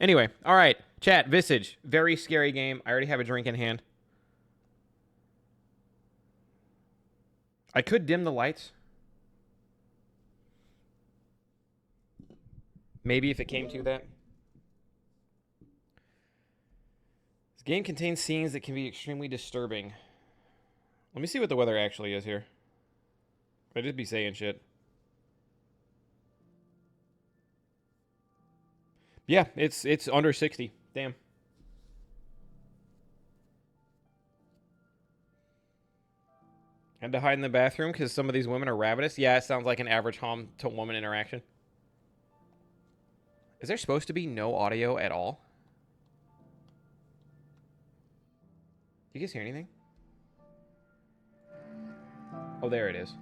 Anyway, all right. Chat, Visage. Very scary game. I already have a drink in hand. I could dim the lights. Maybe if it came to that. This game contains scenes that can be extremely disturbing. Let me see what the weather actually is here. I just be saying shit. Yeah, it's under 60. Damn. Had to hide in the bathroom because some of these women are ravenous. Yeah, it sounds like an average hom to woman interaction. Is there supposed to be no audio at all? Do you guys hear anything? Oh, there it is.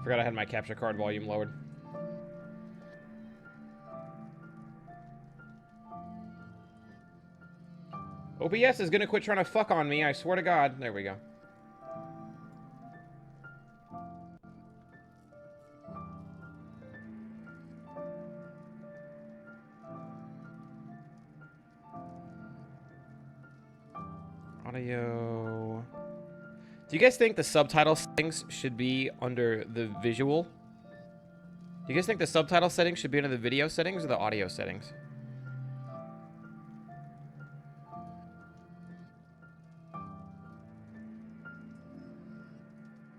Forgot I had my capture card volume lowered. OBS is gonna quit trying to fuck on me, I swear to God. There we go. Audio. Do you guys think the subtitle settings should be under the visual? Do you guys think the subtitle settings should be under the video settings or the audio settings?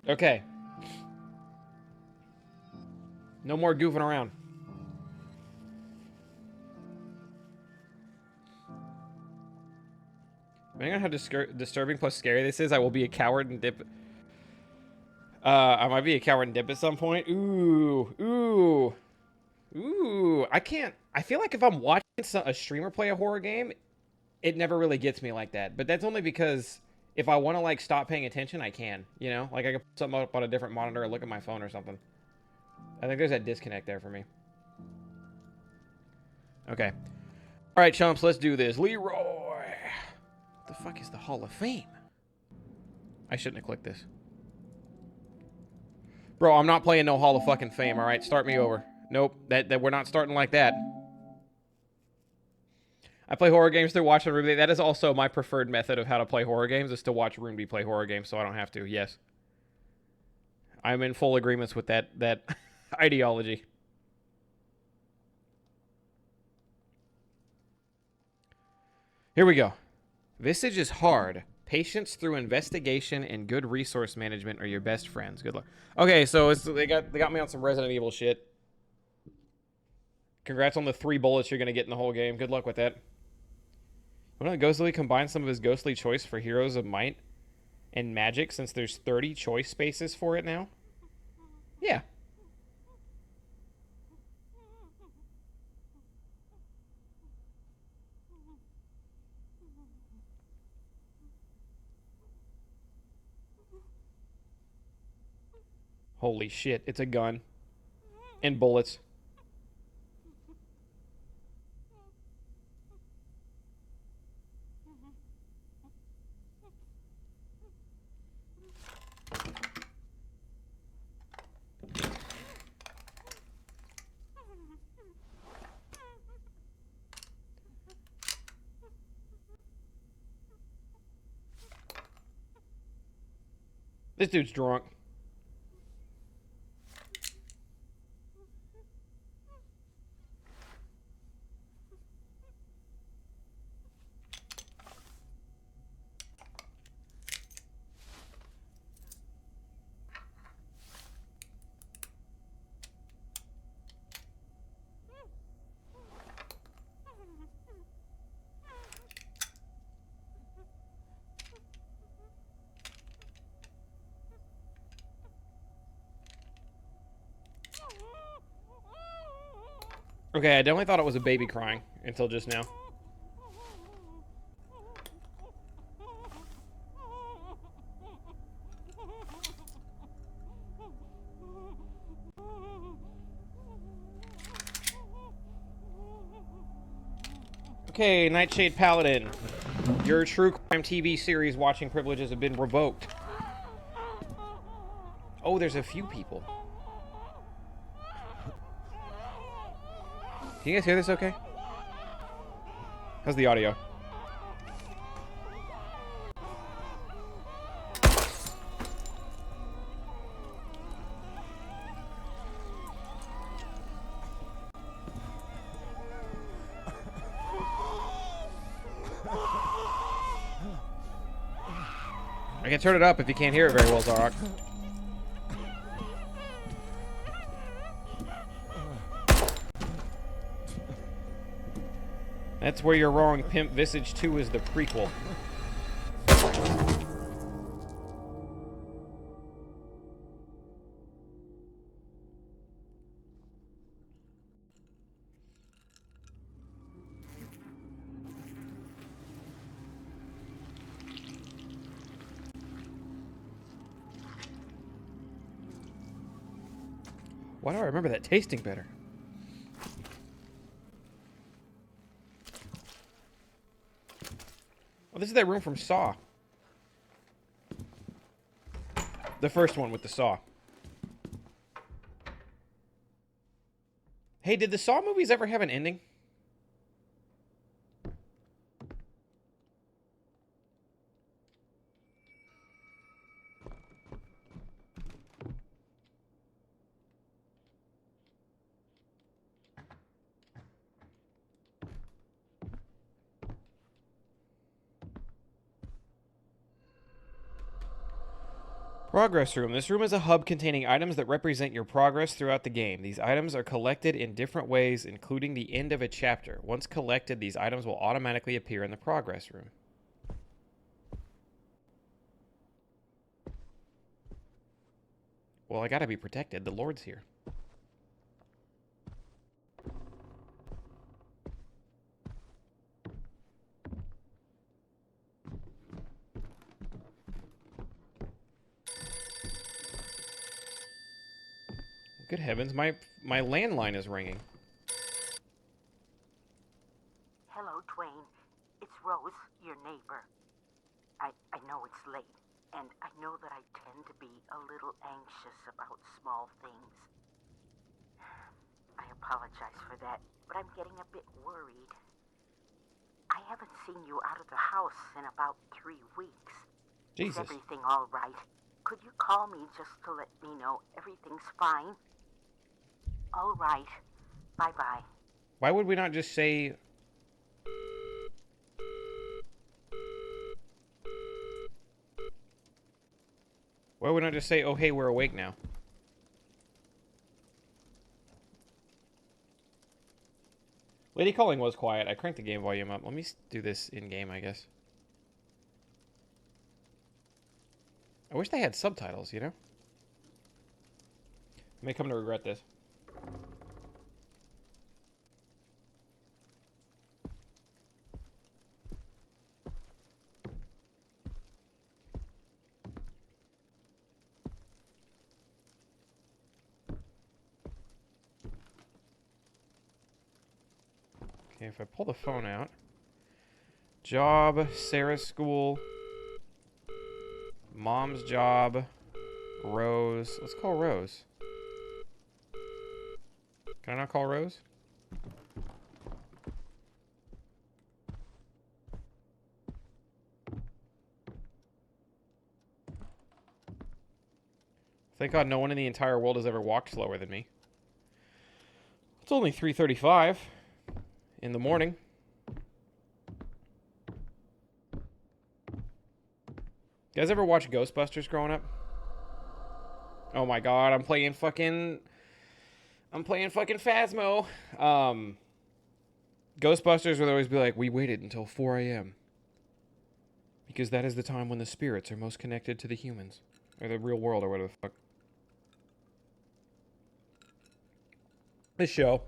Okay. No more goofing around. Depending on how disturbing plus scary this is, I will be a coward and dip. I might be a coward and dip at some point. Ooh. I can't. I feel like if I'm watching a streamer play a horror game, it never really gets me like that. But that's only because if I want to like stop paying attention, I can. You know, like I can put something up on a different monitor or look at my phone or something. I think there's that disconnect there for me. Okay. All right, chumps, let's do this. Leroy. What the fuck is the Hall of Fame? I shouldn't have clicked this. Bro, I'm not playing no Hall of fucking Fame, all right? Start me over. Nope, that we're not starting like that. I play horror games through watching RuneB. That is also my preferred method of how to play horror games, is to watch RuneB play horror games so I don't have to. Yes. I'm in full agreement with that ideology. Here we go. Visage is hard. Patience through investigation and good resource management are your best friends. Good luck. Okay, so they got me on some Resident Evil shit. Congrats on the 3 bullets you're gonna get in the whole game. Good luck with that. Why don't Ghostly combine some of his ghostly choice for Heroes of Might and Magic, since there's 30 choice spaces for it now? Yeah. Holy shit, it's a gun. And bullets. This dude's drunk. Okay, I definitely thought it was a baby crying until just now. Okay, Nightshade Paladin. Your true crime TV series watching privileges have been revoked. Oh, there's a few people. Can you guys hear this okay? How's the audio? I can turn it up if you can't hear it very well, Zarok. That's where you're wrong, Pimp. Visage 2 is the prequel. Why do I remember that tasting better? Oh, this is that room from Saw. The first one with the saw. Hey, did the Saw movies ever have an ending? Progress room. This room is a hub containing items that represent your progress throughout the game. These items are collected in different ways, including the end of a chapter. Once collected, these items will automatically appear in the progress room. Well, I gotta be protected. The Lord's here. Good heavens, my landline is ringing. Hello, Dwayne. It's Rose, your neighbor. I know it's late, and I know that I tend to be a little anxious about small things. I apologize for that, but I'm getting a bit worried. I haven't seen you out of the house in about 3 weeks. Jesus. Is everything all right? Could you call me just to let me know everything's fine? All right. Bye-bye. Why would we not just say... Why would we not just say, oh, hey, we're awake now? Lady calling was quiet. I cranked the game volume up. Let me do this in-game, I guess. I wish they had subtitles, you know? I may come to regret this. Okay, if I pull the phone out. Job, Sarah's school. Mom's job. Rose. Let's call Rose. Can I not call Rose? Thank God no one in the entire world has ever walked slower than me. It's only 3:35 in the morning. You guys ever watch Ghostbusters growing up? Oh my God, I'm playing fucking Phasmo. Ghostbusters would always be like, we waited until 4 a.m. because that is the time when the spirits are most connected to the humans. Or the real world, or whatever the fuck. This show.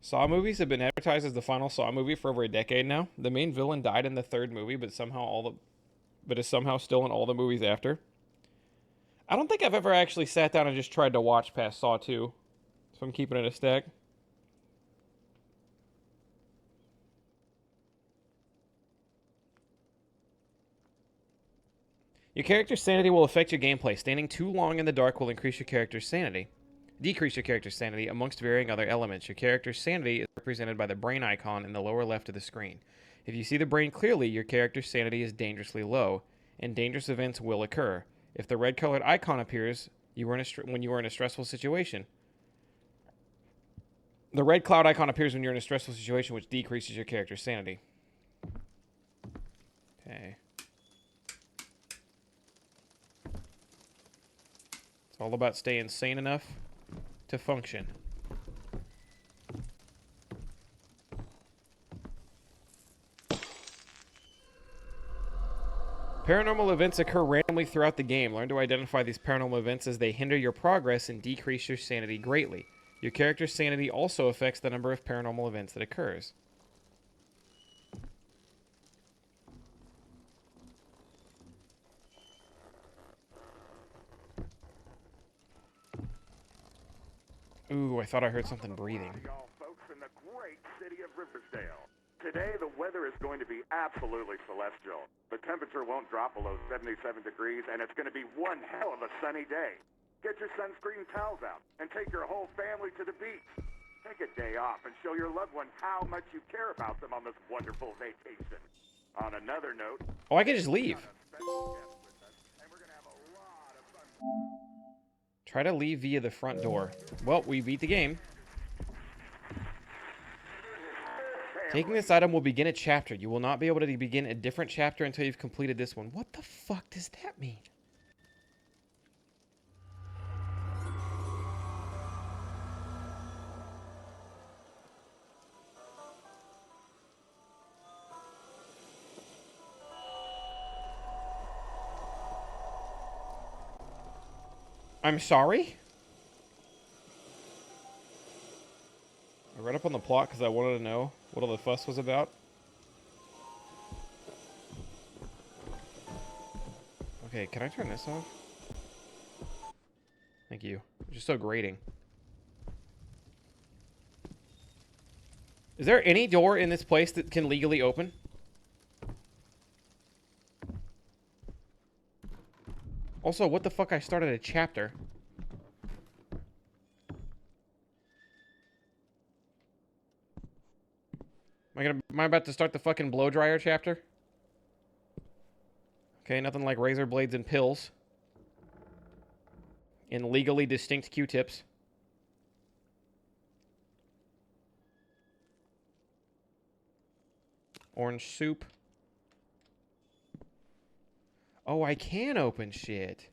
Saw movies have been advertised as the final Saw movie for over a decade now. The main villain died in the third movie, but is somehow still in all the movies after. I don't think I've ever actually sat down and just tried to watch past Saw 2. So I'm keeping it a stack. Your character's sanity will affect your gameplay. Standing too long in the dark will increase your character's sanity. decrease your character's sanity amongst varying other elements. Your character's sanity is represented by the brain icon in the lower left of the screen. If you see the brain clearly, your character's sanity is dangerously low, and dangerous events will occur. If the red colored icon appears when you are in a stressful situation. The red cloud icon appears when you're in a stressful situation, which decreases your character's sanity. Okay. It's all about staying sane enough to function. Paranormal events occur randomly throughout the game. Learn to identify these paranormal events as they hinder your progress and decrease your sanity greatly. Your character's sanity also affects the number of paranormal events that occurs. Ooh, I thought I heard something breathing. Y'all folks in the great city of Riversdale. Today, the weather is going to be absolutely celestial. The temperature won't drop below 77 degrees, and it's going to be one hell of a sunny day. Get your sunscreen towels out and take your whole family to the beach. Take a day off and show your loved ones how much you care about them on this wonderful vacation. On another note... Oh, I can just leave. Try to leave via the front door. Well, we beat the game. Taking this item will begin a chapter. You will not be able to begin a different chapter until you've completed this one. What the fuck does that mean? I'm sorry? I read up on the plot because I wanted to know what all the fuss was about. Okay, can I turn this off? Thank you. It's just so grating. Is there any door in this place that can legally open? Also, what the fuck? I started a chapter. Am I about to start the fucking blow dryer chapter? Okay, nothing like razor blades and pills. And legally distinct Q-tips. Orange soup. Oh, I can open shit.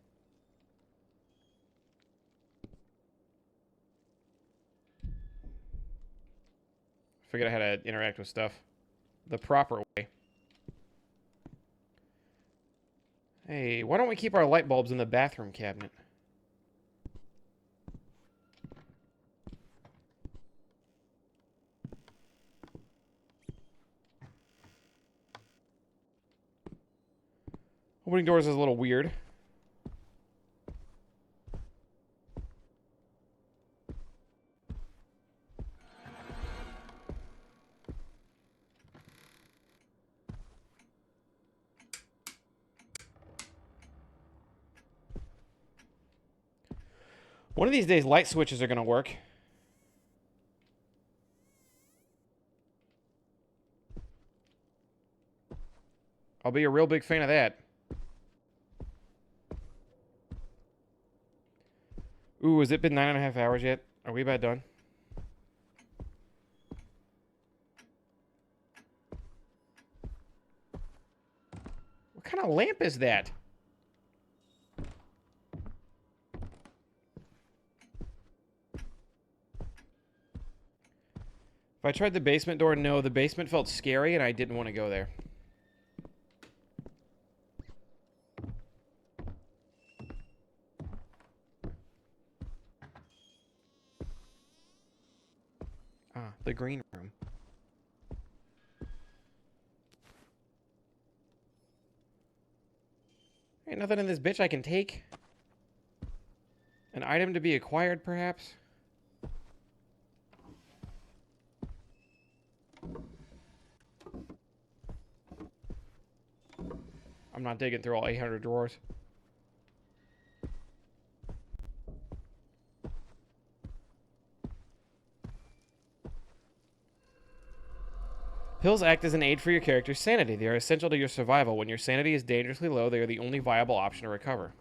Figured out how to interact with stuff the proper way. Hey, why don't we keep our light bulbs in the bathroom cabinet? Opening doors is a little weird. One of these days, light switches are going to work. I'll be a real big fan of that. Ooh, has it been 9.5 hours yet? Are we about done? What kind of lamp is that? If I tried the basement door, no, the basement felt scary and I didn't want to go there. Ah, the green room. Ain't nothing in this bitch I can take. An item to be acquired, perhaps? I'm not digging through all 800 drawers. Pills act as an aid for your character's sanity. They are essential to your survival. When your sanity is dangerously low, they are the only viable option to recover.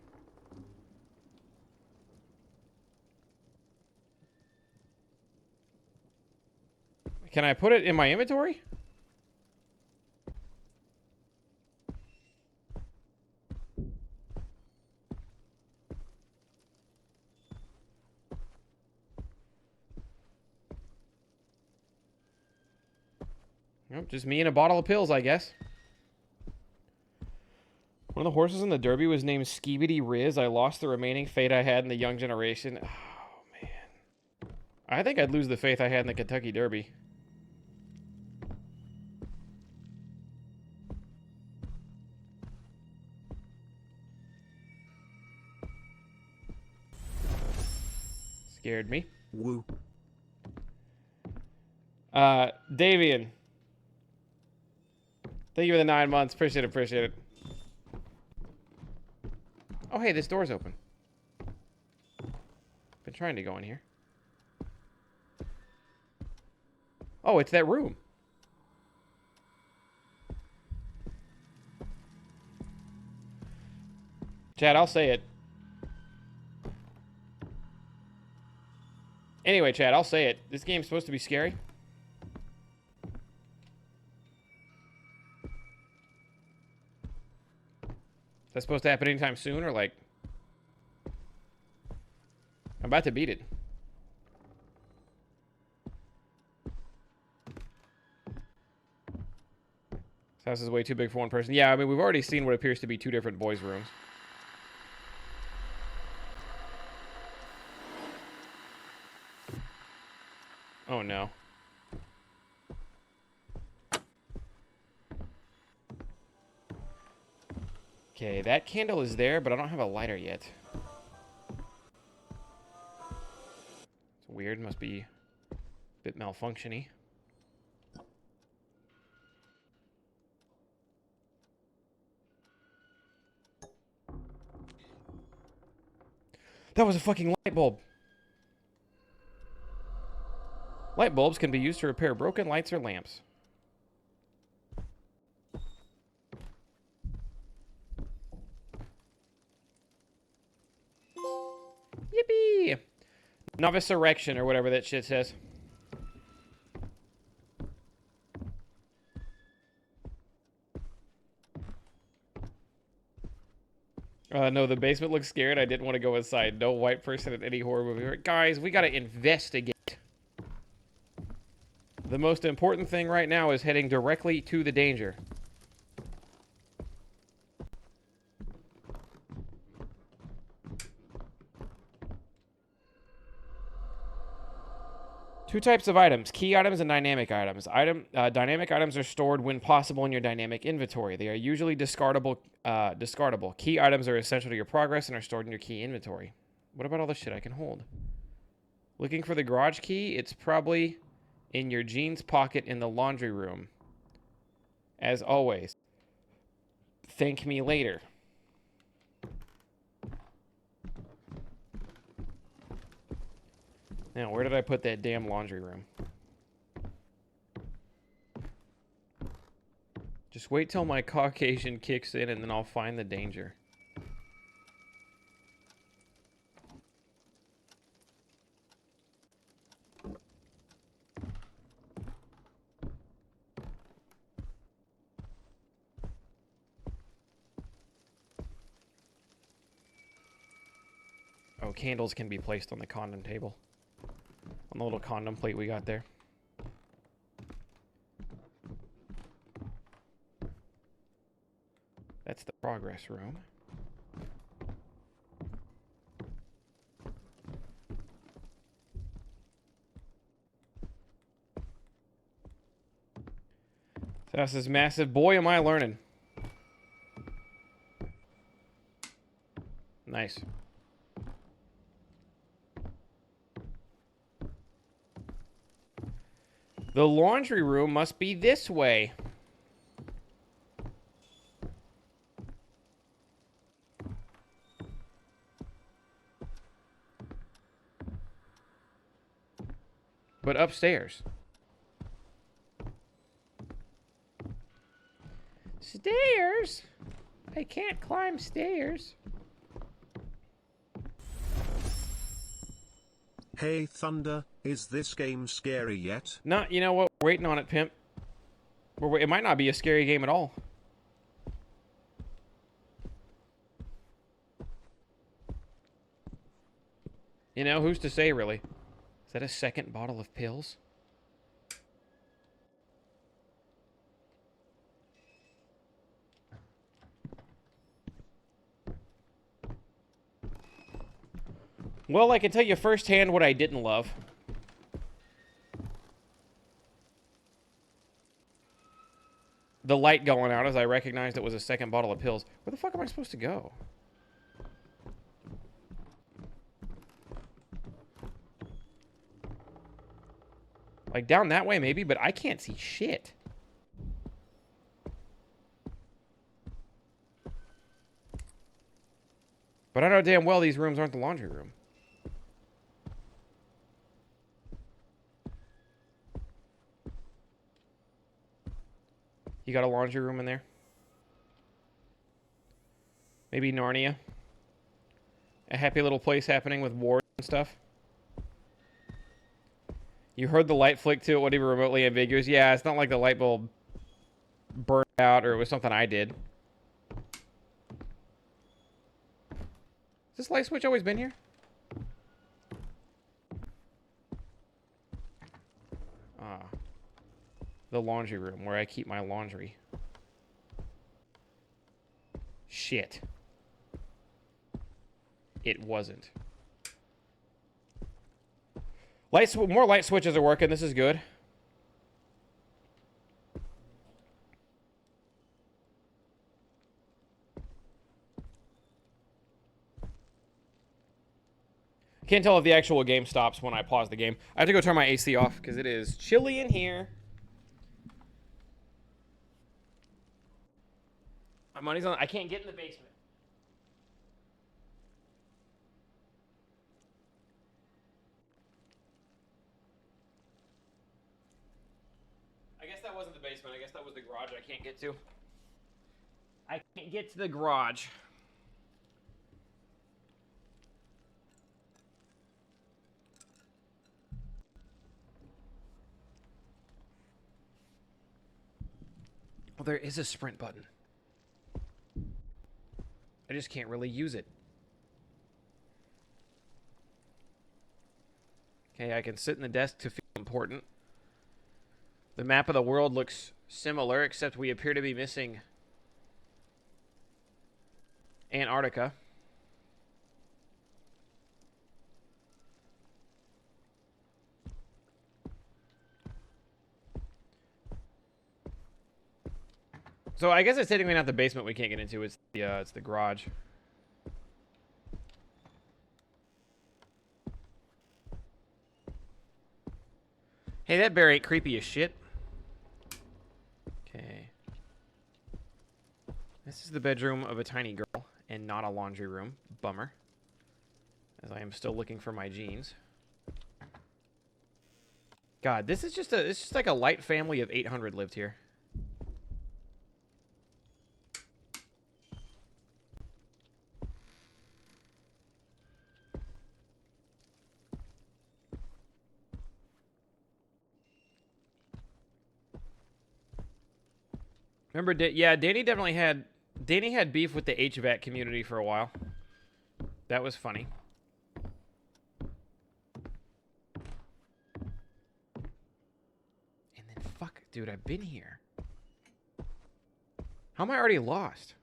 Can I put it in my inventory? Nope, just me and a bottle of pills, I guess. One of the horses in the Derby was named Skeebity Riz. I lost the remaining faith I had in the young generation. Oh, man. I think I'd lose the faith I had in the Kentucky Derby. Scared me. Woo. Davian. Thank you for the 9 months. Appreciate it, appreciate it. Oh, hey, this door's open. Been trying to go in here. Oh, it's that room. Chad, I'll say it. Anyway, Chad, I'll say it. This game's supposed to be scary. Is that supposed to happen anytime soon, or like... I'm about to beat it. This house is way too big for one person. Yeah, I mean, we've already seen what appears to be 2 different boys' rooms. Oh, no. Okay, that candle is there, but I don't have a lighter yet. It's weird. Must be a bit malfunction-y. That was a fucking light bulb. Light bulbs can be used to repair broken lights or lamps. Yippee! Novice erection, or whatever that shit says. No, the basement looks scared. I didn't want to go inside. No white person in any horror movie. Guys, we gotta investigate. The most important thing right now is heading directly to the danger. Two types of items, key items and dynamic items. Dynamic items are stored when possible in your dynamic inventory. They are usually discardable. Key items are essential to your progress and are stored in your key inventory. What about all the shit I can hold? Looking for the garage key? It's probably in your jeans pocket in the laundry room. As always, thank me later. Now, where did I put that damn laundry room? Just wait till my Caucasian kicks in and then I'll find the danger. Oh, candles can be placed on the condom table. On the little condom plate we got there. That's the progress room. So this is massive. Boy, am I learning. Nice. The laundry room must be this way. But upstairs. Stairs? I can't climb stairs. Hey Thunder, is this game scary yet? No, you know what? We're waiting on it, pimp. It might not be a scary game at all. You know, who's to say, really? Is that a second bottle of pills? Well, I can tell you firsthand what I didn't love. The light going out as I recognized it was a second bottle of pills. Where the fuck am I supposed to go? Like down that way maybe, but I can't see shit. But I know damn well these rooms aren't the laundry room. You got a laundry room in there? Maybe Narnia? A happy little place happening with wars and stuff? You heard the light flick to it, whatever remotely ambiguous. Yeah, it's not like the light bulb burned out or it was something I did. Has this light switch always been here? Ah. The laundry room where I keep my laundry. Shit. It wasn't. More light switches are working. This is good. Can't tell if the actual game stops when I pause the game. I have to go turn my AC off because it is chilly in here. My money's on. I can't get in the basement. I guess that wasn't the basement. I guess that was the garage I can't get to. I can't get to the garage. Well, there is a sprint button. I just can't really use it. Okay, I can sit in the desk to feel important. The map of the world looks similar, except we appear to be missing Antarctica. So I guess it's technically not the basement we can't get into. It's the garage. Hey, that bear ain't creepy as shit. Okay. This is the bedroom of a tiny girl and not a laundry room. Bummer. As I am still looking for my jeans. God, this is just like a light family of 800 lived here. Remember, yeah, Danny had beef with the HVAC community for a while. That was funny. And then, fuck, dude, I've been here. How am I already lost?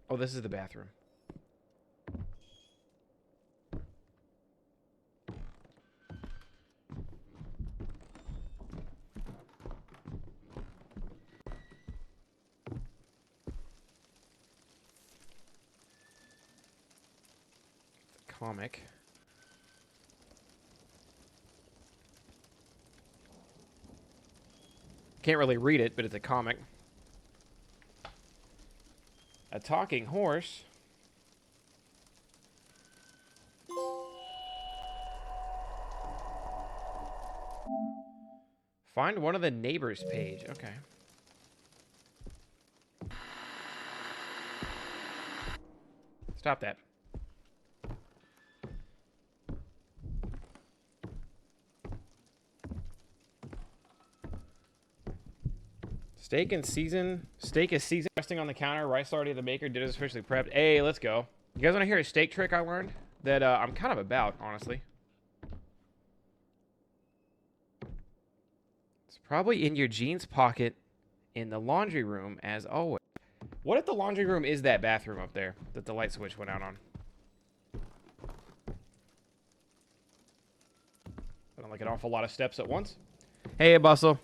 Oh, this is the bathroom. Comic. Can't really read it, but it's a comic. A talking horse. Find one of the neighbors page. Okay. Stop that. Steak is seasoned. Resting on the counter. Rice already at the maker. Dinner's officially prepped. Hey, let's go. You guys want to hear a steak trick I learned that I'm kind of about, honestly? It's probably in your jeans pocket in the laundry room, as always. What if the laundry room is that bathroom up there that the light switch went out on? I don't like an awful lot of steps at once. Hey, Bustle.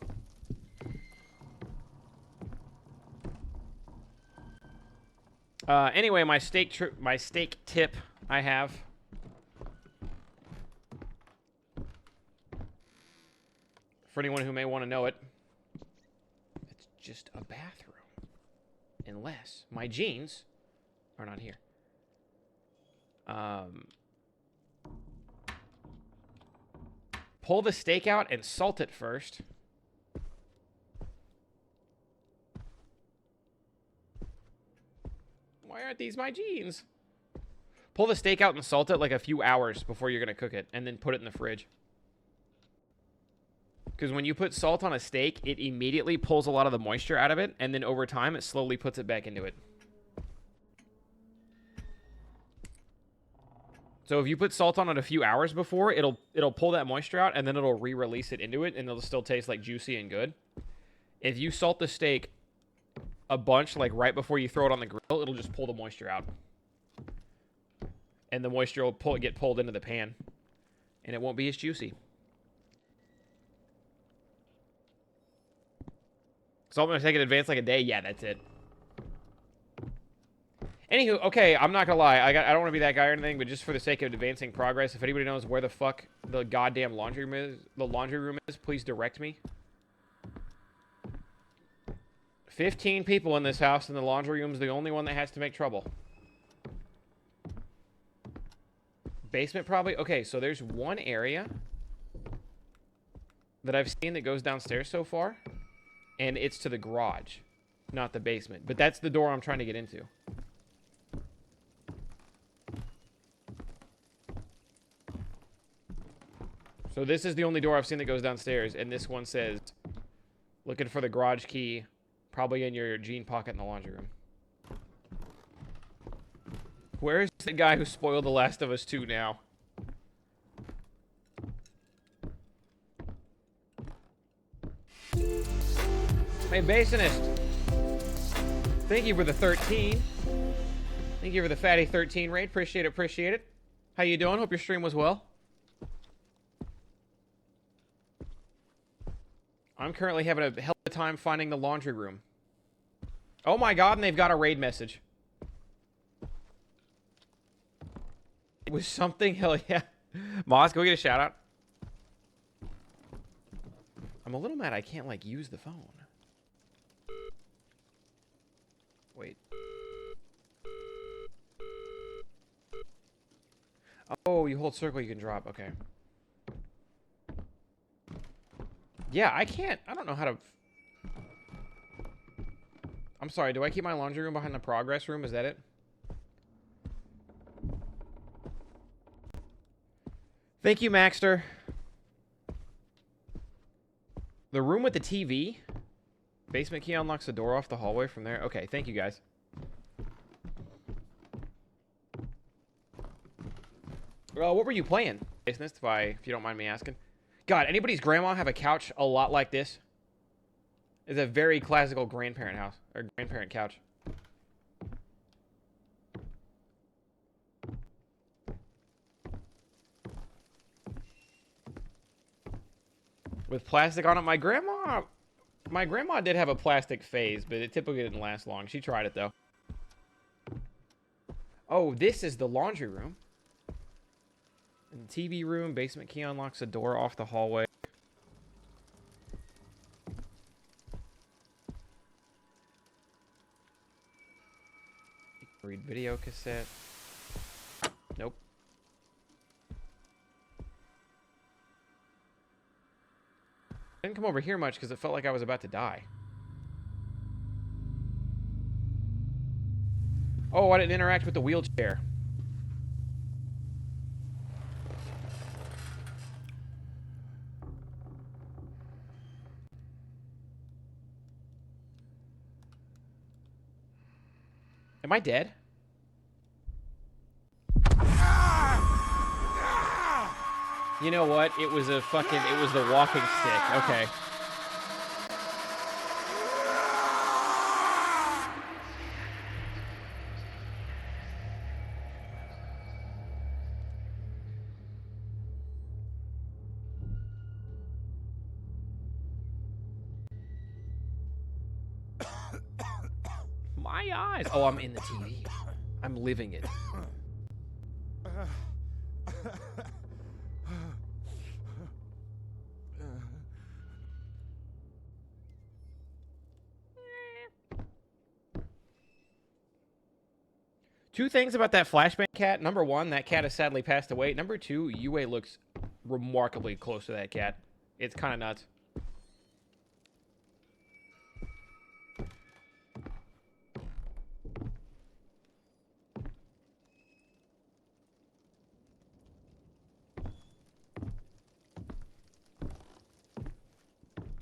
Anyway, my steak tip I have. For anyone who may want to know it, it's just a bathroom. Unless my jeans are not here. Pull the steak out and salt it first. Why aren't these my jeans? Pull the steak out and salt it like a few hours before you're going to cook it, and then put it in the fridge. Because when you put salt on a steak, it immediately pulls a lot of the moisture out of it, and then over time, it slowly puts it back into it. So if you put salt on it a few hours before, it'll pull that moisture out, and then it'll re-release it into it, and it'll still taste like juicy and good. If you salt the steak a bunch, like right before you throw it on the grill, it'll just pull the moisture out. And the moisture will get pulled into the pan. And it won't be as juicy. So I'm going to take it advance like a day? Yeah, that's it. Anywho, okay, I'm not going to lie. I don't want to be that guy or anything, but just for the sake of advancing progress, if anybody knows where the fuck the goddamn laundry room is, please direct me. 15 people in this house, and the laundry room's the only one that has to make trouble. Basement probably? Okay, so there's one area that I've seen that goes downstairs so far, and it's to the garage, not the basement. But that's the door I'm trying to get into. So this is the only door I've seen that goes downstairs, and this one says, looking for the garage key, probably in your jean pocket in the laundry room. Where's the guy who spoiled The Last of Us 2 now? Hey, Basinist. Thank you for the 13. Thank you for the fatty 13 raid. Appreciate it, appreciate it. How you doing? Hope your stream was well. I'm currently having a hell of a time finding the laundry room. Oh my god, and they've got a raid message. It was something, hell yeah. Moss, go get a shout out. I'm a little mad I can't, like, use the phone. Wait. Oh, you hold circle, you can drop. Okay. Yeah, I can't. I don't know how to... I'm sorry, do I keep my laundry room behind the progress room? Is that it? Thank you, Maxter. The room with the TV? Basement key unlocks the door off the hallway from there. Okay, thank you, guys. Well, what were you playing? If you don't mind me asking. God, anybody's grandma have a couch a lot like this? It's a very classical grandparent house, or grandparent couch. With plastic on it. My grandma did have a plastic phase, but it typically didn't last long. She tried it, though. Oh, this is the laundry room. In the TV room, basement key unlocks the door off the hallway. Read video cassette. Nope. I didn't come over here much because it felt like I was about to die. Oh, I didn't interact with the wheelchair. Am I dead? You know what? It was a fucking... It was the walking stick. Okay. My eyes. Oh, I'm in the TV. I'm living it. Two things about that flashbang cat. Number one, that cat has sadly passed away. Number two, Yue looks remarkably close to that cat. It's kind of nuts.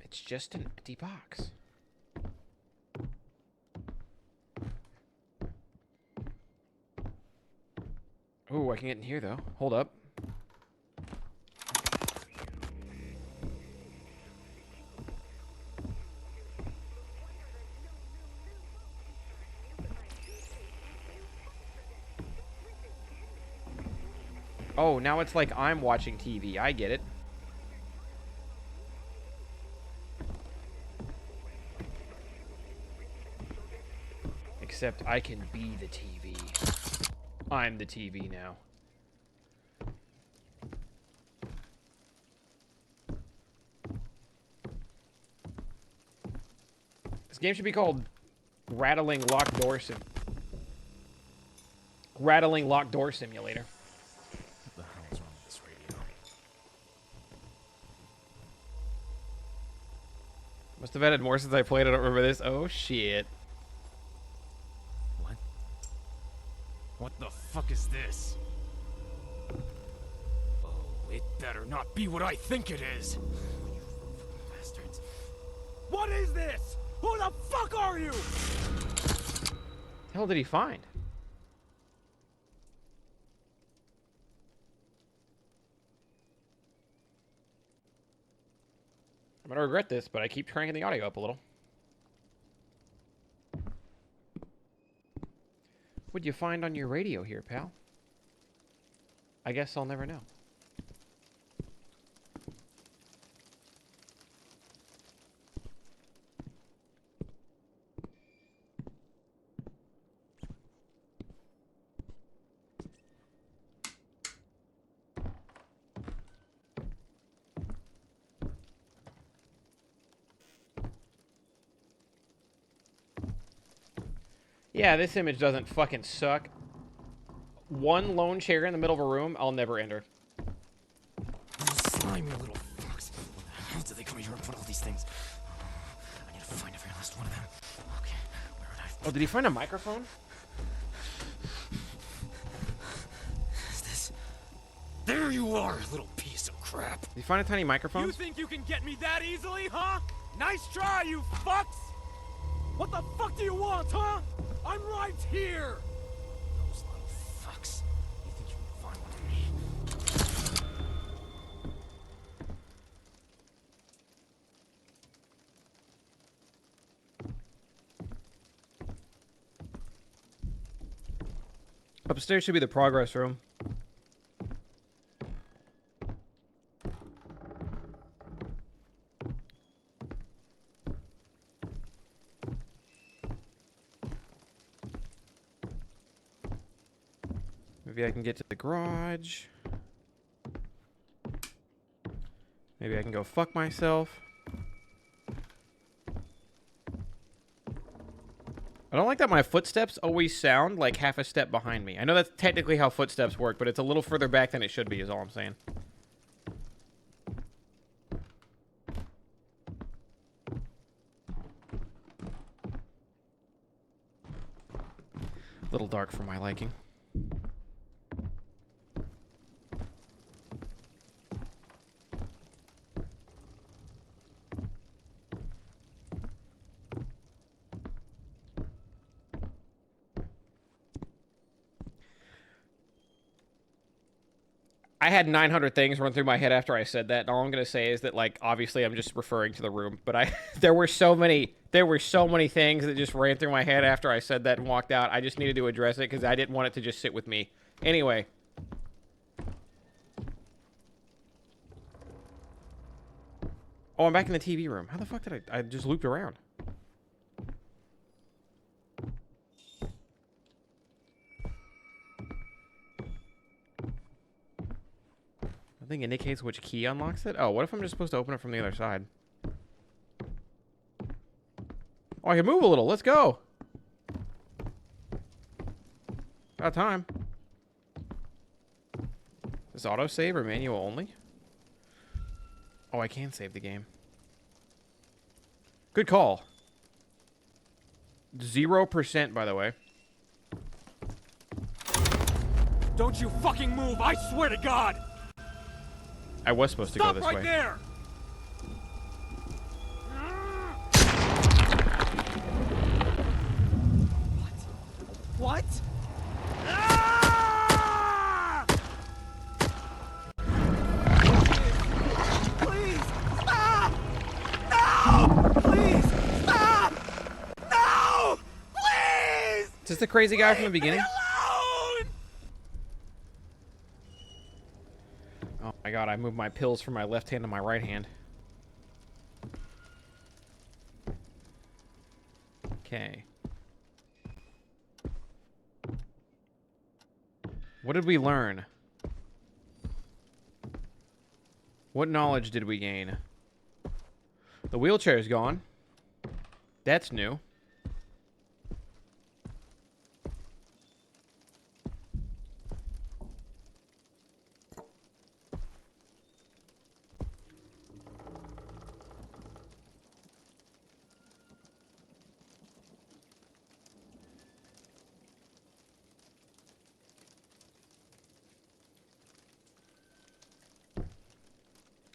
It's just an empty box. Oh, I can get in here, though. Hold up. Oh, now it's like I'm watching TV. I get it. Except I can be the TV. I'm the TV now. This game should be called Rattling Locked Door Simulator. What the hell is wrong with this radio? Must have added more since I played. I don't remember this. Oh shit. What? What the fuck is this? Oh, it better not be what I think it is. Bastards. What is this? Who the fuck are you? What the hell did he find? I'm gonna regret this, but I keep cranking the audio up a little. What'd you find on your radio here, pal? I guess I'll never know. Yeah, this image doesn't fucking suck. One lone chair in the middle of a room, I'll never enter. Slimy little fucks. Where the hell did they come here and put all these things? I need to find every last one of them. Okay, where would I... Oh, did he find a microphone? Is this... There you are, little piece of crap. Did he find a tiny microphone? You think you can get me that easily, huh? Nice try, you fucks! What the fuck do you want, huh? I'm right here! Those little fucks. You think you can find one of me? Upstairs should be the progress room. Maybe I can get to the garage. Maybe I can go fuck myself. I don't like that my footsteps always sound like half a step behind me. I know that's technically how footsteps work, but it's a little further back than it should be, is all I'm saying. little dark for my liking. I had 900 things run through my head after I said that, and all I'm gonna say is that, like, obviously I'm just referring to the room, but there were so many things that just ran through my head after I said that and walked out. I just needed to address it because I didn't want it to just sit with me. Anyway. Oh, I'm back in the TV room. How the fuck did I just looped around? I think indicates which key unlocks it. Oh, what if I'm just supposed to open it from the other side? Oh, I can move a little. Let's go. About time. Is autosave or manual only? Oh, I can save the game. Good call. 0%, by the way. Don't you fucking move, I swear to God! I was supposed to go this way. Stop right there! What? Ah! Please, stop! No! Please, stop! No! Please! Is this the crazy guy from the beginning? Alone! Oh my god, I moved my pills from my left hand to my right hand. Okay. What did we learn? What knowledge did we gain? The wheelchair's gone. That's new.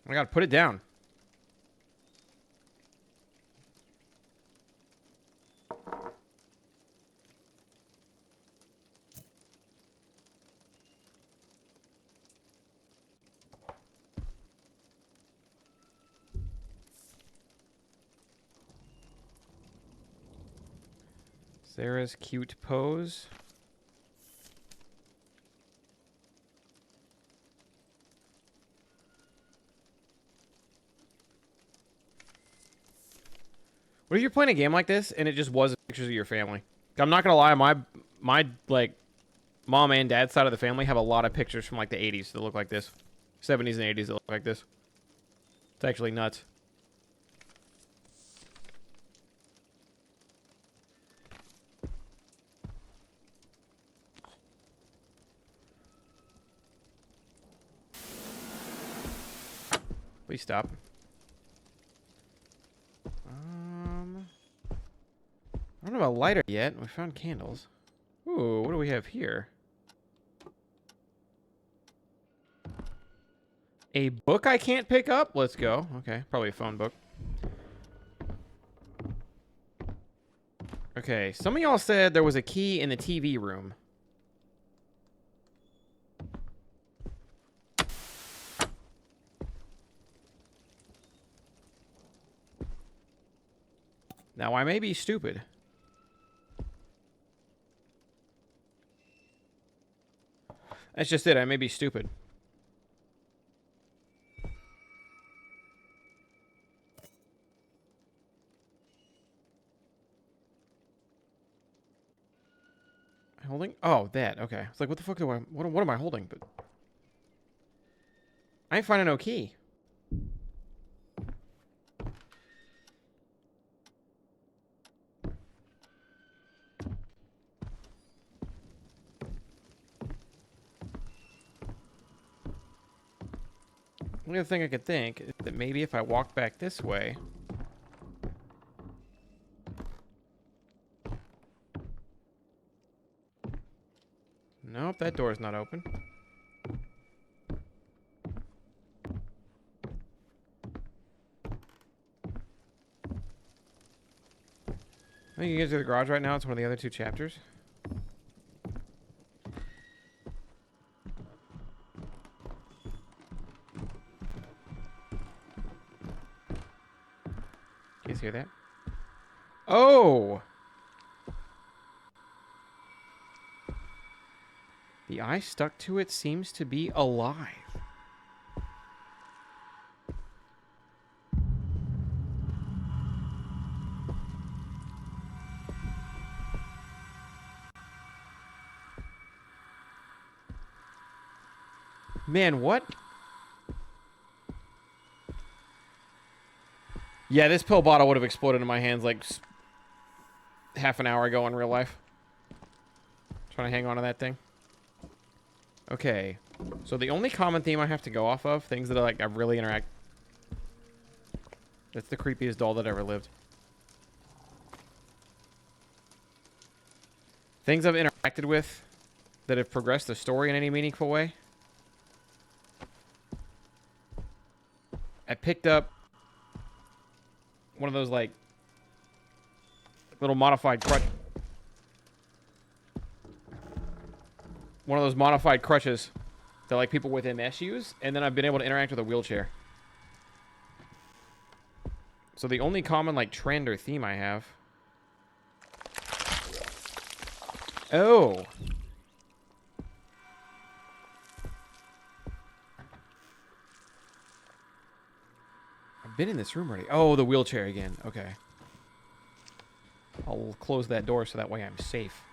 I gotta put it down. Sarah's cute pose. What if you're playing a game like this and it just was pictures of your family? I'm not gonna lie, my like mom and dad side of the family have a lot of pictures from like the 80s that look like this, 70s and 80s that look like this. It's actually nuts. Please stop. I don't have a lighter yet. We found candles. Ooh, what do we have here? A book I can't pick up? Let's go. Okay, probably a phone book. Okay, some of y'all said there was a key in the TV room. Now, I may be stupid. That's just it. I may be stupid. Holding? Oh, that. Okay. It's like, what the fuck do I... What am I holding? But I ain't finding no key. The only other thing I could think is that maybe if I walk back this way... That door is not open. I think you get to the garage right now. It's one of the other 2 chapters. You guys hear that? Oh! The eye stuck to it seems to be alive. Man, what? Yeah, this pill bottle would have exploded in my hands like half an hour ago in real life. Trying to hang on to that thing. Okay. So the only common theme I have to go off of, things that I really interact... That's the creepiest doll that ever lived. Things I've interacted with that have progressed the story in any meaningful way. I picked up one of those, like, little modified crutch. One of those modified crutches that, like, people with MS use. And then I've been able to interact with a wheelchair. So the only common, like, trend or theme I have... Oh! I've been in this room already. Oh, the wheelchair again. Okay. I'll close that door so that way I'm safe.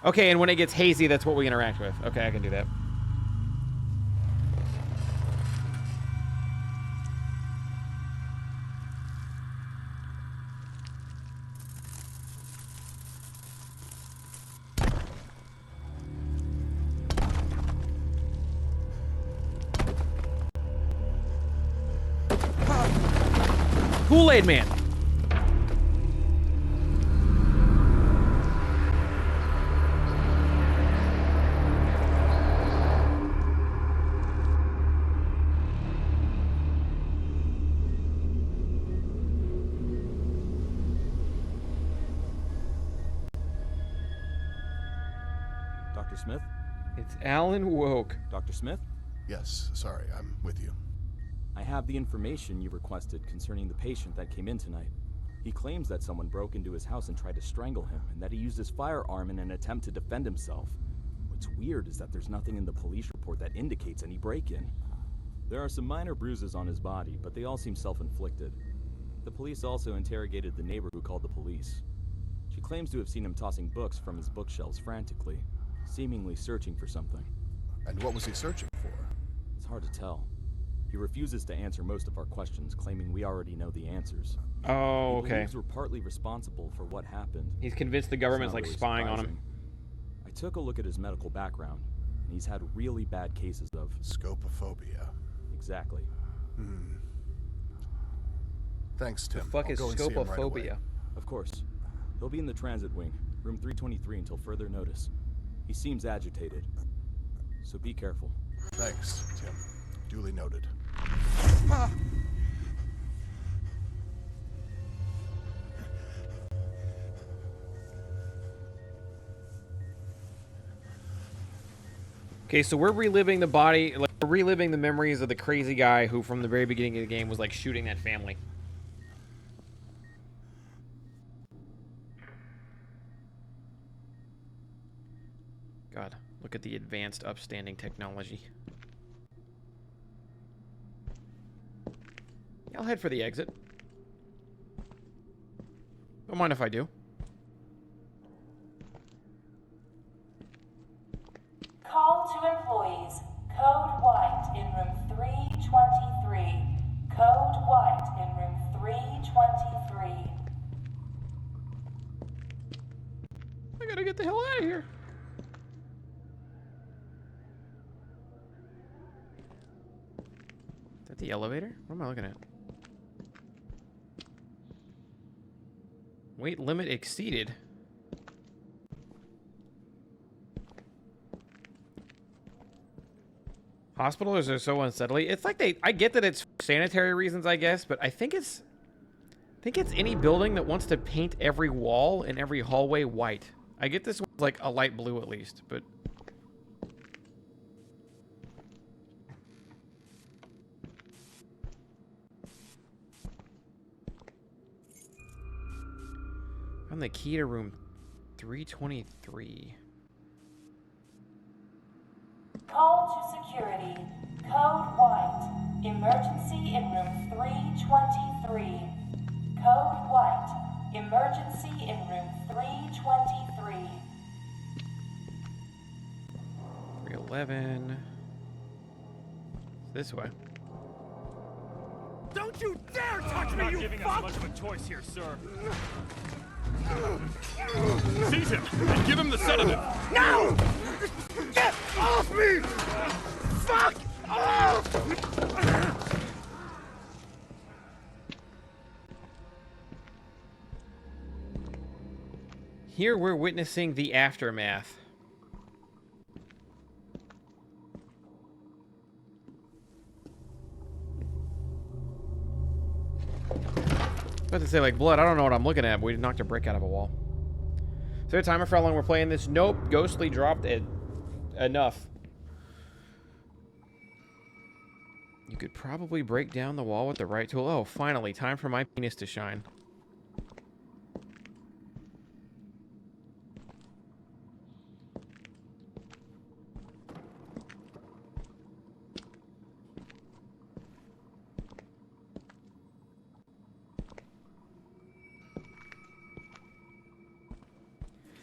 Okay, and when it gets hazy, that's what we interact with. Okay, I can do that. Kool-Aid Man. Dr. Smith? It's Alan Woke. Dr. Smith? Yes, sorry, I'm with you. I have the information you requested concerning the patient that came in tonight. He claims that someone broke into his house and tried to strangle him, and that he used his firearm in an attempt to defend himself. What's weird is that there's nothing in the police report that indicates any break-in. There are some minor bruises on his body, but they all seem self-inflicted. The police also interrogated the neighbor who called the police. She claims to have seen him tossing books from his bookshelves frantically, seemingly searching for something. And what was he searching for? It's hard to tell. He refuses to answer most of our questions, claiming we already know the answers. Oh, He okay. believes we're partly responsible for what happened. He's convinced the government's, like, spying on him. I took a look at his medical background, and he's had really bad cases of... Scopophobia. Exactly. Thanks, Tim. The fuck I'll is go and see him right away. scopophobia? Of course. He'll be in the transit wing, room 323 until further notice. He seems agitated, so be careful. Thanks, Tim. Duly noted. Okay, so we're reliving the body, like, we're reliving the memories of the crazy guy who, from the very beginning of the game, was, like, shooting that family. God, look at the advanced, upstanding technology. I'll head for the exit. Don't mind if I do. Call to employees. Code white in room 323. Code white in room 323. I gotta get the hell out of here. Is that the elevator? What am I looking at? Weight limit exceeded. Hospitals are so unsettling. It's like I get that it's for sanitary reasons, I guess, but I think it's any building that wants to paint every wall and every hallway white. I get this one's like a light blue at least, but found the key to room 323. Call to security. Code white. Emergency in room 323. Code white. Emergency in room 323. 311. This way. Don't you dare touch me, you fuck! Not giving us much of a choice here, sir. Seize him and give him the sedative. No! Get off me! Fuck off! Here we're witnessing the aftermath. About to say, like, blood, I don't know what I'm looking at, but we knocked a brick out of a wall. Is there a timer for how long we're playing this? Nope. Ghostly dropped it. Enough. You could probably break down the wall with the right tool. Oh, finally. Time for my penis to shine.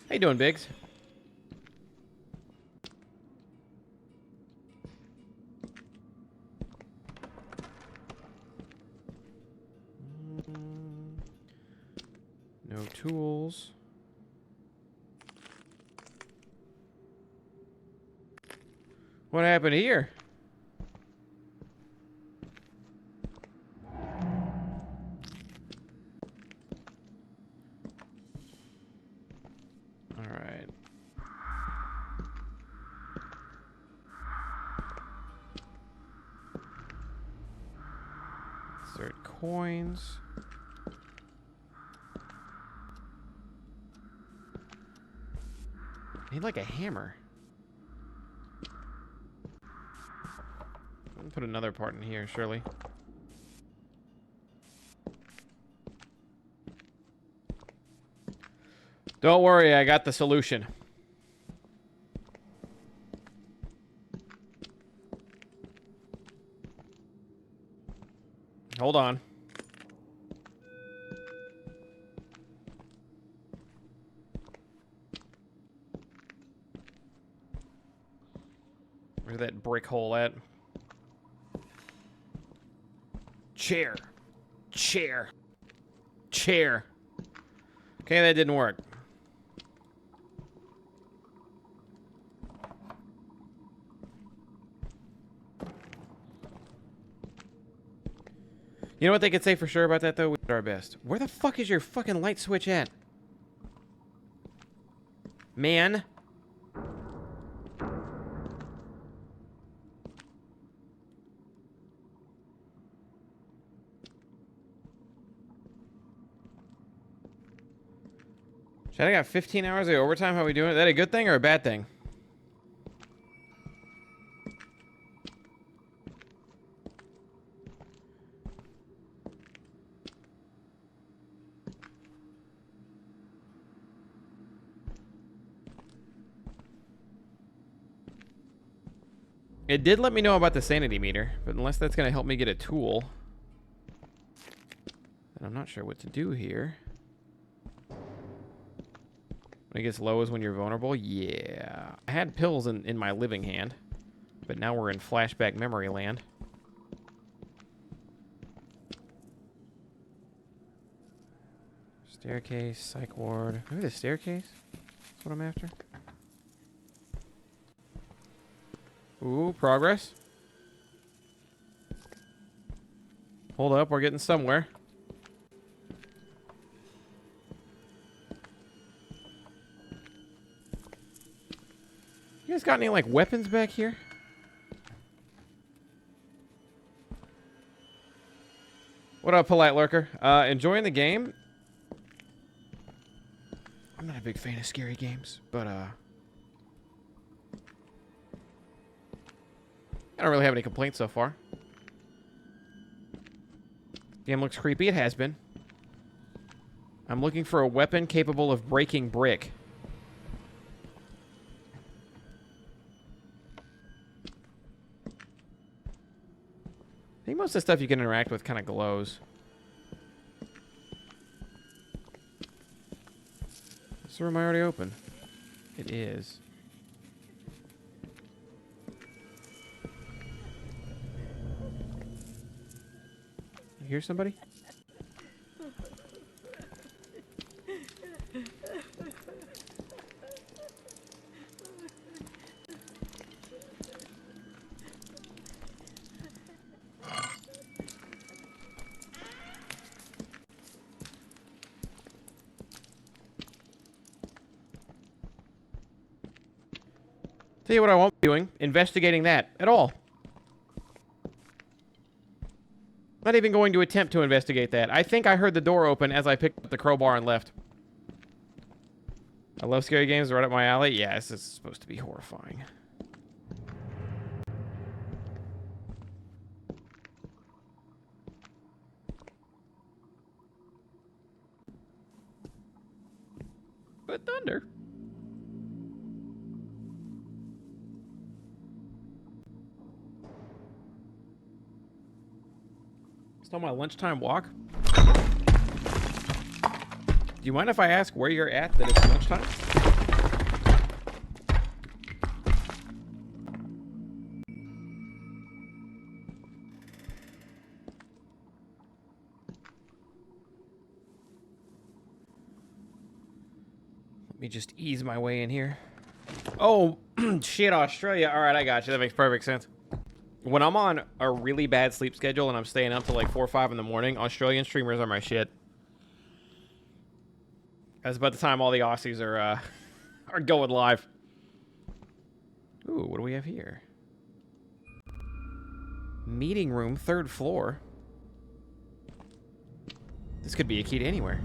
How you doing, Biggs? No tools. What happened here? Coins. I need like a hammer. I'll put another part in here, surely. Don't worry, I got the solution. Hold on. Where's that brick hole at? Chair. Chair. Chair. Okay, that didn't work. You know what they could say for sure about that, though? We did our best. Where the fuck is your fucking light switch at? Man. Chad, I got 15 hours of overtime. How we doing? Is that a good thing or a bad thing? It did let me know about the sanity meter, but unless that's going to help me get a tool, then I'm not sure what to do here. When it gets low is when you're vulnerable? Yeah. I had pills in my living hand, but now we're in flashback memory land. Staircase, psych ward. Maybe the staircase? That's what I'm after. Ooh, progress. Hold up, we're getting somewhere. You guys got any, like, weapons back here? What up, polite lurker? Enjoying the game? I'm not a big fan of scary games, but I don't really have any complaints so far. Game looks creepy. It has been. I'm looking for a weapon capable of breaking brick. I think most of the stuff you can interact with kind of glows. Is the room I already opened? It is. You hear somebody? Tell you what I won't be doing. Investigating that at all. Not even going to attempt to investigate that. I think I heard the door open as I picked up the crowbar and left. I love scary games. Right up my alley. Yeah, this is supposed to be horrifying. But thunder. On my lunchtime walk. Do you mind if I ask where you're at that it's lunchtime? Let me just ease my way in here. Oh, shit, Australia. All right, I got you. That makes perfect sense. When I'm on a really bad sleep schedule and I'm staying up till like 4 or 5 in the morning, Australian streamers are my shit. That's about the time all the Aussies are going live. Ooh, what do we have here? Meeting room, 3rd floor. This could be a key to anywhere.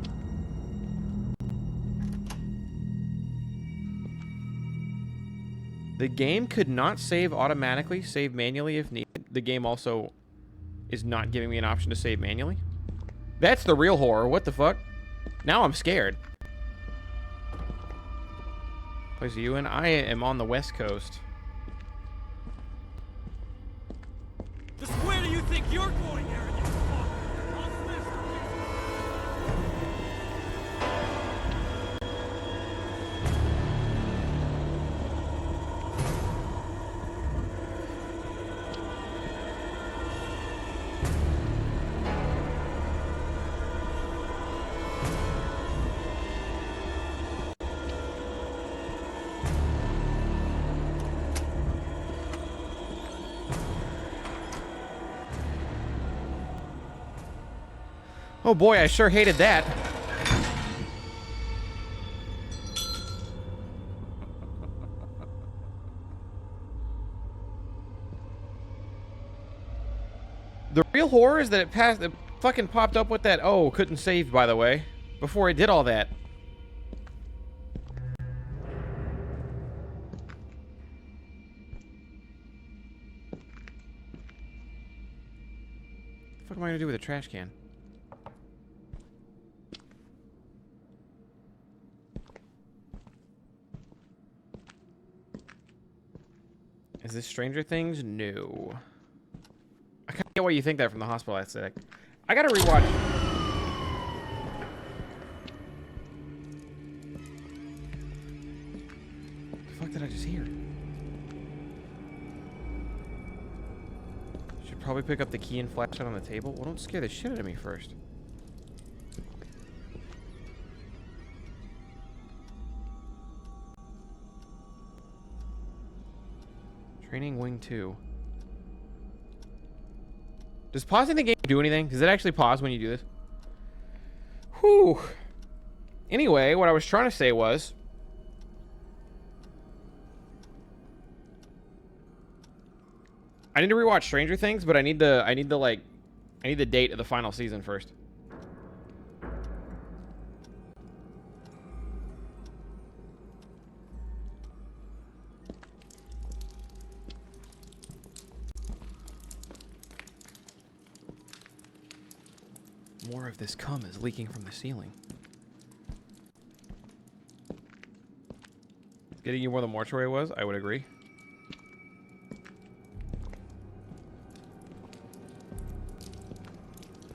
The game could not save automatically, save manually if needed. The game also is not giving me an option to save manually. That's the real horror. What the fuck? Now I'm scared. Place are you in? I am on the West Coast. Just where do you think you're going, arrogant fuck? I'll smash your Oh boy, I sure hated that. The real horror is that it fucking popped up with that, oh, couldn't save, by the way, before it did all that. What the fuck am I gonna do with a trash can? Is this Stranger Things? No. I kind of get why you think that from the hospital aesthetic. I gotta rewatch. What the fuck did I just hear? Should probably pick up the key and flashlight on the table. Well, don't scare the shit out of me first. Training Wing 2. Does pausing the game do anything? Does it actually pause when you do this? Whew. Anyway, what I was trying to say was... I need to rewatch Stranger Things, but I need to like I need the date of the final season first. More of this cum is leaking from the ceiling. Getting you where the mortuary was? I would agree.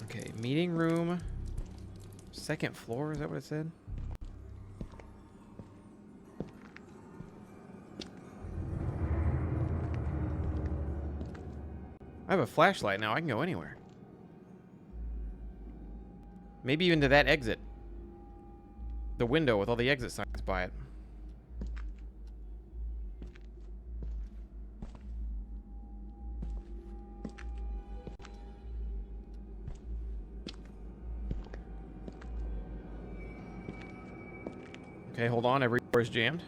Okay, meeting room. Second floor, is that what it said? I have a flashlight now, I can go anywhere. Maybe even to that exit. The window with all the exit signs by it. Okay, hold on. Every door is jammed.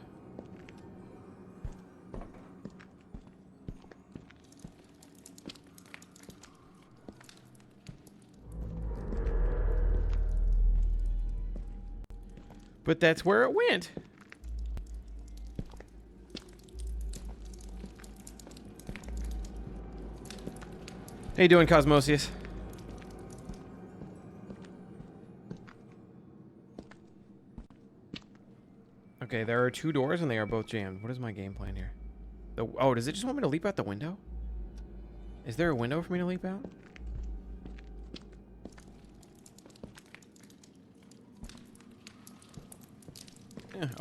But that's where it went. How you doing, Cosmosius? Okay, there are 2 doors and they are both jammed. What is my game plan here? Oh, does it just want me to leap out the window? Is there a window for me to leap out?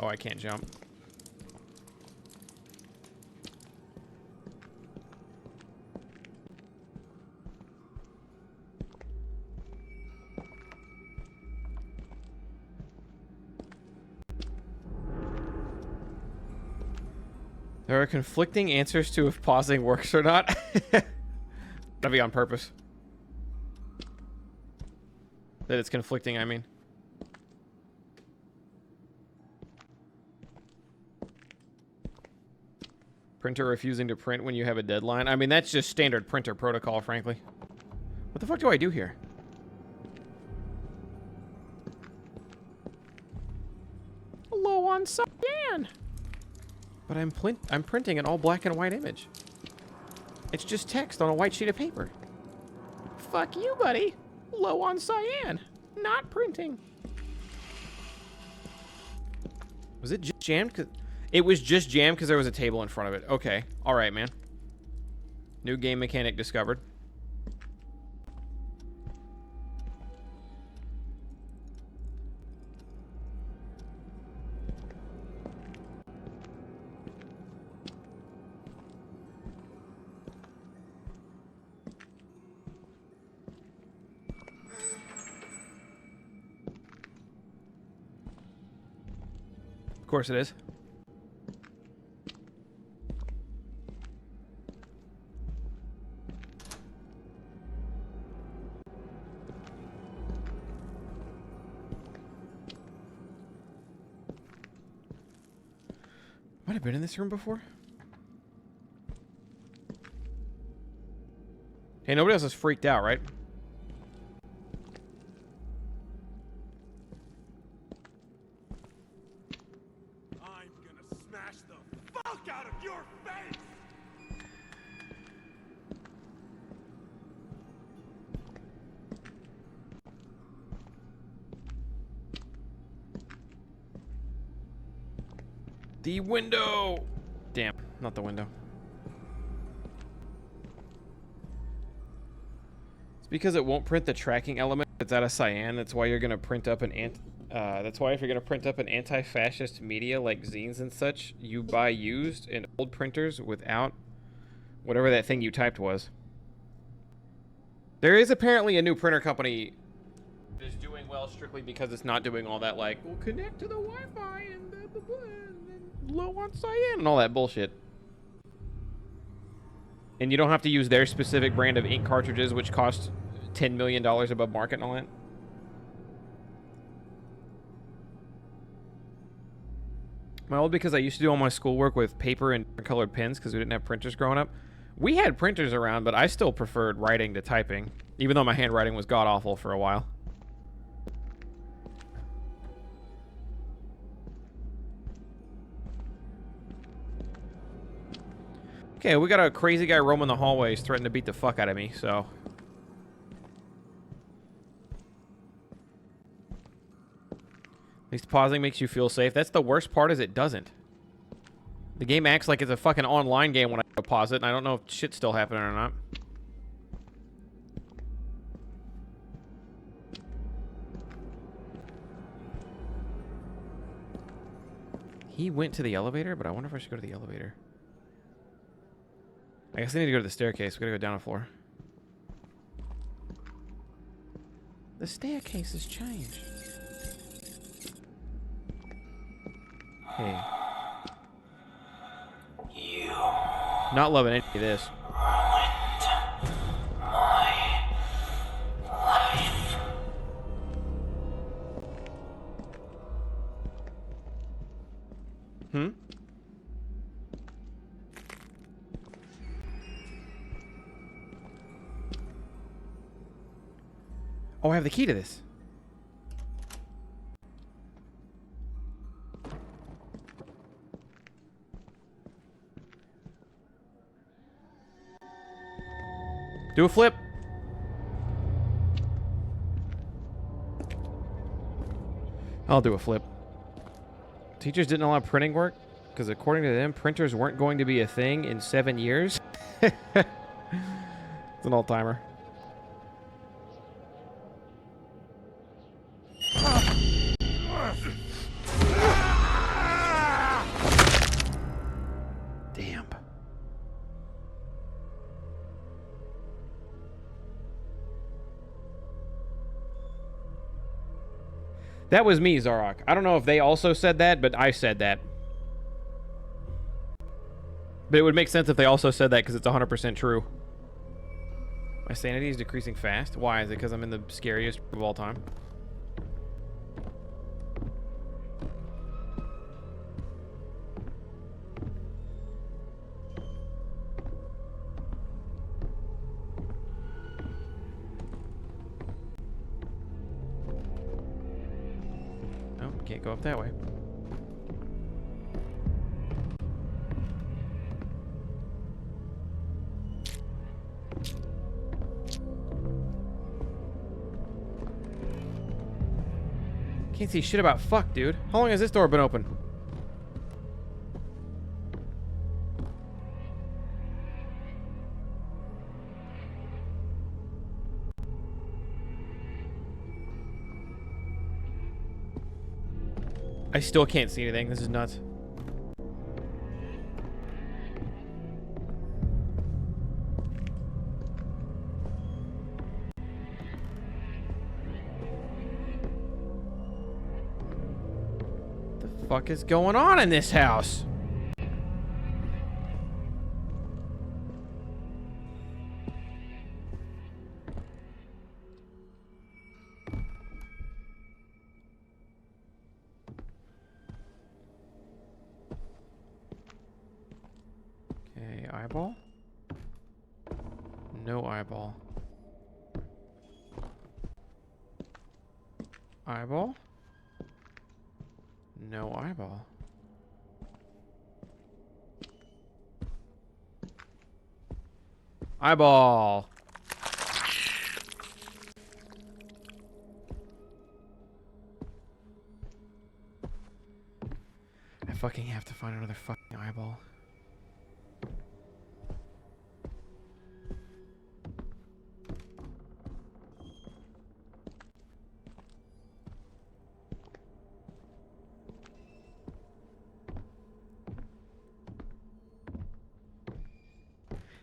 Oh, I can't jump. There are conflicting answers to if pausing works or not. That'd be on purpose. That it's conflicting, I mean. Printer refusing to print when you have a deadline. I mean, that's just standard printer protocol, frankly. What the fuck do I do here? Low on cyan. But I'm printing an all black and white image. It's just text on a white sheet of paper. Fuck you, buddy. Low on cyan. Not printing. Was it just jammed? It was just jammed because there was a table in front of it. Okay. All right, man. New game mechanic discovered. Of course it is. Might have been in this room before. Hey, nobody else is freaked out, right? I'm gonna smash the fuck out of your face! The window! Damn, not the window. It's because it won't print the tracking element. It's out of cyan. That's why you're gonna print up an that's why if you're gonna print up an anti-fascist media like zines and such, you buy used in old printers without whatever that thing you typed was. There is apparently a new printer company that is doing well strictly because it's not doing all that like, we'll connect to the Wi-Fi and blah, blah, blah, and low on cyan and all that bullshit. And you don't have to use their specific brand of ink cartridges, which cost $10 million above market and all that. Well, because I used to do all my schoolwork with paper and colored pens because we didn't have printers growing up. We had printers around, but I still preferred writing to typing. Even though my handwriting was god-awful for a while. Okay, we got a crazy guy roaming the hallways threatening to beat the fuck out of me, so... At least pausing makes you feel safe. That's the worst part, is it doesn't. The game acts like it's a fucking online game when I go pause it, and I don't know if shit's still happening or not. He went to the elevator, but I wonder if I should go to the elevator. I guess I need to go to the staircase. We gotta go down a floor. The staircase has changed. Hey. You Not loving any of this. ruined my life. Hmm? Oh, I have the key to this. Do a flip. I'll do a flip. Teachers didn't allow printing work because according to them, printers weren't going to be a thing in 7 years. It's an all-timer. Damn. That was me, Zarok. I don't know if they also said that, but I said that. But it would make sense if they also said that because it's 100% true. My sanity is decreasing fast. Why? Is it because I'm in the scariest of all time? No, can't go up that way. Can't see shit about fuck, dude. How long has this door been open? I still can't see anything. This is nuts. The fuck is going on in this house? Okay, eyeball. No eyeball. Eyeball. No eyeball. Eyeball. I fucking have to find another fucking eyeball.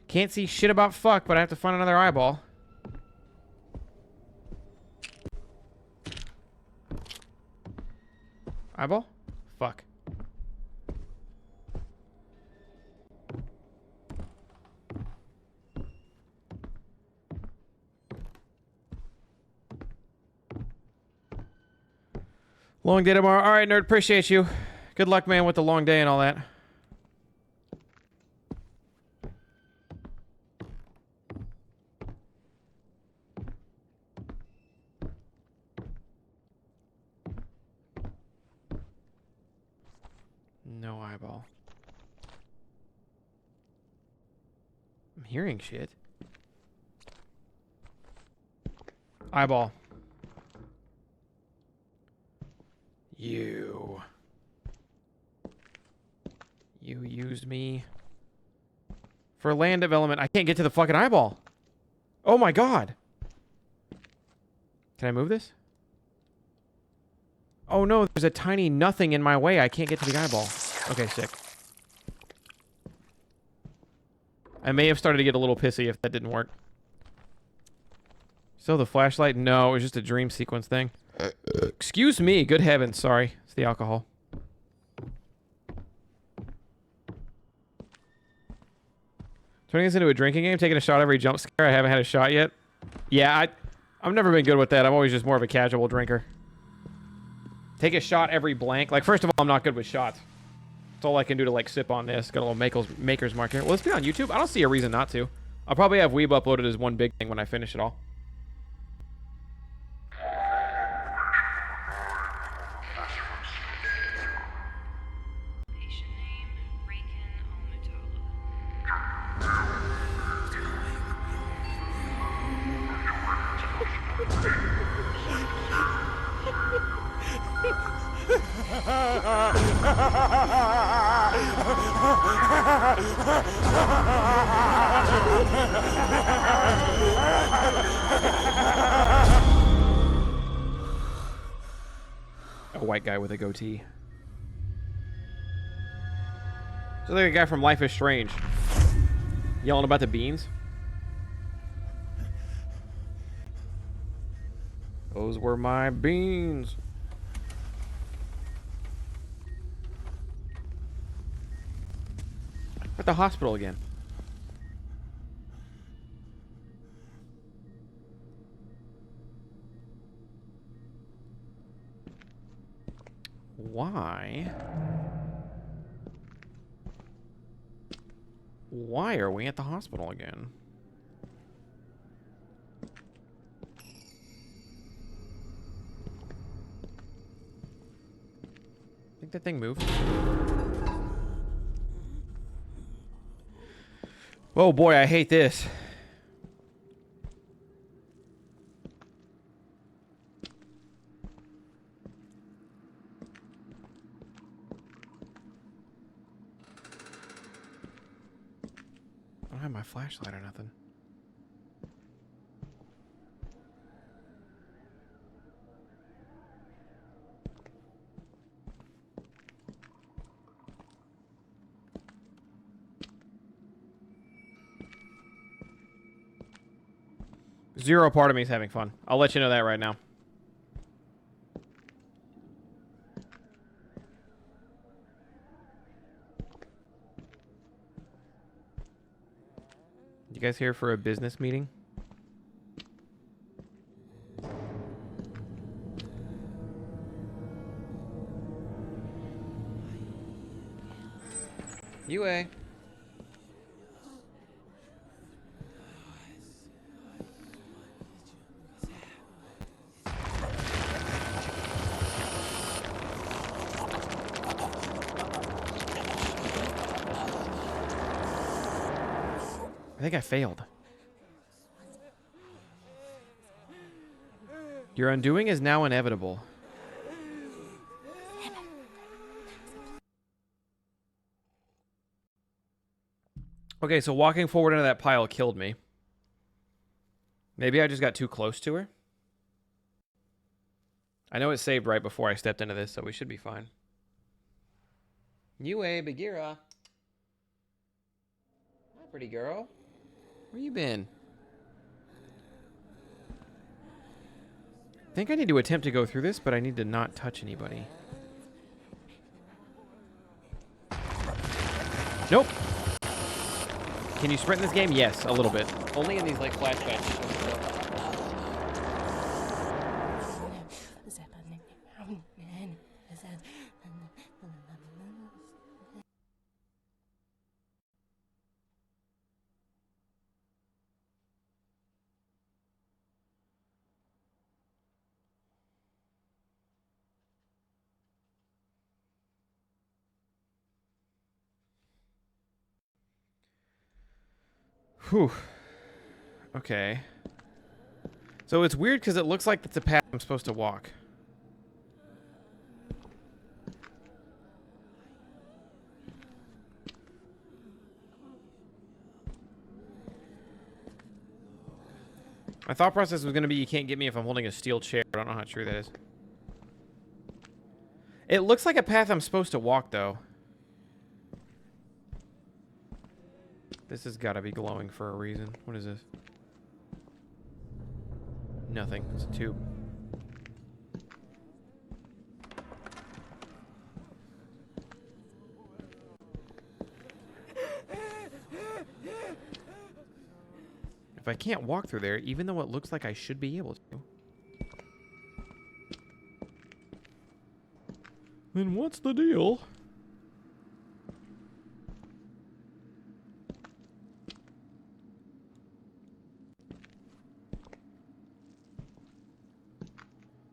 Can't see shit about fuck, but I have to find another eyeball. Eyeball? Fuck. Long day tomorrow. All right, nerd. Appreciate you. Good luck, man, with the long day and all that. eyeball. I'm hearing shit. Eyeball. You used me for land development. I can't get to the fucking eyeball. Oh my god. Can I move this? Oh no, there's a tiny nothing in my way. I can't get to the eyeball. Okay, sick. I may have started to get a little pissy if that didn't work. Still the flashlight? No, it was just a dream sequence thing. Excuse me. Good heavens. Sorry. It's the alcohol. Turning this into a drinking game? Taking a shot every jump scare? I haven't had a shot yet. Yeah, I've never been good with that. I'm always just more of a casual drinker. Take a shot every blank. Like, first of all, I'm not good with shots. That's all I can do to, like, sip on this. Got a little maker's mark here. Well, let's be on YouTube. I don't see a reason not to. I'll probably have Weeb uploaded as one big thing when I finish it all. A white guy with a goatee. So like a guy from Life is Strange. Yelling about the beans. Those were my beans. At the hospital again. Why? Why are we at the hospital again? Think that thing moved? Oh boy, I hate this. I don't have my flashlight or nothing. Zero part of me is having fun. I'll let you know that right now. You guys here for a business meeting? UA. I think I failed. Your undoing is now inevitable. Okay, so walking forward into that pile killed me. Maybe I just got too close to her. I know it saved right before I stepped into this, so we should be fine. UA, Bagheera. Hi, pretty girl. Where you been? I think I need to attempt to go through this, but I need to not touch anybody. Nope. Can you sprint in this game? Yes, a little bit. Only in these like flashbacks. Whew. Okay. So it's weird because it looks like it's a path I'm supposed to walk. My thought process was going to be you can't get me if I'm holding a steel chair. I don't know how true that is. It looks like a path I'm supposed to walk, though. This has got to be glowing for a reason. What is this? Nothing. It's a tube. If I can't walk through there, even though it looks like I should be able to, then what's the deal?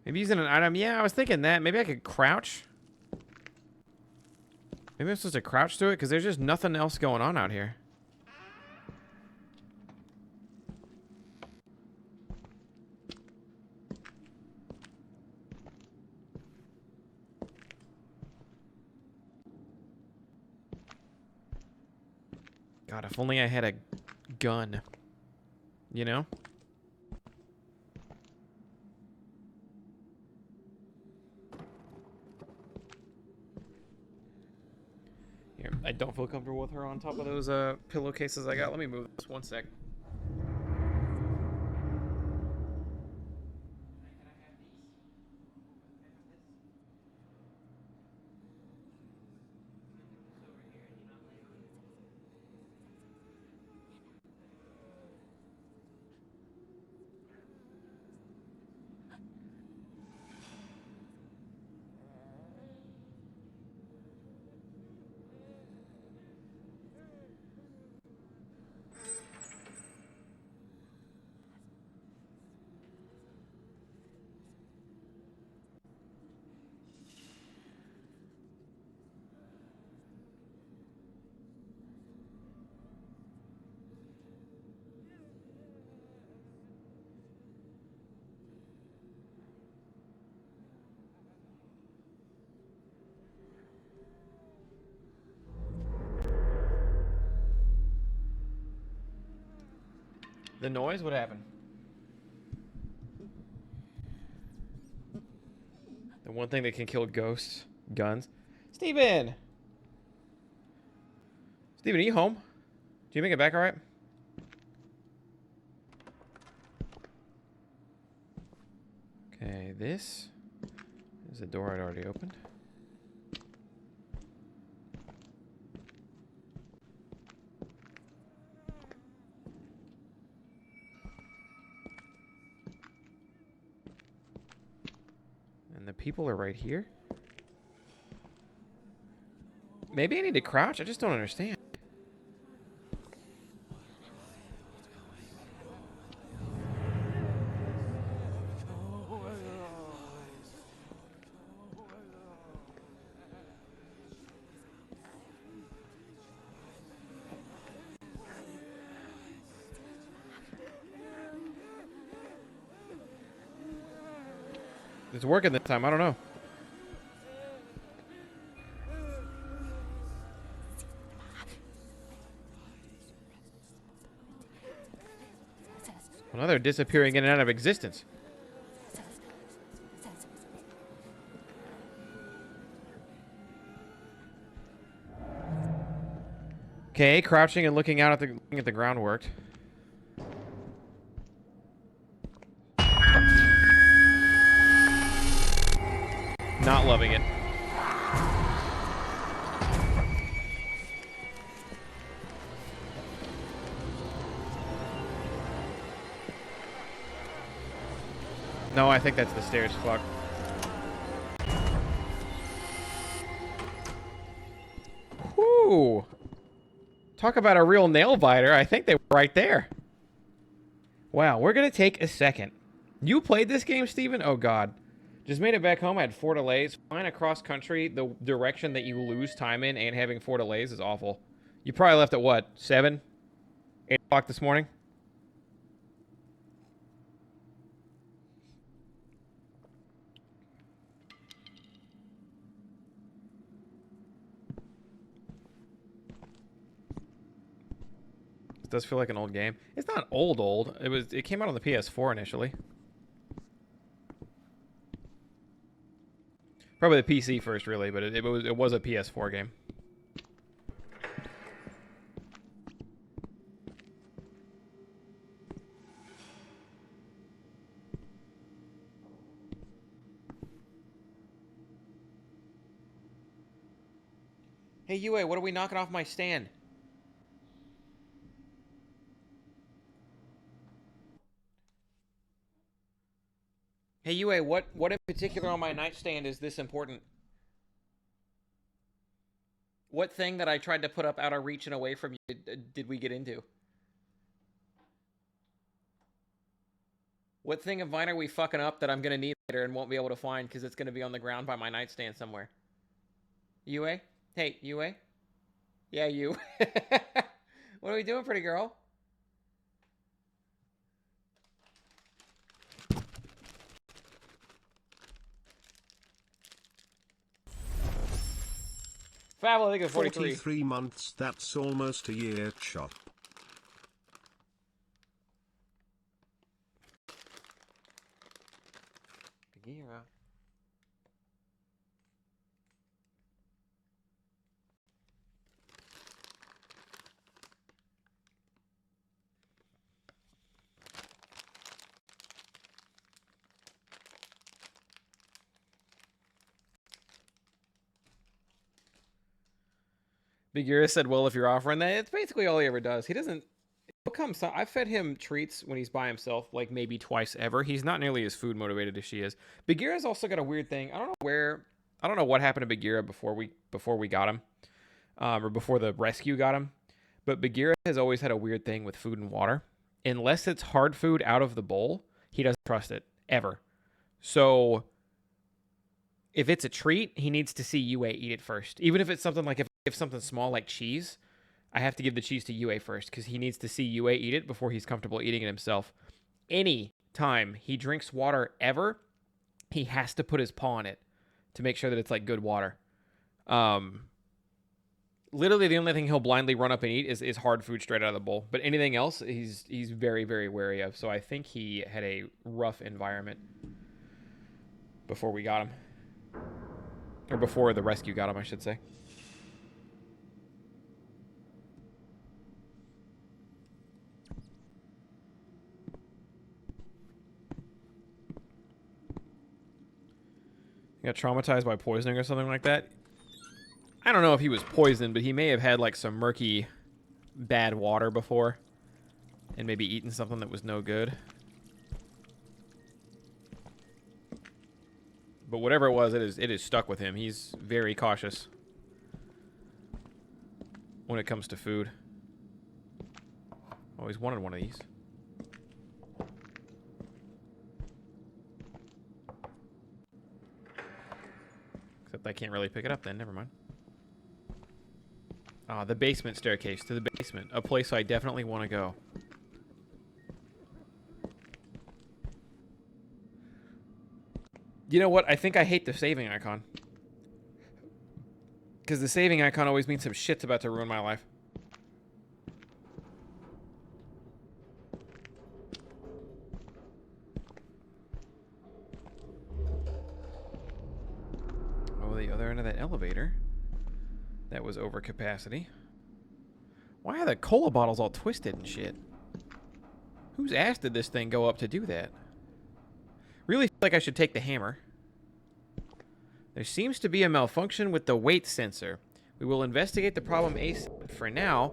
Maybe using an item. Yeah, I was thinking that. Maybe I could crouch. Maybe I'm supposed to crouch to it because there's just nothing else going on out here. God, if only I had a gun. You know? Here, I don't feel comfortable with her on top of those pillowcases I got. Let me move this 1 sec. The noise? What happened? The one thing that can kill ghosts. Guns. Steven! Steven, are you home? Do you make it back alright? Okay, this is a door I'd already opened. The people are right here. Maybe I need to crouch? I just don't understand. It's working this time. I don't know. Well, now they're disappearing in and out of existence. Okay, crouching and looking out at the ground worked. Not loving it. No, I think that's the stairs. Fuck. Whoo! Talk about a real nail biter. I think they were right there. Wow, we're gonna take a second. You played this game, Steven? Oh god. Just made it back home. I had 4 delays. Flying across country, the direction that you lose time in and having 4 delays is awful. You probably left at what? 7? 8 o'clock this morning. It does feel like an old game. It's not old. It came out on the PS4 initially. Probably the PC first, really, but it was a PS4 game. Hey, Yue, what are we knocking off my stand? Hey, Yue, what in particular on my nightstand is this important? What thing that I tried to put up out of reach and away from you did we get into? What thing of mine are we fucking up that I'm going to need later and won't be able to find because it's going to be on the ground by my nightstand somewhere? Yue? Hey, Yue? Yeah, you. What are we doing, pretty girl? Fable, I think it's 43. 43 months, that's almost a year, chop. Bagheera. Bagheera said, well, if you're offering that, it's basically all he ever does. He doesn't... I've fed him treats when he's by himself, like maybe twice ever. He's not nearly as food motivated as she is. Bagheera's also got a weird thing. I don't know what happened to Bagheera before we got him, or before the rescue got him. But Bagheera has always had a weird thing with food and water. Unless it's hard food out of the bowl, he doesn't trust it ever. So if it's a treat, he needs to see Yue eat it first. Even if it's something like if something small like cheese, I have to give the cheese to Yue first because he needs to see Yue eat it before he's comfortable eating it himself. Any time he drinks water ever, he has to put his paw on it to make sure that it's like good water. Literally the only thing he'll blindly run up and eat is hard food straight out of the bowl. But anything else, he's very, very wary of. So I think he had a rough environment before we got him. Or before the rescue got him, I should say. Got traumatized by poisoning or something like that. I don't know if he was poisoned, but he may have had like some murky, bad water before. And maybe eaten something that was no good. But whatever it was, it is stuck with him. He's very cautious when it comes to food. Always wanted one of these. Except I can't really pick it up then. Never mind. Ah, the basement staircase to the basement. A place I definitely want to go. You know what? I think I hate the saving icon. Because the saving icon always means some shit's about to ruin my life. Oh, the other end of that elevator. That was over capacity. Why are the cola bottles all twisted and shit? Whose ass did this thing go up to do that? Really feel like I should take the hammer. There seems to be a malfunction with the weight sensor. We will investigate the problem ASAP. For now,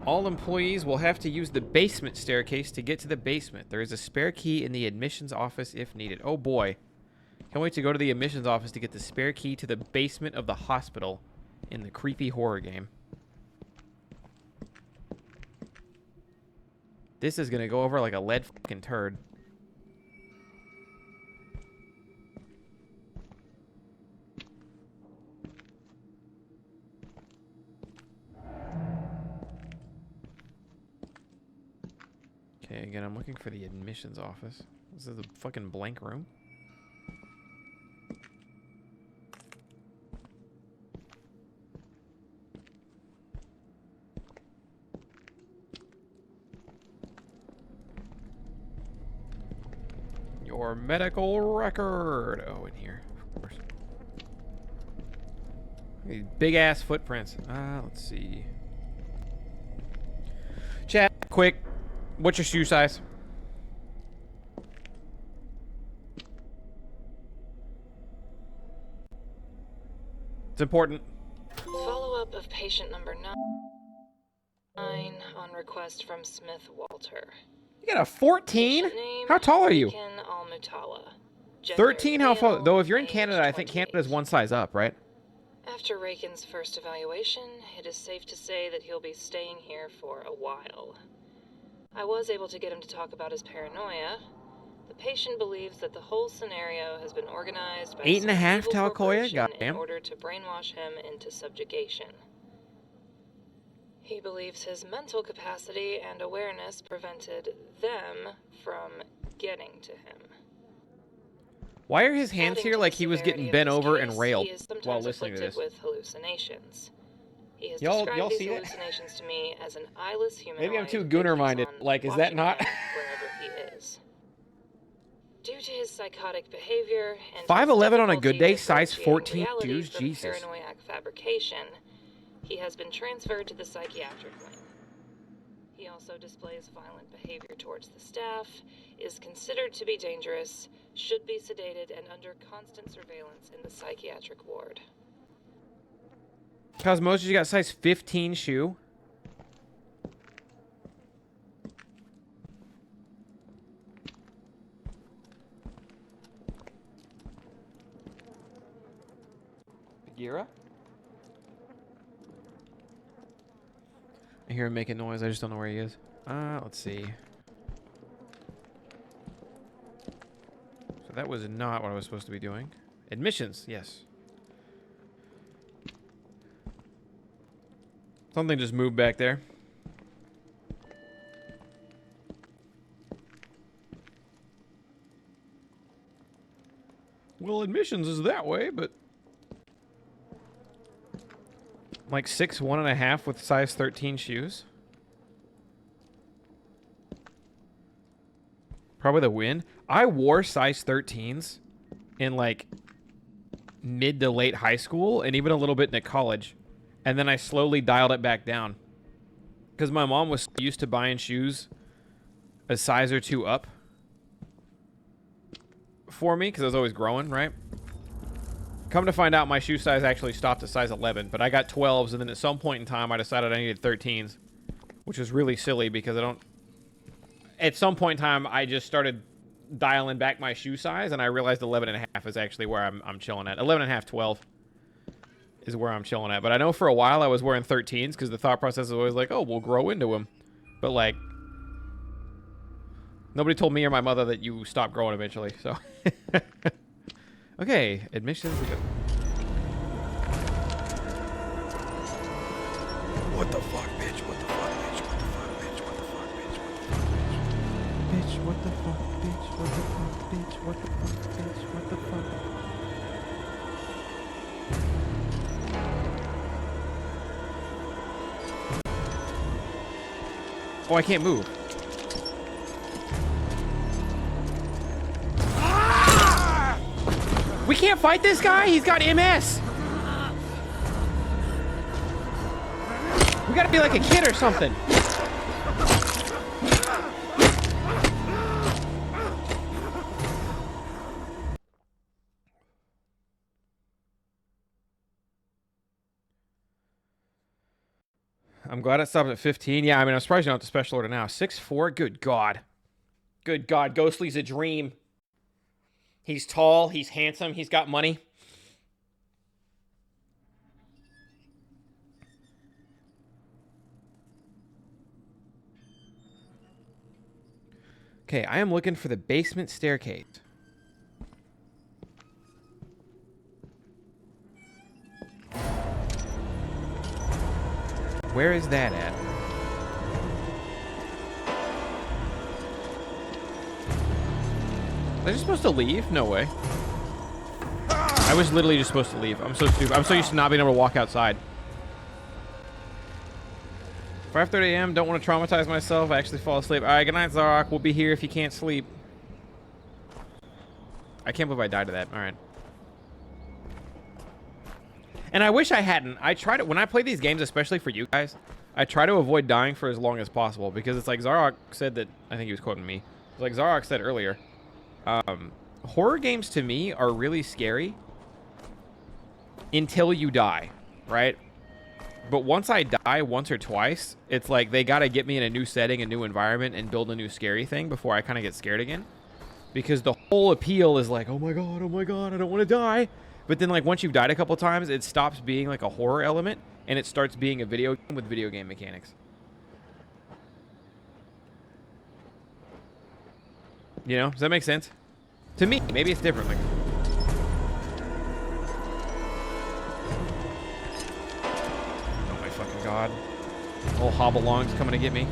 all employees will have to use the basement staircase to get to the basement. There is a spare key in the admissions office if needed. Oh boy. Can't wait to go to the admissions office to get the spare key to the basement of the hospital in the creepy horror game. This is going to go over like a lead fucking turd. Okay, again, I'm looking for the admissions office. This is a fucking blank room. Your medical record. Oh, in here, of course. These big ass footprints. Let's see. Chat, quick. What's your shoe size? It's important. Follow-up of patient number 9 on request from Smith Walter. You got a 14? Patient name, How tall are you? Rican Al-Mutala. Gender, 13? How far? male, Though if you're in age Canada, I think 28. Canada's one size up, right? After Rakin's first evaluation, it is safe to say that he'll be staying here for a while. I was able to get him to talk about his paranoia. The patient believes that the whole scenario has been organized by 8.5 some evil Talcoya? corporation in Goddamn. order to brainwash him into subjugation. He believes his mental capacity and awareness prevented them from getting to him. Why are his hands Adding here to like the he was severity getting of bent his over case, and railed he is while sometimes listening to afflicted this? with hallucinations. He has Y'all described these see that? hallucinations to me as an eyeless humanoid. Maybe I'm too that Gunnar-minded. keeps on Like, is that watching not? him wherever he is. Due to his psychotic behavior and 5'11" on a good day, difficulty size differentiating 14 reality shoes? from Jesus. paranoiac fabrication, he has been transferred to the psychiatric wing. He also displays violent behavior towards the staff, is considered to be dangerous, should be sedated, and under constant surveillance in the psychiatric ward. Cosmos, you got size 15 shoe? Bagheera? I hear him making noise. I just don't know where he is. Let's see. So that was not what I was supposed to be doing. Admissions, yes. Something just moved back there. Well, admissions is that way, but... Like 6'1.5" with size 13 shoes. Probably the win. I wore size 13s in like mid to late high school and even a little bit into college. And then I slowly dialed it back down. Because my mom was used to buying shoes a size or two up for me because I was always growing, right? Come to find out, my shoe size actually stopped at size 11, but I got 12s, and then at some point in time, I decided I needed 13s, which was really silly because I don't... At some point in time, I just started dialing back my shoe size, and I realized 11.5 is actually where I'm chilling at. 11.5, 12 is where I'm chilling at. But I know for a while I was wearing 13s because the thought process was always like, oh, we'll grow into them. But, like, nobody told me or my mother that you stop growing eventually, so... Okay, admissions. What the fuck, bitch? What the fuck, bitch? What the fuck, bitch? What the fuck, bitch? What the fuck, bitch? Bitch, what the fuck, bitch? What the fuck, bitch? What the fuck, bitch? What the fuck? Oh, I can't move. We can't fight this guy? He's got MS. We gotta be like a kid or something. I'm glad it stopped at 15. Yeah, I mean, I'm surprised you don't have the special order now. 6'4"? Good God. Good God. Ghostly's a dream. He's tall, he's handsome, he's got money. Okay, I am looking for the basement staircase. Where is that at? Was I just supposed to leave? No way. I was literally just supposed to leave. I'm so stupid. I'm so used to not being able to walk outside. 5:30 a.m. Don't want to traumatize myself. I actually fall asleep. All right, good night, Zarok. We'll be here if you can't sleep. I can't believe I died to that. All right. And I wish I hadn't. I try to, when I play these games, especially for you guys, I try to avoid dying for as long as possible because it's like Zarok said that, I think he was quoting me. It's like Zarok said earlier, horror games to me are really scary until you die, right? But once I die once or twice, it's like they got to get me in a new setting, a new environment, and build a new scary thing before I kind of get scared again. Because the whole appeal is like, oh my god, I don't want to die. But then, like, once you've died a couple times, it stops being like a horror element, and it starts being a video game with video game mechanics. You know? Does that make sense? To me, maybe it's different. Like, oh my fucking god. Old Hobblong's coming to get me.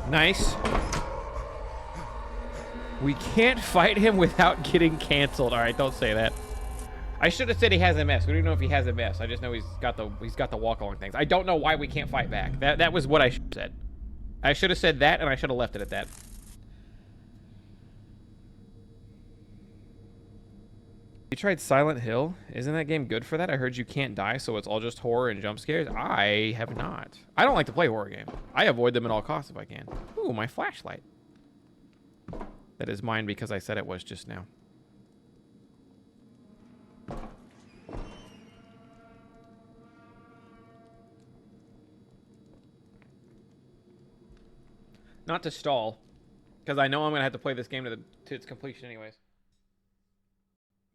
Nice. We can't fight him without getting canceled. All right, don't say that. I should have said he has MS. We don't even know if he has MS. I just know he's got the walk along things. I don't know why we can't fight back. That was what I should have said. I should have said that, and I should have left it at that. You tried Silent Hill? Isn't that game good for that? I heard you can't die, so it's all just horror and jump scares. I have not. I don't like to play horror games. I avoid them at all costs if I can. Ooh, my flashlight. That is mine because I said it was just now. Not to stall, because I know I'm going to have to play this game to its completion anyways.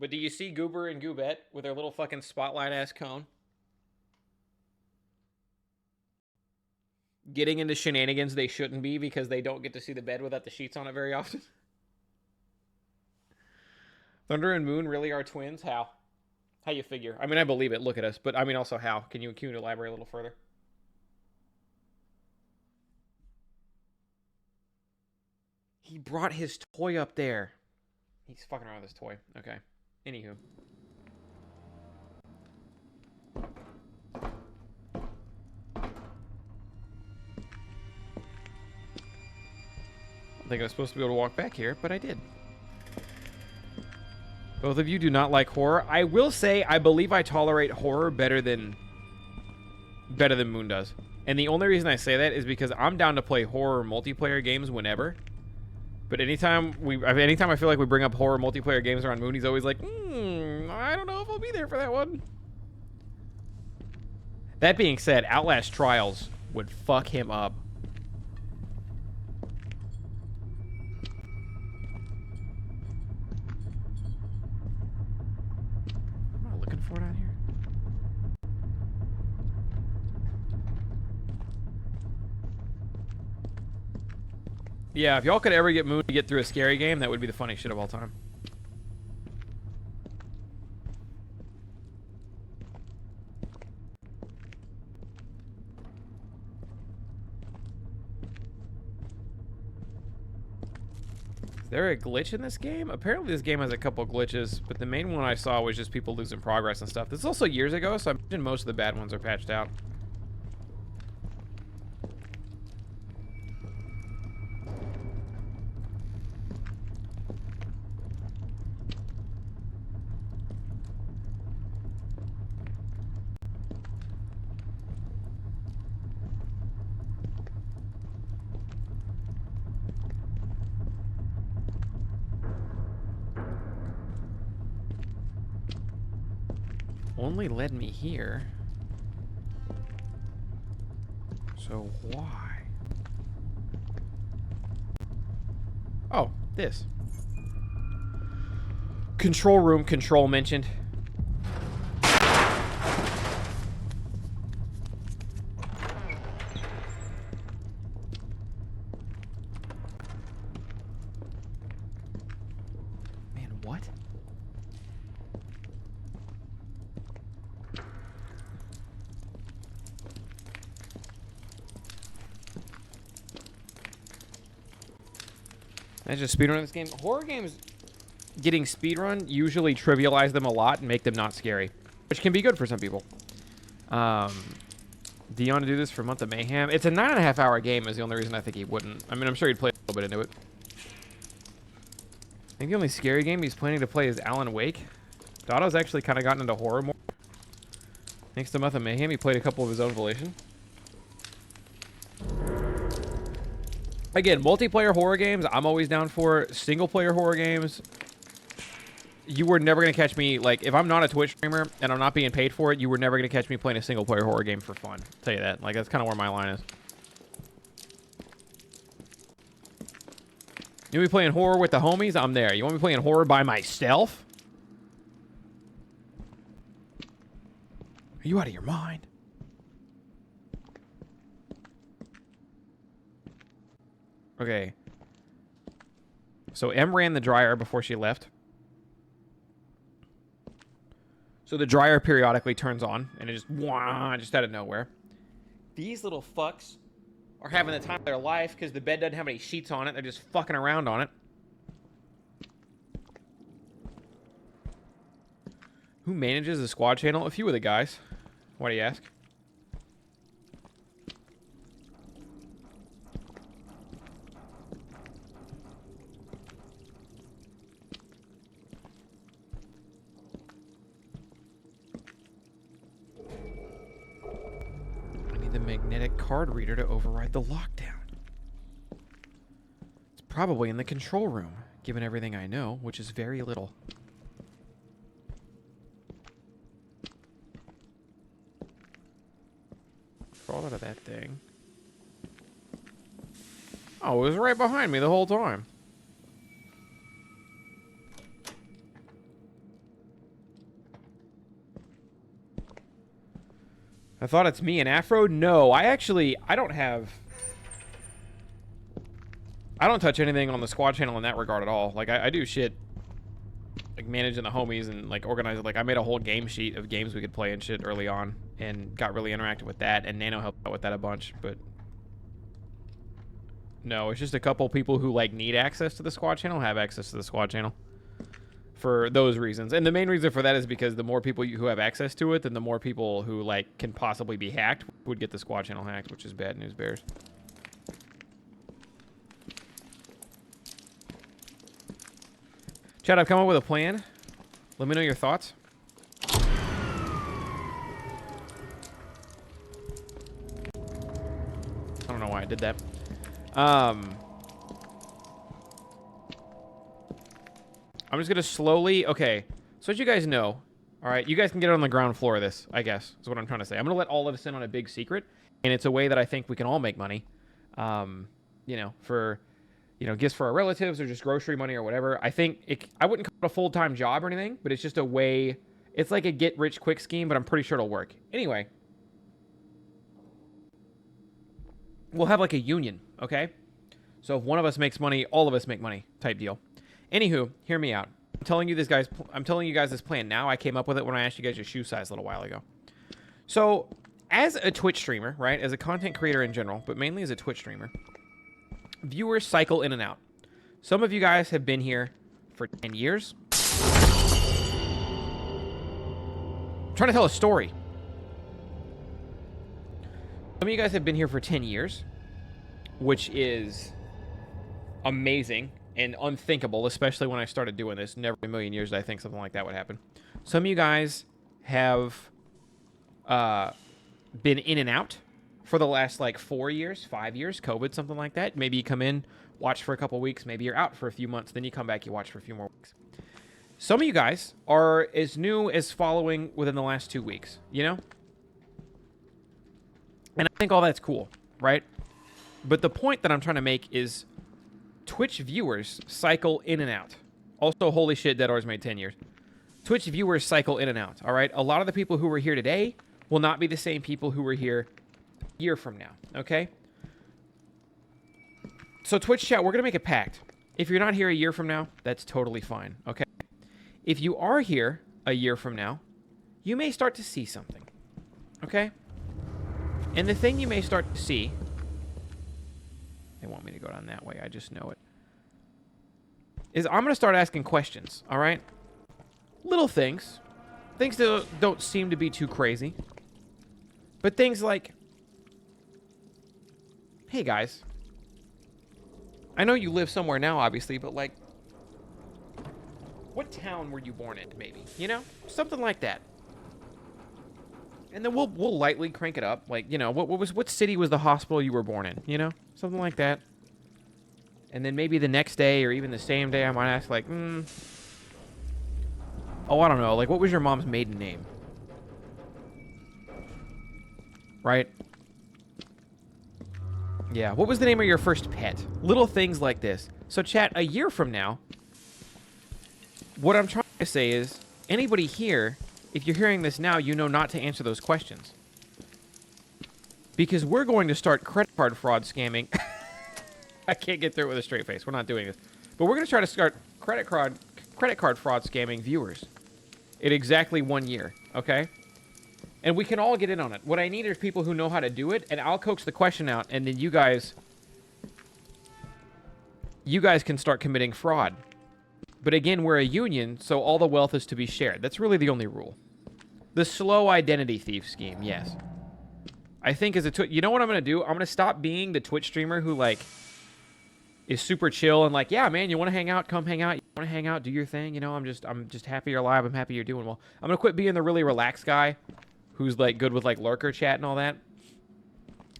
But do you see Goober and Goobette with their little fucking spotlight-ass cone? Getting into shenanigans they shouldn't be because they don't get to see the bed without the sheets on it very often. Thunder and Moon really are twins? How? How you figure? I mean, I believe it. Look at us. But I mean, also how? Can you elaborate a little further? He brought his toy up there. He's fucking around with his toy. Okay. Anywho. I think I was supposed to be able to walk back here, but I did. Both of you do not like horror. I will say I believe I tolerate horror better than Moon does. And the only reason I say that is because I'm down to play horror multiplayer games whenever. But anytime I feel like we bring up horror multiplayer games around Moon, he's always like, I don't know if I'll be there for that one. That being said, Outlast Trials would fuck him up. Am I looking for it out here? Yeah, if y'all could ever get Moon to get through a scary game, that would be the funniest shit of all time. Is there a glitch in this game? Apparently this game has a couple glitches, but the main one I saw was just people losing progress and stuff. This is also years ago, so I imagine most of the bad ones are patched out. Only led me here. So why? Oh, this. Control room, control mentioned. I just speedrun this game. Horror games, getting speedrun usually trivialize them a lot and make them not scary, which can be good for some people. Do you want to do this for Month of Mayhem? It's a 9.5 hour game is the only reason I think he wouldn't. I mean, I'm sure he'd play a little bit into it. I think the only scary game he's planning to play is Alan Wake. Dotto's actually kind of gotten into horror more. Thanks to Month of Mayhem, he played a couple of his own volition. Again, multiplayer horror games, I'm always down for. Single player horror games, you were never going to catch me, like, if I'm not a Twitch streamer and I'm not being paid for it, you were never going to catch me playing a single player horror game for fun. I'll tell you that. Like, that's kind of where my line is. You want me playing horror with the homies? I'm there. You want me playing horror by myself? Are you out of your mind? Okay. So M ran the dryer before she left. So the dryer periodically turns on, and it just, wah, just out of nowhere. These little fucks are having the time of their life because the bed doesn't have any sheets on it. They're just fucking around on it. Who manages the squad channel? A few of the guys. Why do you ask? The magnetic card reader to override the lockdown. It's probably in the control room, given everything I know, which is very little. Crawl out of that thing. Oh, it was right behind me the whole time. I thought it's me and Afro. No, I don't touch anything on the squad channel in that regard at all. Like, I do shit, like, managing the homies and, like, organizing. Like, I made a whole game sheet of games we could play and shit early on and got really interactive with that, and Nano helped out with that a bunch, but no, it's just a couple people who, like, need access to the squad channel have access to the squad channel for those reasons. And the main reason for that is because the more people who have access to it, then the more people who, like, can possibly be hacked would get the squad channel hacked, which is bad news bears. Chad, I've come up with a plan. Let me know your thoughts. I don't know why I did that. I'm just going to slowly... Okay, so as you guys know, all right, you guys can get on the ground floor of this, I guess, is what I'm trying to say. I'm going to let all of us in on a big secret, and it's a way that I think we can all make money, you know, for, you know, gifts for our relatives or just grocery money or whatever. I think I wouldn't call it a full-time job or anything, but it's just a way... It's like a get-rich-quick scheme, but I'm pretty sure it'll work. Anyway, we'll have like a union, okay? So if one of us makes money, all of us make money type deal. Anywho, hear me out. I'm telling you guys this plan now. I came up with it when I asked you guys your shoe size a little while ago. So, as a Twitch streamer, right, as a content creator in general, but mainly as a Twitch streamer, viewers cycle in and out. Some of you guys have been here for 10 years. I'm trying to tell a story. Some of you guys have been here for 10 years, which is amazing and unthinkable, especially when I started doing this. Never in a million years did I think something like that would happen. Some of you guys have been in and out for the last, like, 4 years, 5 years, COVID, something like that. Maybe you come in, watch for a couple weeks. Maybe you're out for a few months. Then you come back, you watch for a few more weeks. Some of you guys are as new as following within the last 2 weeks, you know? And I think all that's cool, right? But the point that I'm trying to make is Twitch viewers cycle in and out. Also, holy shit, Dead Oars made 10 years. Twitch viewers cycle in and out, all right? A lot of the people who were here today will not be the same people who were here a year from now, okay? So Twitch chat, we're going to make a pact. If you're not here a year from now, that's totally fine, okay? If you are here a year from now, you may start to see something, okay? And the thing you may start to see... They want me to go down that way. I just know it. is I'm going to start asking questions, all right? Little things. Things that don't seem to be too crazy. But things like, hey guys, I know you live somewhere now, obviously, but like, what town were you born in, maybe? You know? Something like that. And then we'll lightly crank it up. Like, you know, what city was the hospital you were born in? You know? Something like that. And then maybe the next day or even the same day I might ask, like, oh, I don't know. Like, what was your mom's maiden name? Right? Yeah, what was the name of your first pet? Little things like this. So, chat, a year from now, what I'm trying to say is, anybody here, if you're hearing this now, you know not to answer those questions. Because we're going to start credit card fraud scamming. I can't get through it with a straight face. We're not doing this. But we're going to try to start credit card fraud scamming viewers in exactly 1 year, okay? And we can all get in on it. What I need is people who know how to do it, and I'll coax the question out, and then you guys can start committing fraud. But again, we're a union, so all the wealth is to be shared. That's really the only rule. The slow identity thief scheme, yes. I think as a you know what I'm going to do? I'm going to stop being the Twitch streamer who, like, is super chill and like, yeah, man, you want to hang out? Come hang out. You want to hang out? Do your thing. You know, I'm just happy you're alive. I'm happy you're doing well. I'm going to quit being the really relaxed guy who's, like, good with, like, lurker chat and all that.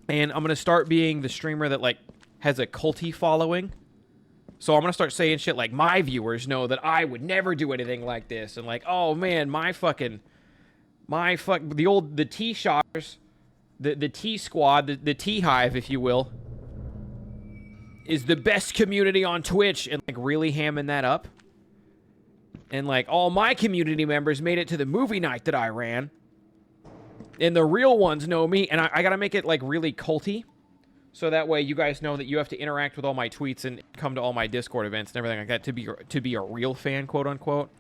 And I'm going to start being the streamer that, like, has a culty following. So I'm going to start saying shit like, my viewers know that I would never do anything like this. And like, oh man, the T-shotters, the T-squad, the T-hive, if you will, is the best community on Twitch. And like really hamming that up. And like, all my community members made it to the movie night that I ran. And the real ones know me. And I got to make it like really culty. So that way you guys know that you have to interact with all my tweets and come to all my Discord events and everything like that to be a real fan, quote unquote.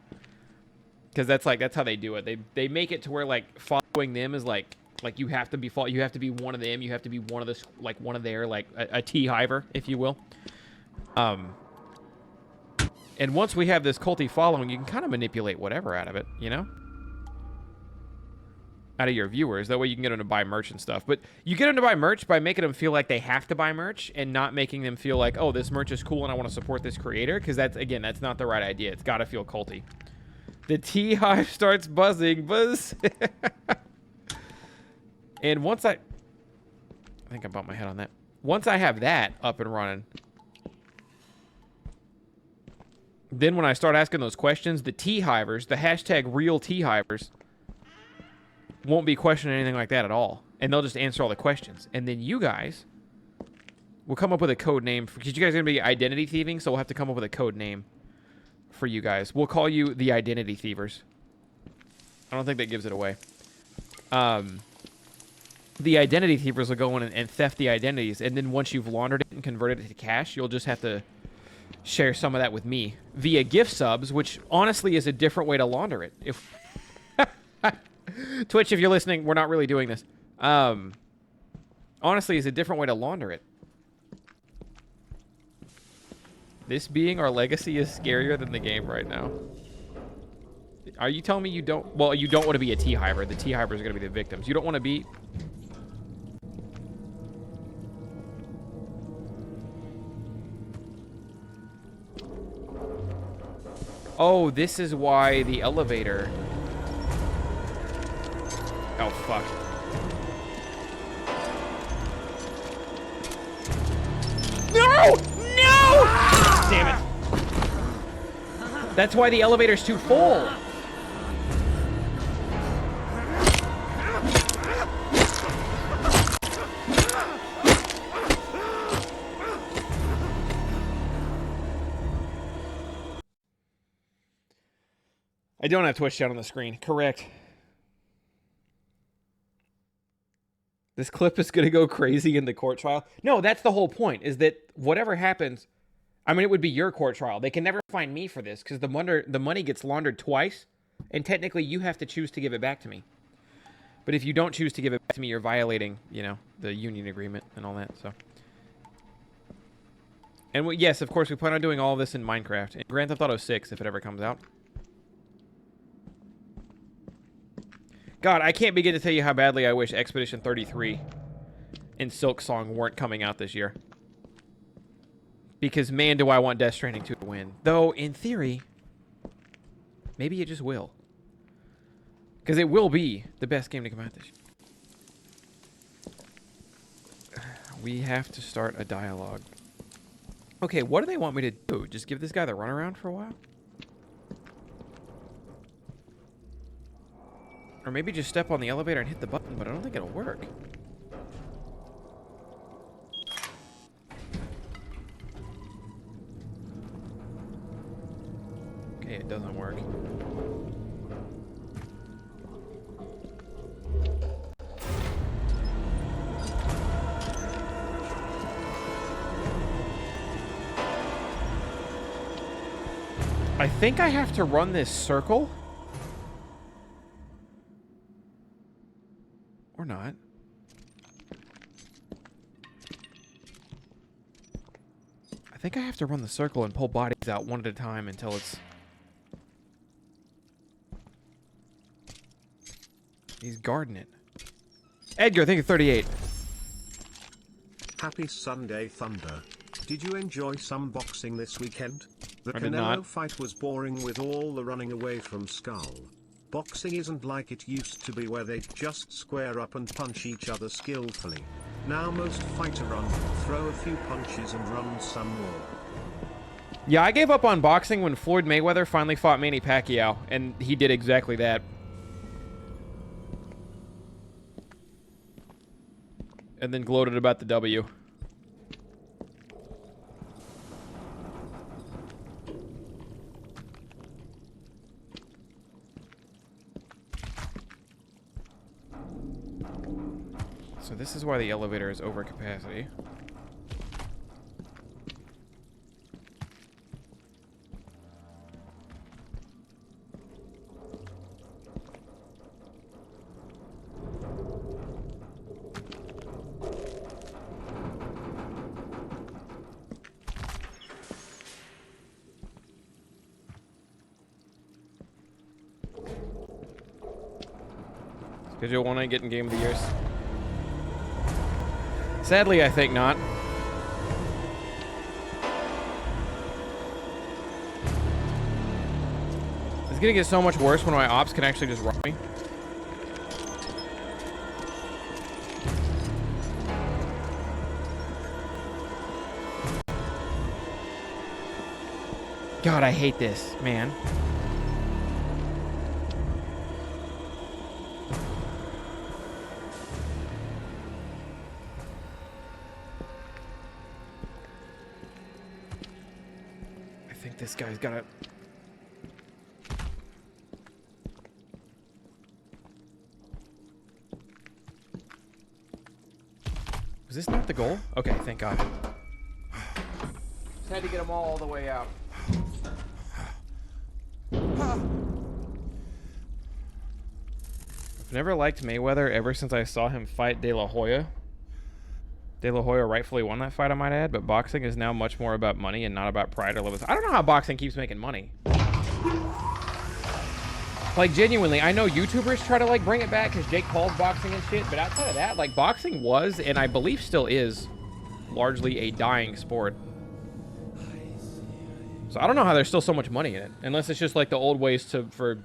Because that's how they do it. They make it to where like following them is like you have to be one of them. You have to be one of the one of their like a T-hiver, if you will. And once we have this culty following, you can kind of manipulate whatever out of it, you know. Out of your viewers. That way you can get them to buy merch and stuff. But you get them to buy merch by making them feel like they have to buy merch and not making them feel like, oh, this merch is cool and I want to support this creator. Because that's not the right idea. It's got to feel culty. The T-hive starts buzzing. Buzz. And once I think I bumped my head on that. Once I have that up and running, then when I start asking those questions, the T-hivers, the hashtag real T-hivers, won't be questioning anything like that at all. And they'll just answer all the questions. And then you guys will come up with a code name. Because you guys are going to be identity thieving, so we'll have to come up with a code name for you guys. We'll call you the Identity Thievers. I don't think that gives it away. The Identity Thievers will go in and theft the identities. And then once you've laundered it and converted it to cash, you'll just have to share some of that with me via gift subs, which honestly is a different way to launder it. If Twitch, if you're listening, we're not really doing this. Honestly, is a different way to launder it. This being our legacy is scarier than the game right now. Are you telling me you don't... Well, you don't want to be a T-hiver. The T-hivers are going to be the victims. You don't want to be... Oh, this is why the elevator... Oh, fuck. No! No! Damn it. That's why the elevator's too full. I don't have Twitch chat on the screen. Correct. This clip is going to go crazy in the court trial. No, that's the whole point, is that whatever happens, I mean, it would be your court trial. They can never find me for this because the money gets laundered twice, and technically you have to choose to give it back to me. But if you don't choose to give it back to me, you're violating, you know, the union agreement and all that. So And yes, of course, we plan on doing all of this in Minecraft. In Grand Theft Auto 6, if it ever comes out. God, I can't begin to tell you how badly I wish Expedition 33 and Silk Song weren't coming out this year. Because, man, do I want Death Stranding 2 to win. Though, in theory, maybe it just will. Because it will be the best game to come out this year. We have to start a dialogue. Okay, what do they want me to do? Just give this guy the runaround for a while? Or maybe just step on the elevator and hit the button, but I don't think it'll work. Okay, it doesn't work. I think I have to run this circle. Or not. I think I have to run the circle and pull bodies out one at a time until it's... He's guarding it. Edgar, thank you, 38. Happy Sunday, Thunder. Did you enjoy some boxing this weekend? The I did Canelo not. fight was boring with all the running away from Skull. Boxing isn't like it used to be where they just square up and punch each other skillfully. Now most fighter run, throw a few punches and run some more. Yeah, I gave up on boxing when Floyd Mayweather finally fought Manny Pacquiao, and he did exactly that. And then gloated about the W. So this is why the elevator is over capacity. Schedule 1 getting Game of the Years. Sadly, I think not. It's gonna get so much worse when my ops can actually just run me. God, I hate this, man. This guy's gotta... Was this not the goal? Okay, thank God. Just had to get them all the way out. I've never liked Mayweather ever since I saw him fight De La Hoya. De La Hoya rightfully won that fight, I might add, but boxing is now much more about money and not about pride or love. I don't know how boxing keeps making money. Like, genuinely, I know YouTubers try to, like, bring it back because Jake Paul's boxing and shit, but outside of that, like, boxing was, and I believe still is, largely a dying sport. So I don't know how there's still so much money in it, unless it's just, like, the old ways for,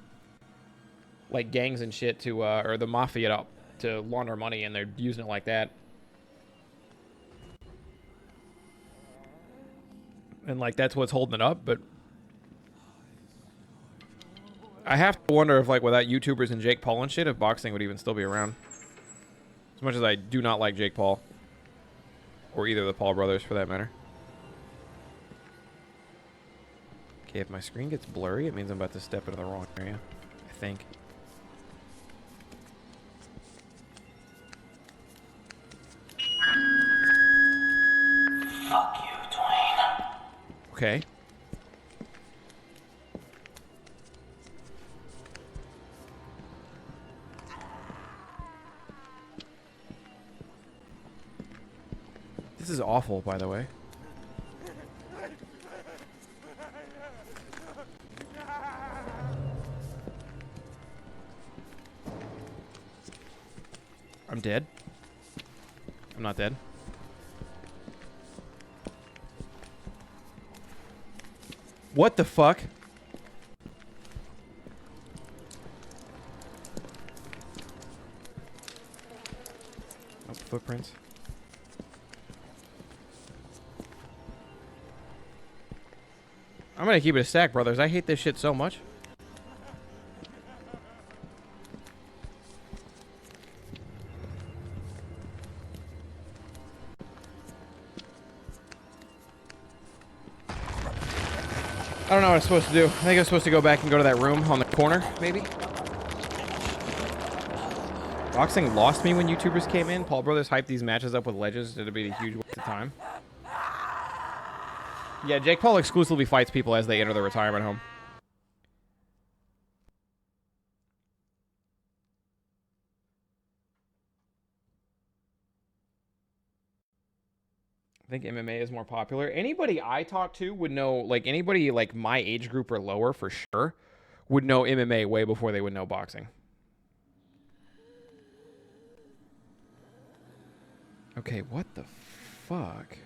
like, gangs and shit to, or the mafia to launder money, and they're using it like that. And, like, that's what's holding it up, but... I have to wonder if, like, without YouTubers and Jake Paul and shit, if boxing would even still be around. As much as I do not like Jake Paul. Or either of the Paul brothers, for that matter. Okay, if my screen gets blurry, it means I'm about to step into the wrong area. I think. Fuck you, Dwayne. Okay. This is awful, by the way. I'm dead. I'm not dead. What the fuck? Oh, footprints. I'm gonna keep it a stack, brothers. I hate this shit so much. I don't know what I'm supposed to do. I think I'm supposed to go back and go to that room on the corner, maybe? Boxing lost me when YouTubers came in. Paul Brothers hyped these matches up with legends. It'd be a huge waste of time. Yeah, Jake Paul exclusively fights people as they enter the retirement home. I think MMA is more popular. Anybody I talk to would know, like anybody like my age group or lower for sure, would know MMA way before they would know boxing. Okay, what the fuck?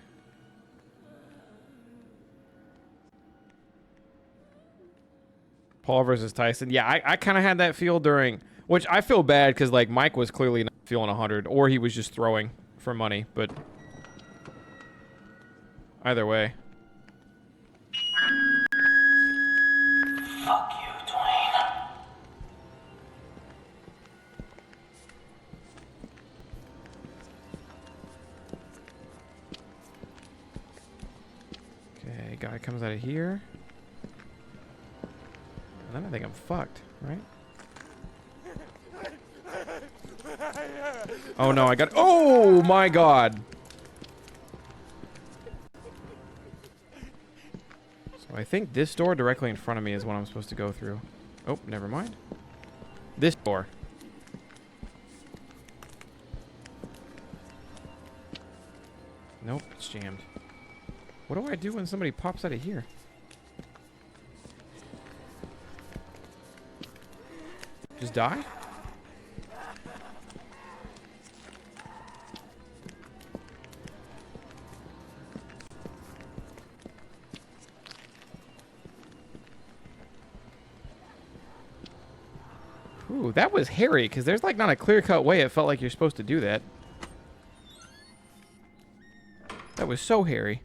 Paul versus Tyson. Yeah, I kind of had that feel during, which I feel bad because like Mike was clearly not feeling 100, or he was just throwing for money, but either way. Fuck you, Dwayne. Okay, guy comes out of here. And then I think I'm fucked, right? Oh no, I got, oh my god. So I think this door directly in front of me is what I'm supposed to go through. Oh, never mind. This door. Nope, it's jammed. What do I do when somebody pops out of here? Just die? Ooh, that was hairy, because there's like not a clear-cut way it felt like you're supposed to do that. That was so hairy.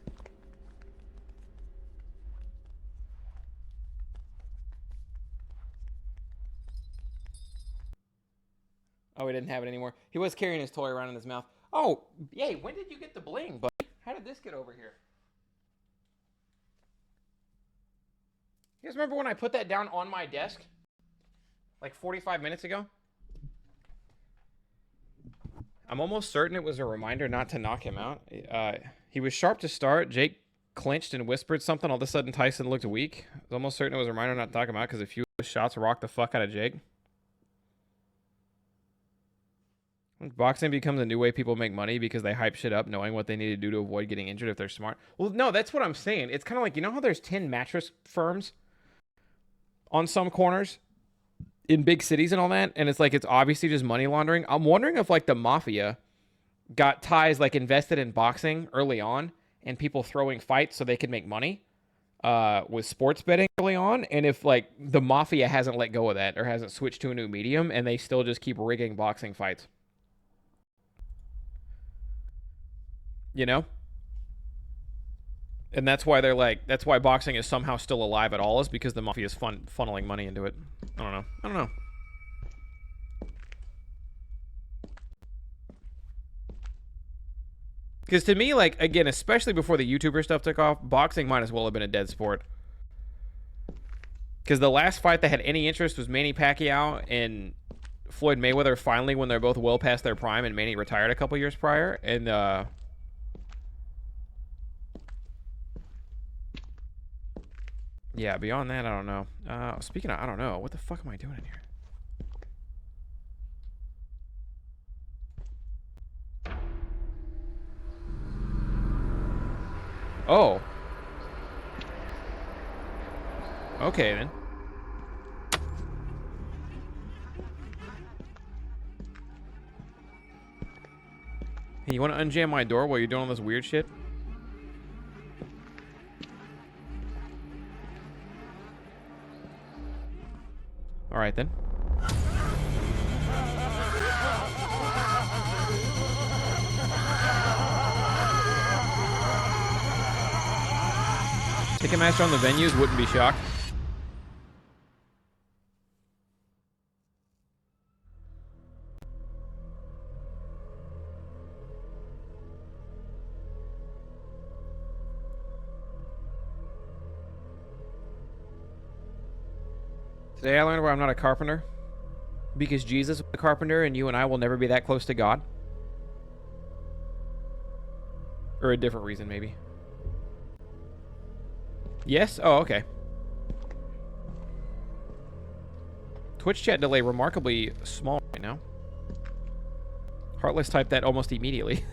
Oh, he didn't have it anymore. He was carrying his toy around in his mouth. Oh, yay, when did you get the bling, buddy? How did this get over here? You guys remember when I put that down on my desk? Like 45 minutes ago? I'm almost certain it was a reminder not to knock him out. He was sharp to start. Jake clinched and whispered something. All of a sudden, Tyson looked weak. I was almost certain it was a reminder not to knock him out because a few of those shots rocked the fuck out of Jake. Boxing becomes a new way people make money because they hype shit up knowing what they need to do to avoid getting injured if they're smart. Well, no, that's what I'm saying. It's kind of like, you know how there's 10 mattress firms on some corners in big cities and all that? And it's like, it's obviously just money laundering. I'm wondering if like the mafia got ties, like invested in boxing early on and people throwing fights so they could make money with sports betting early on. And if like the mafia hasn't let go of that or hasn't switched to a new medium and they still just keep rigging boxing fights. You know? And that's why they're like, that's why boxing is somehow still alive at all, is because the mafia is funneling money into it. I don't know. Because to me, like, again, especially before the YouTuber stuff took off, boxing might as well have been a dead sport. Because the last fight that had any interest was Manny Pacquiao and Floyd Mayweather finally, when they're both well past their prime, and Manny retired a couple years prior. And, yeah, beyond that, I don't know. Speaking of, I don't know. What the fuck am I doing in here? Oh. Okay, then. Hey, you want to unjam my door while you're doing all this weird shit? All right, then. Ticketmaster on the venues, wouldn't be shocked. Today I learned why I'm not a carpenter. Because Jesus was a carpenter and you and I will never be that close to God. Or a different reason, maybe. Yes? Oh, okay. Twitch chat delay remarkably small right now. Heartless typed that almost immediately.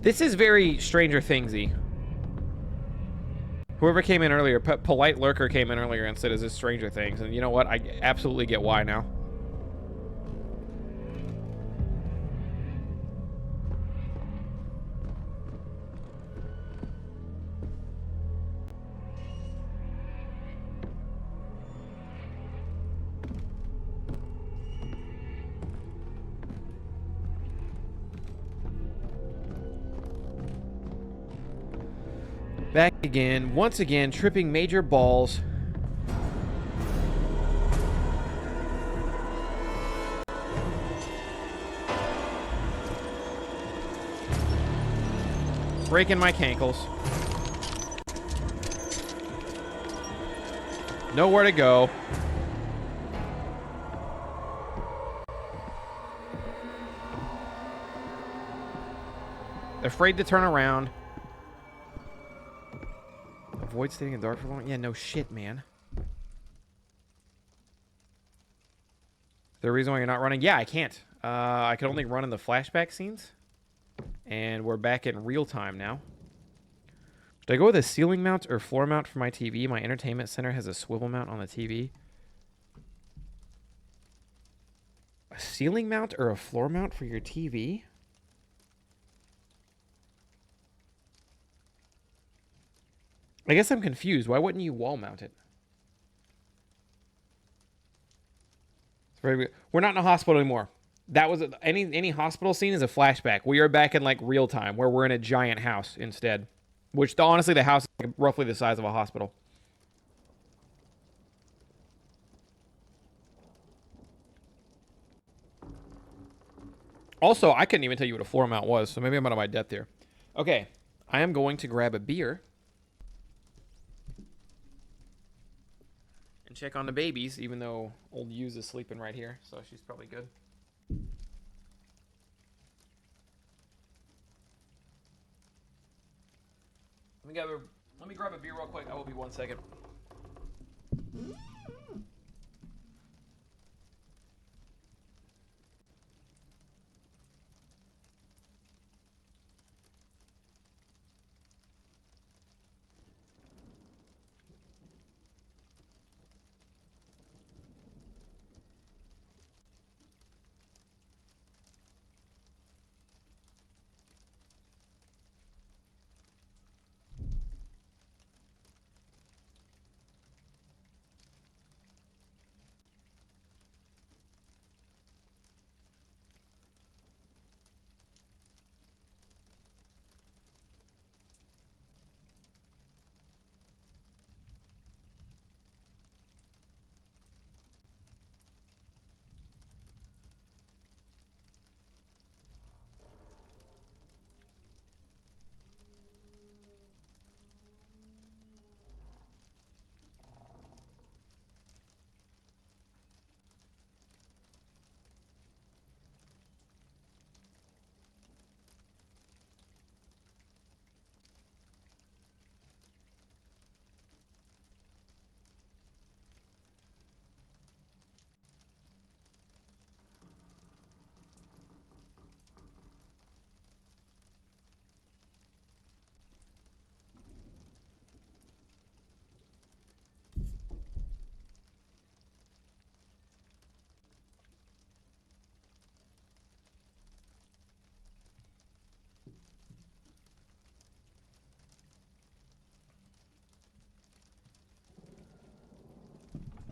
This is very Stranger Thingsy. Whoever came in earlier, Polite Lurker came in earlier and said, is this Stranger Things? And you know what? I absolutely get why now. Back again, once again, tripping major balls. Breaking my cankles. Nowhere to go. Afraid to turn around. Avoid staying in the dark for long? Yeah, no shit, man. The reason why you're not running? Yeah, I can't. I can only run in the flashback scenes. And we're back in real time now. Should I go with a ceiling mount or floor mount for my TV? My entertainment center has a swivel mount on the TV. A ceiling mount or a floor mount for your TV? I guess I'm confused. Why wouldn't you wall mount it? We're not in a hospital anymore. That was any hospital scene is a flashback. We are back in like real time where we're in a giant house instead. Which honestly the house is like roughly the size of a hospital. Also, I couldn't even tell you what a floor mount was, so maybe I'm out of my depth here. Okay, I am going to grab a beer. And check on the babies, even though old Yu's is sleeping right here, so she's probably good. Let me grab a beer real quick. I will be 1 second.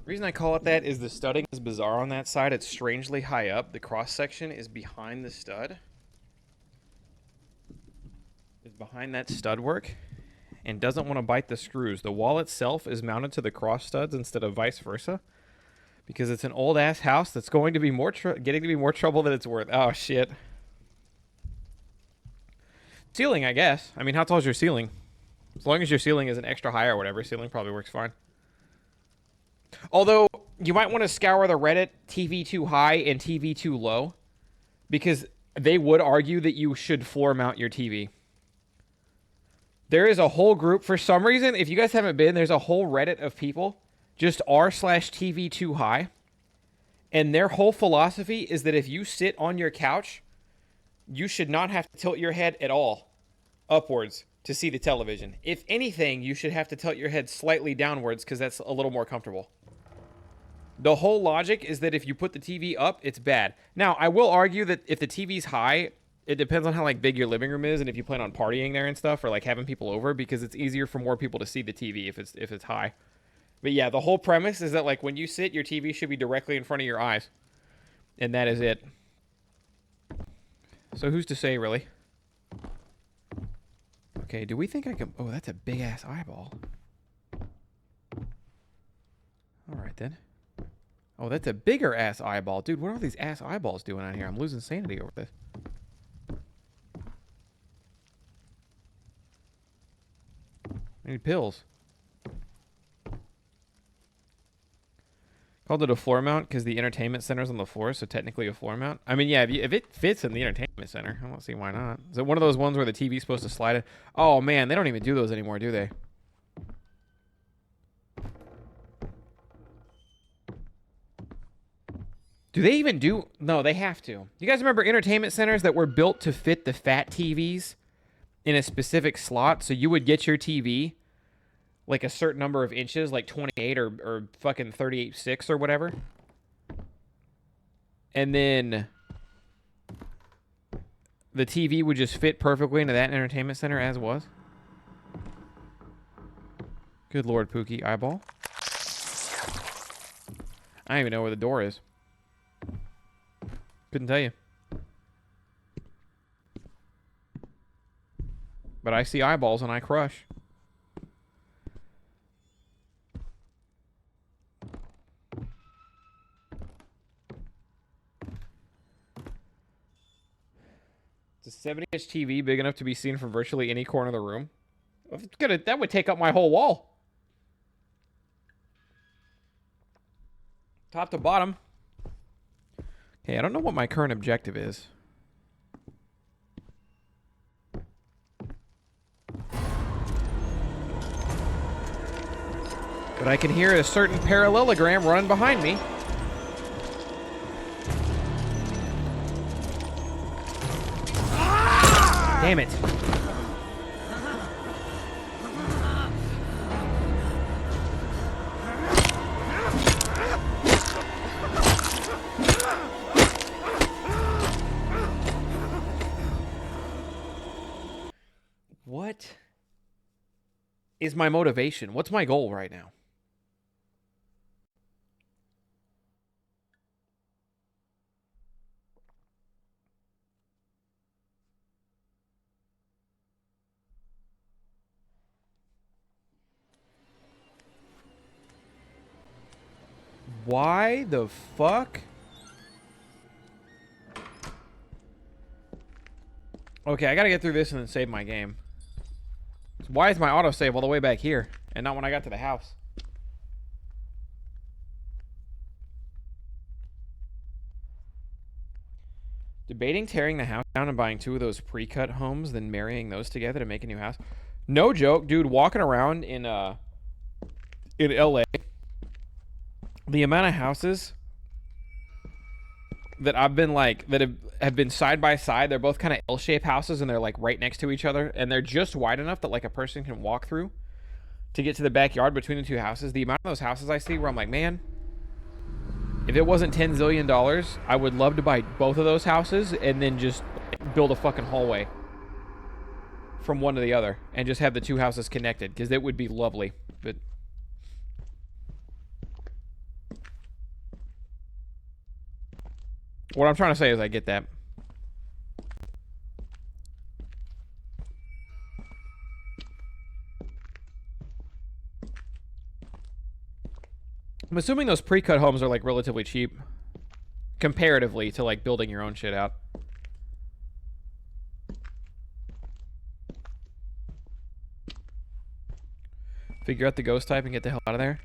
The reason I call it that is the studding is bizarre on that side. It's strangely high up. The cross section is behind the stud. It's behind that stud work and doesn't want to bite the screws. The wall itself is mounted to the cross studs instead of vice versa because it's an old ass house that's going to be getting to be more trouble than it's worth. Oh shit. Ceiling, I guess. I mean, how tall is your ceiling? As long as your ceiling isn't extra high or whatever, ceiling probably works fine. Although, you might want to scour the Reddit TV too high and TV too low, because they would argue that you should floor mount your TV. There is a whole group, for some reason, if you guys haven't been, there's a whole Reddit of people, just r/TV too high, and their whole philosophy is that if you sit on your couch, you should not have to tilt your head at all upwards to see the television. If anything, you should have to tilt your head slightly downwards because that's a little more comfortable. The whole logic is that if you put the TV up, it's bad. Now, I will argue that if the TV's high, it depends on how like big your living room is and if you plan on partying there and stuff or like having people over, because it's easier for more people to see the TV if it's high. But yeah, the whole premise is that like when you sit, your TV should be directly in front of your eyes. And that is it. So who's to say, really? Okay, do we think I can... Oh, that's a big-ass eyeball. Alright, then. Oh, that's a bigger-ass eyeball. Dude, what are all these ass eyeballs doing out here? I'm losing sanity over this. I need pills. Called it a floor mount because the entertainment center's on the floor, so technically a floor mount. I mean, yeah, if it fits in the entertainment center, I don't see why not. Is it one of those ones where the TV's supposed to slide it? Oh, man, they don't even do those anymore, do they? Do they even do... No, they have to. You guys remember entertainment centers that were built to fit the fat TVs in a specific slot? So you would get your TV... like a certain number of inches, like 28 or fucking 38.6 or whatever. And then the TV would just fit perfectly into that entertainment center as was. Good Lord, Pookie. Eyeball. I don't even know where the door is. Couldn't tell you. But I see eyeballs and I crush. Is a 70-inch TV big enough to be seen from virtually any corner of the room? That would take up my whole wall. Top to bottom. Okay, I don't know what my current objective is. But I can hear a certain parallelogram running behind me. Damn it. What is my motivation? What's my goal right now? Why the fuck? Okay, I gotta get through this and then save my game. So why is my autosave all the way back here and not when I got to the house? Debating tearing the house down and buying 2 of those pre-cut homes, then marrying those together to make a new house. No joke, dude. Walking around in LA, the amount of houses that I've been like that have been side by side, they're both kind of L-shaped houses and they're like right next to each other and they're just wide enough that like a person can walk through to get to the backyard between the 2 houses. The amount of those houses I see where I'm like, man, if it wasn't $10 zillion, I would love to buy both of those houses and then just build a fucking hallway from one to the other and just have the 2 houses connected because it would be lovely. But What I'm trying to say is I get that. I'm assuming those pre-cut homes are like relatively cheap comparatively to like building your own shit out. Figure out the ghost type and get the hell out of there.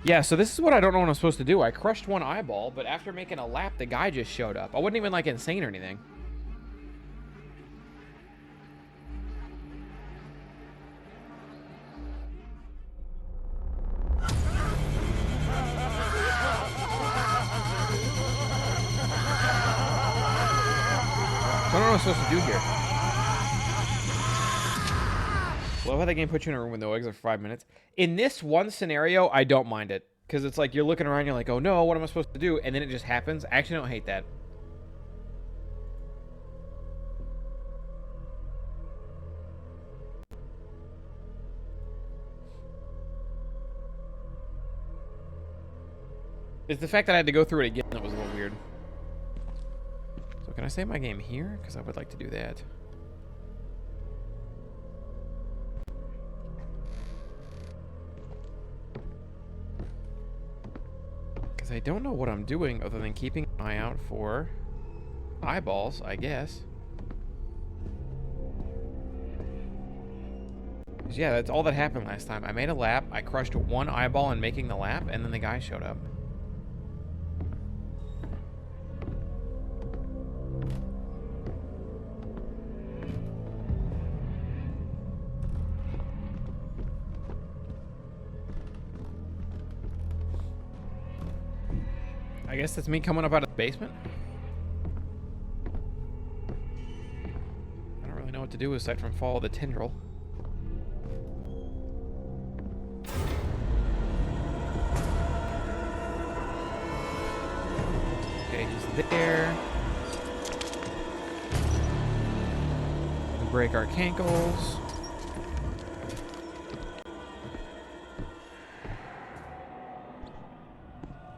Yeah, so this is what I don't know what I'm supposed to do. I crushed one eyeball, but after making a lap, the guy just showed up. I wasn't even like insane or anything. I don't know what I'm supposed to do here. Love how the game puts you in a room with no exit for 5 minutes. In this one scenario, I don't mind it. Because it's like you're looking around, you're like, oh no, what am I supposed to do? And then it just happens. I actually don't hate that. It's the fact that I had to go through it again that was a little weird. So can I save my game here? Because I would like to do that. Because I don't know what I'm doing other than keeping an eye out for eyeballs, I guess. Because yeah, that's all that happened last time. I made a lap, I crushed one eyeball in making the lap, and then the guy showed up. I guess that's me coming up out of the basement. I don't really know what to do aside from follow the tendril. Okay, he's there. We break our cankles.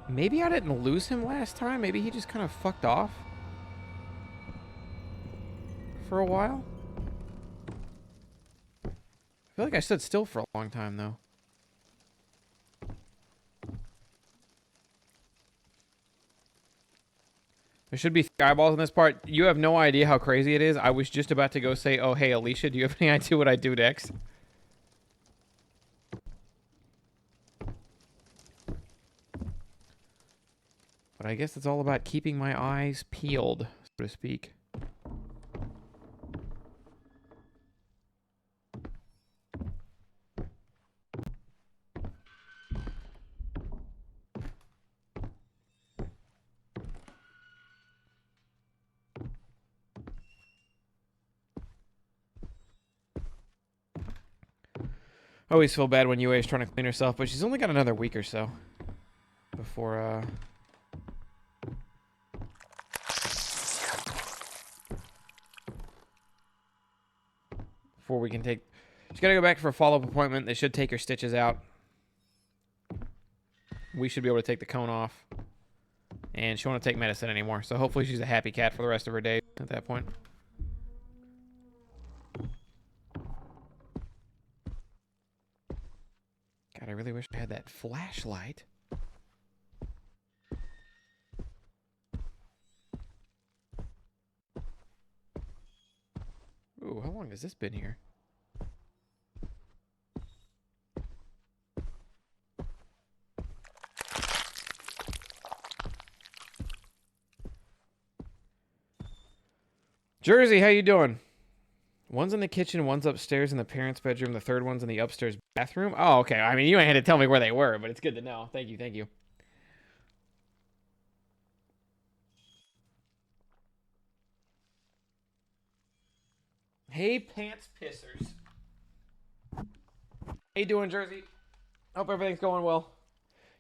Maybe I didn't lose him last time. Maybe he just kind of fucked off for a while. I feel like I stood still for a long time, though. There should be 3 eyeballs in this part. You have no idea how crazy it is. I was just about to go say, oh, hey, Alicia, do you have any idea what I do next? But I guess it's all about keeping my eyes peeled, so to speak. I always feel bad when UA is trying to clean herself, but she's only got another week or so before, before we can take... She's got to go back for a follow-up appointment. They should take her stitches out. We should be able to take the cone off. And she won't take medicine anymore. So hopefully she's a happy cat for the rest of her day at that point. God, I really wish I had that flashlight. Ooh, how long has this been here? Jersey, how you doing? One's in the kitchen, one's upstairs in the parents' bedroom, the third one's in the upstairs bathroom. Oh, okay. I mean, you ain't had to tell me where they were, but it's good to know. Thank you, thank you. Hey, pants pissers. How you doing, Jersey? Hope everything's going well.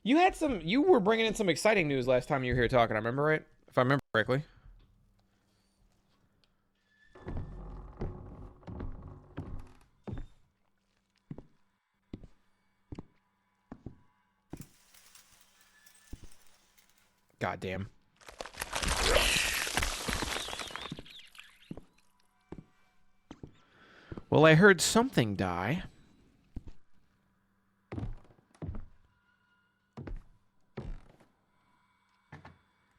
You were bringing in some exciting news last time you were here talking. I remember right? If I remember correctly. Goddamn. Well, I heard something die.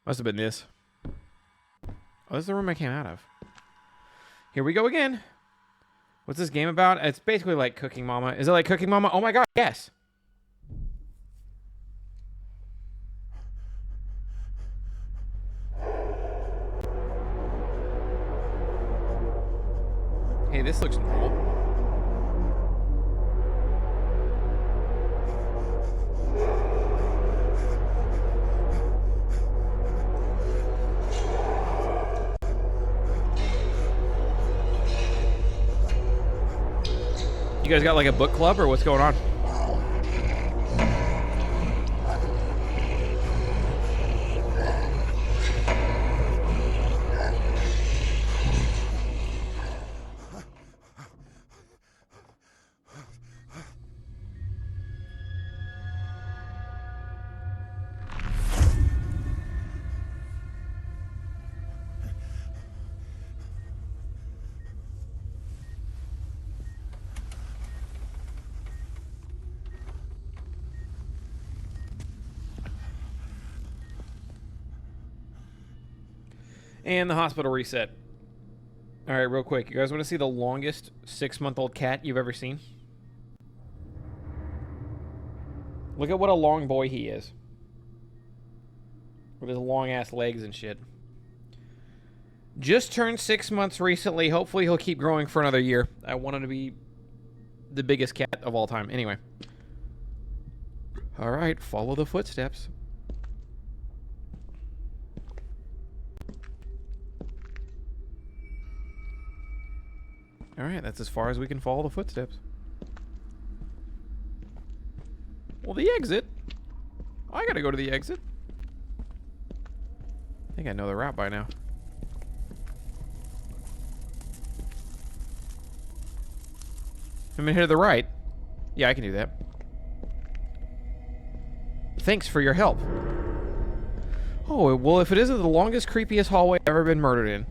Must have been this. Oh, this is the room I came out of. Here we go again. What's this game about? It's basically like Cooking Mama. Is it like Cooking Mama? Oh my god, yes. Hey, this looks normal. You guys got like a book club or what's going on? And the hospital reset. All right, real quick. You guys want to see the longest 6-month-old cat you've ever seen? Look at what a long boy he is. With his long-ass legs and shit. Just turned 6 months recently. Hopefully he'll keep growing for another year. I want him to be the biggest cat of all time. Anyway. All right, follow the footsteps. Alright, that's as far as we can follow the footsteps. Well, the exit. I gotta go to the exit. I think I know the route by now. I'm gonna head to the right. Yeah, I can do that. Thanks for your help. Oh, well, if it isn't the longest, creepiest hallway I've ever been murdered in.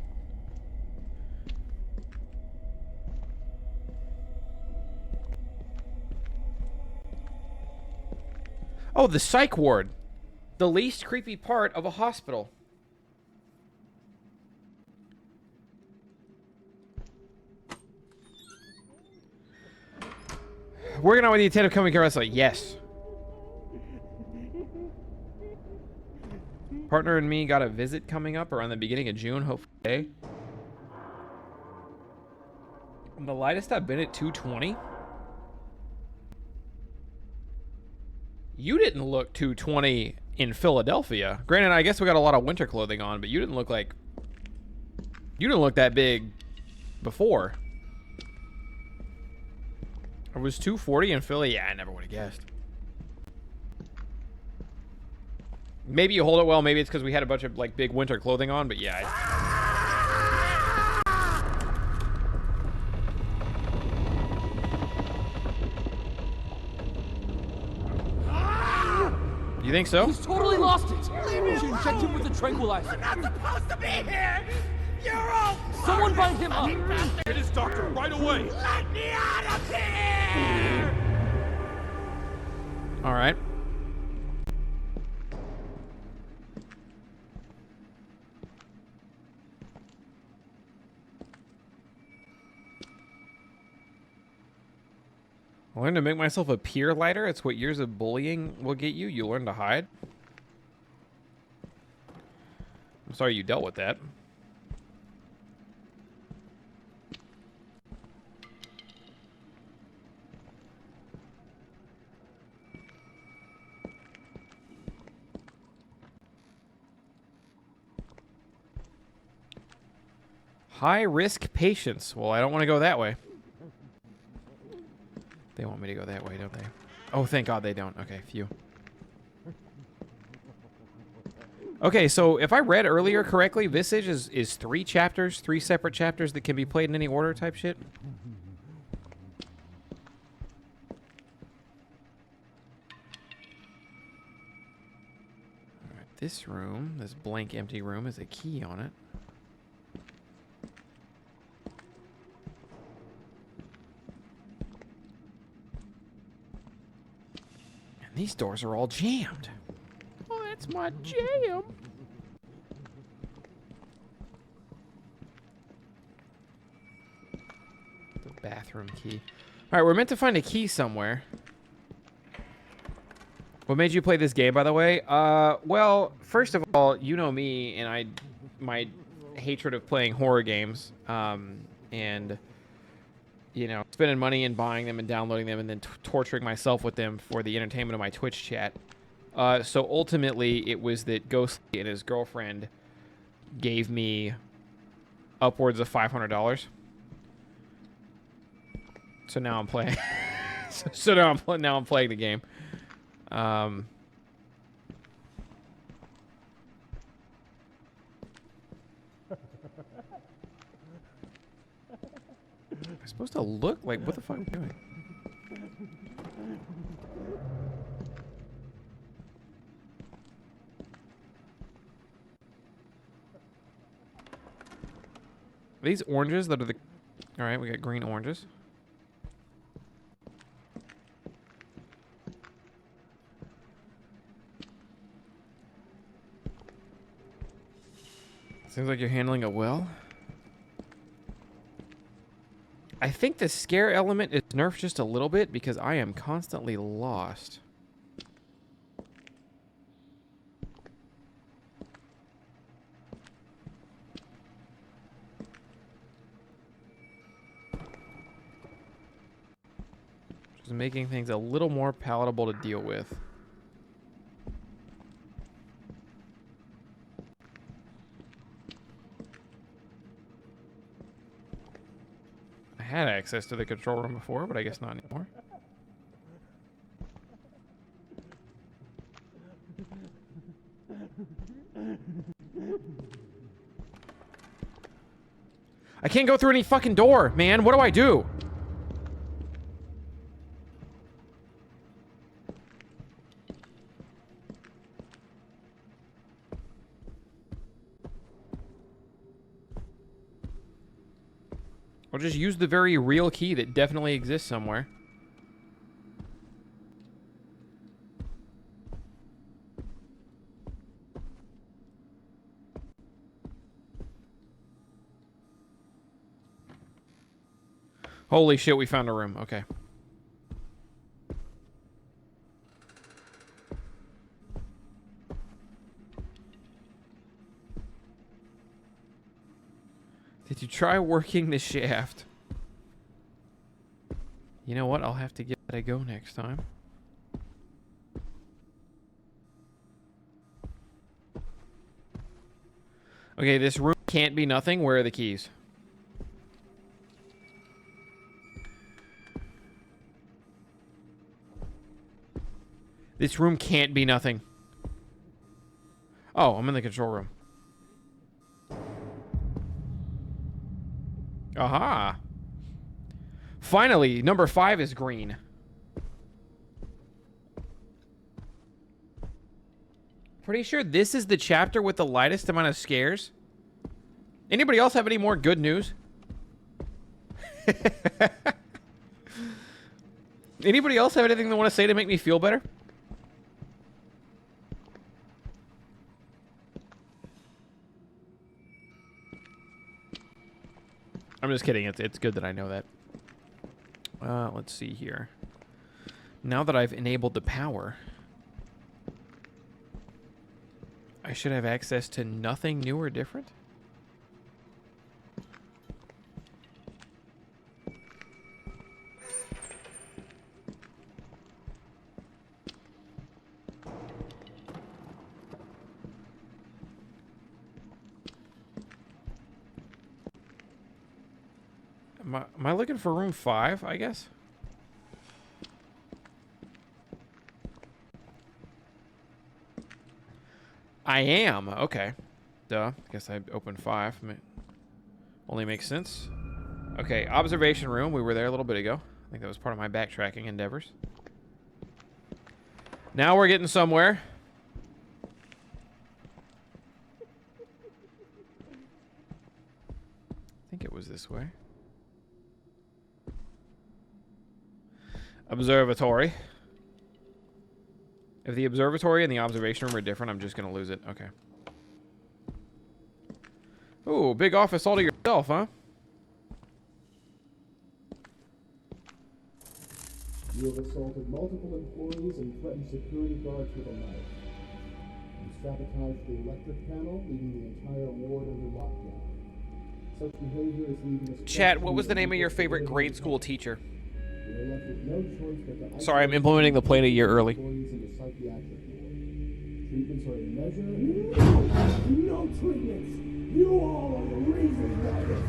Oh, the psych ward. The least creepy part of a hospital. Working on with the intent of coming across like, yes. Partner and me got a visit coming up around the beginning of June, hopefully. The lightest I've been at 220. You didn't look 220 in Philadelphia. Granted, I guess we got a lot of winter clothing on, but you didn't look like... You didn't look that big before. It was 240 in Philly? Yeah, I never would have guessed. Maybe you hold it well. Maybe it's because we had a bunch of, like, big winter clothing on, but yeah. You think so? He's totally lost it. We should inject him with a tranquilizer. I'm not supposed to be here. You're all. Someone bind him up. Get his doctor right away. Let me out of here. All right. I learned to make myself appear lighter. It's what years of bullying will get you. You learn to hide. I'm sorry you dealt with that. High risk patients. Well, I don't want to go that way. They want me to go that way, don't they? Oh, thank God they don't. Okay, phew. Okay, so if I read earlier correctly, Visage is 3 chapters, 3 separate chapters that can be played in any order type shit. Alright. This room, this blank empty room, has a key on it. And these doors are all jammed. Oh, that's my jam. The bathroom key. All right, we're meant to find a key somewhere. What made you play this game, by the way? Well, first of all, you know me, and my hatred of playing horror games, and, you know, spending money and buying them and downloading them and then torturing myself with them for the entertainment of my Twitch chat. So ultimately, it was that Ghostly and his girlfriend gave me upwards of $500. So now I'm playing. so now I'm playing the game. Am I supposed to look? Like, what the fuck am I doing? Are these oranges that are the... Alright, we got green oranges. Seems like you're handling it well. I think the scare element is nerfed just a little bit because I am constantly lost. Just making things a little more palatable to deal with. I had access to the control room before, but I guess not anymore. I can't go through any fucking door, man. What do I do? I'll just use the very real key that definitely exists somewhere. Holy shit, we found a room. Okay. Did you try working the shaft? You know what? I'll have to give that a go next time. Okay, this room can't be nothing. Where are the keys? This room can't be nothing. Oh, I'm in the control room. Aha. Finally, number 5 is green. Pretty sure this is the chapter with the lightest amount of scares. Anybody else have any more good news? Anybody else have anything they want to say to make me feel better? I'm just kidding. It's good that I know that. Let's see here. Now that I've enabled the power, I should have access to nothing new or different. Am I looking for room 5, I guess? I am. Okay. Duh. Guess I opened 5. Only makes sense. Okay, observation room. We were there a little bit ago. I think that was part of my backtracking endeavors. Now we're getting somewhere. it was this way. Observatory. If the observatory and the observation room are different, I'm just going to lose it. Okay. Ooh, big office all to yourself, huh? You have assaulted multiple employees and threatened security guards with a knife. You sabotaged the electric panel, leaving the entire ward under lockdown. Such behavior is leaving us... Chat, what was the name of your favorite grade school teacher? We are left with no choice but to... Sorry, I'm implementing the plan a year early. Treatments are a measure... No treatments! You all are the reason why this...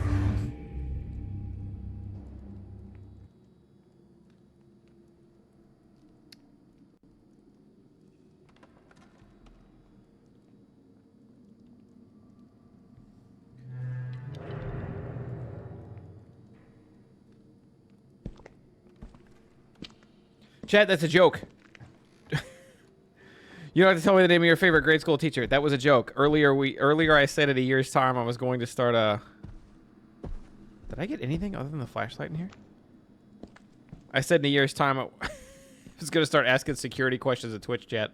Chat, that's a joke. You don't have to tell me the name of your favorite grade school teacher. That was a joke. Earlier I said in a year's time I was going to start a... Did I get anything other than the flashlight in here? I said in a year's time I was going to start asking security questions at Twitch chat.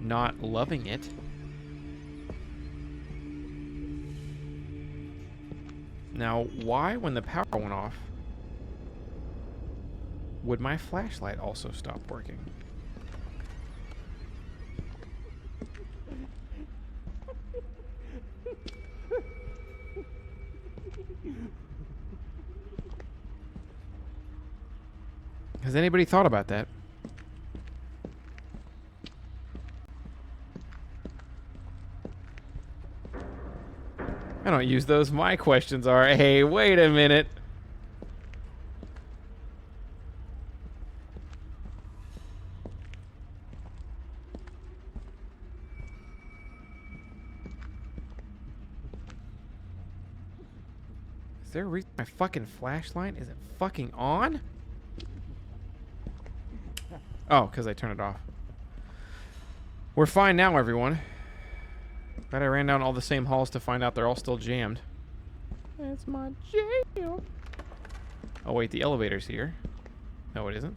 Not loving it. Now, why, when the power went off, would my flashlight also stop working? Has anybody thought about that? I don't use those. My questions are, hey, wait a minute. Is there a reason my fucking flashlight isn't fucking on? Oh, because I turned it off. We're fine now, everyone. Glad I ran down all the same halls to find out they're all still jammed. That's my jam. Oh wait, the elevator's here. No, it isn't.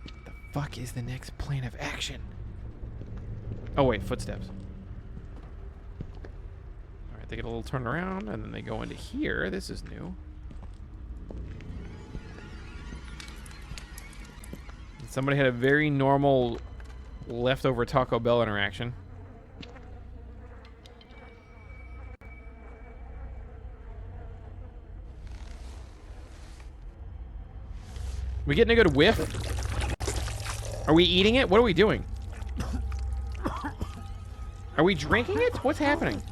What the fuck is the next plan of action? Oh wait, footsteps. Alright, they get a little turn around and then they go into here. This is new. Somebody had a very normal leftover Taco Bell interaction. We getting a good whiff? Are we eating it? What are we doing? Are we drinking it? What's happening?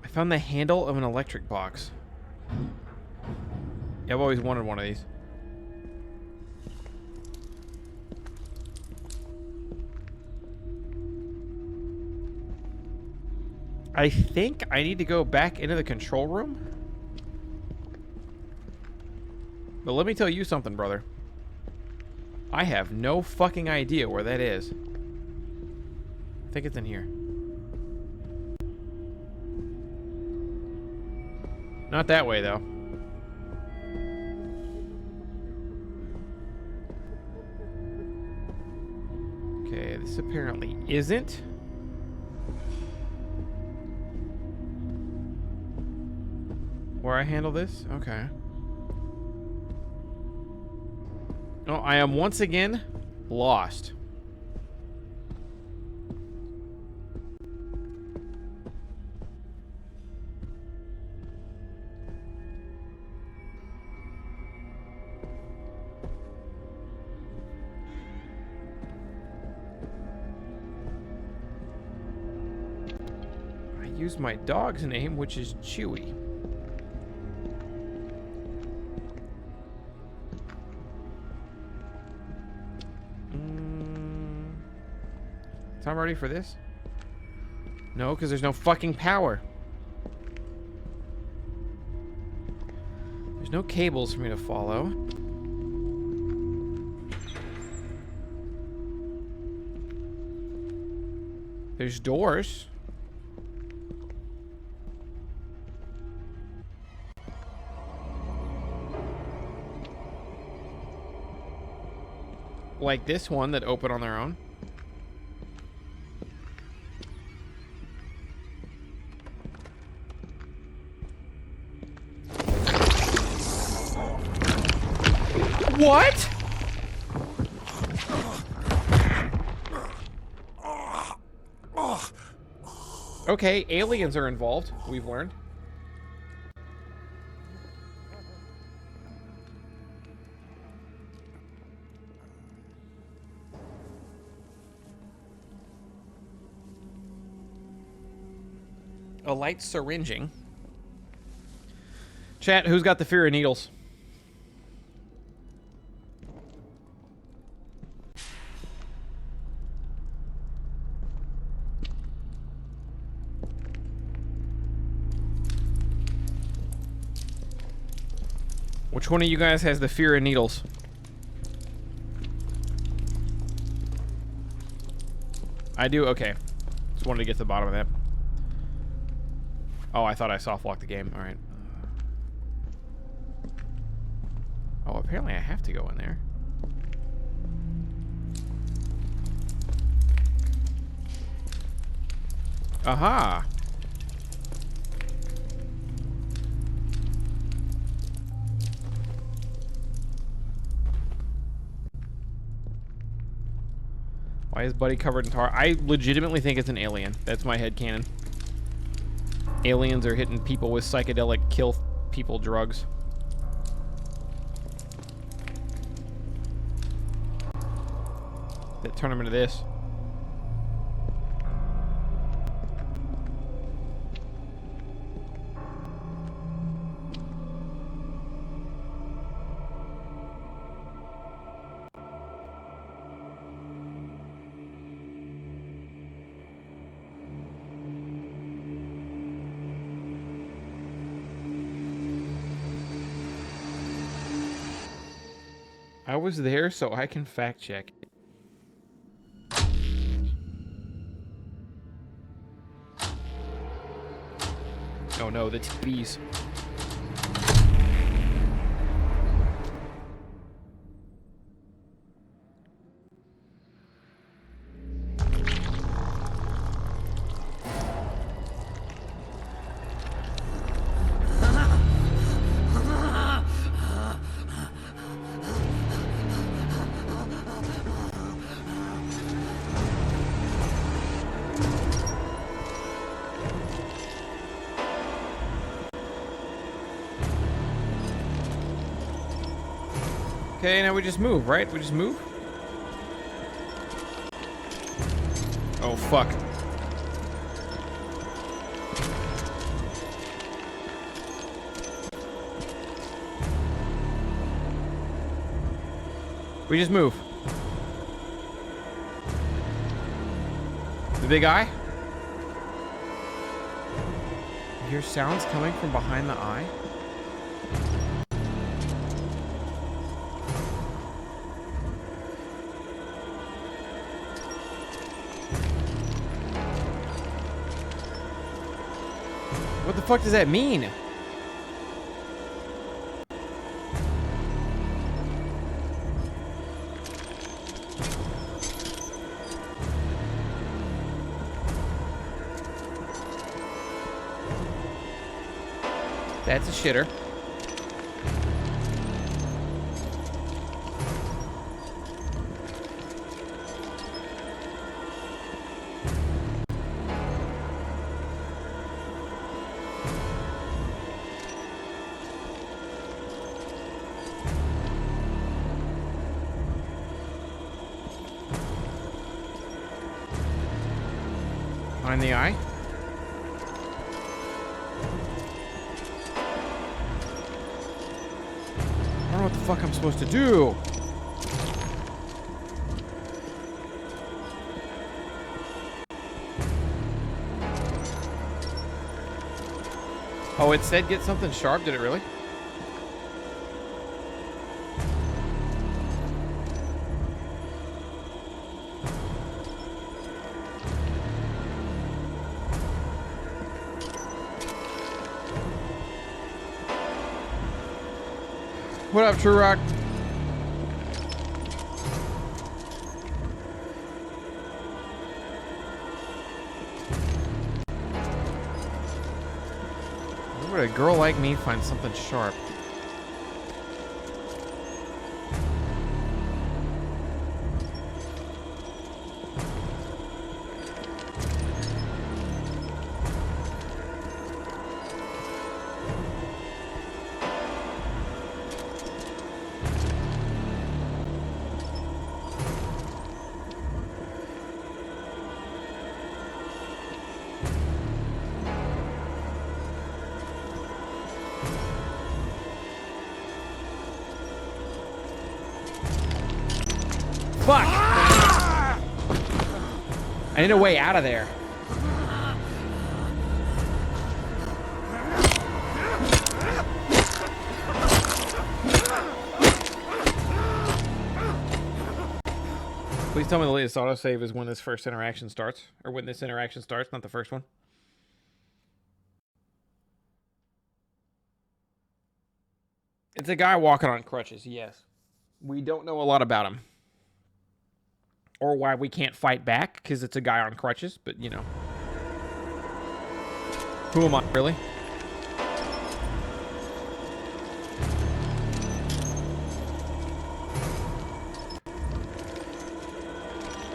I found the handle of an electric box. Yeah, I've always wanted one of these. I think I need to go back into the control room. But let me tell you something, brother. I have no fucking idea where that is. I think it's in here. Not that way, though. Okay, this apparently isn't. Where I handle this? Okay. Oh, I am once again lost. use my dog's name, which is Chewy. So I'm ready for this? No, because there's no fucking power. There's no cables for me to follow. There's doors. Like this one that open on their own. What? Okay, aliens are involved, we've learned. A light syringing. Chat, who's got the fear of needles? Which one of you guys has the fear of needles? I do? Okay. Just wanted to get to the bottom of that. Oh, I thought I soft locked the game. Alright. Oh, apparently I have to go in there. Aha! Why is Buddy covered in tar? I legitimately think it's an alien. That's my headcanon. Aliens are hitting people with psychedelic kill people drugs. That turn them into this. I was there so I can fact check. Oh no, the TVs. Okay, now we just move, right? We just move? Oh, fuck. We just move. The big eye? You hear sounds coming from behind the eye? What the fuck does that mean? That's a shitter. Behind the eye. what the fuck I'm supposed to do. Oh, it said get something sharp. Did it really? What up, True Rock? Where would a girl like me find something sharp? Fuck! I need a way out of there. Please tell me the latest autosave is when this first interaction starts. Or when this interaction starts, not the first one. It's a guy walking on crutches, yes. We don't know a lot about him. Or why we can't fight back, because it's a guy on crutches, but you know. Who am I, really?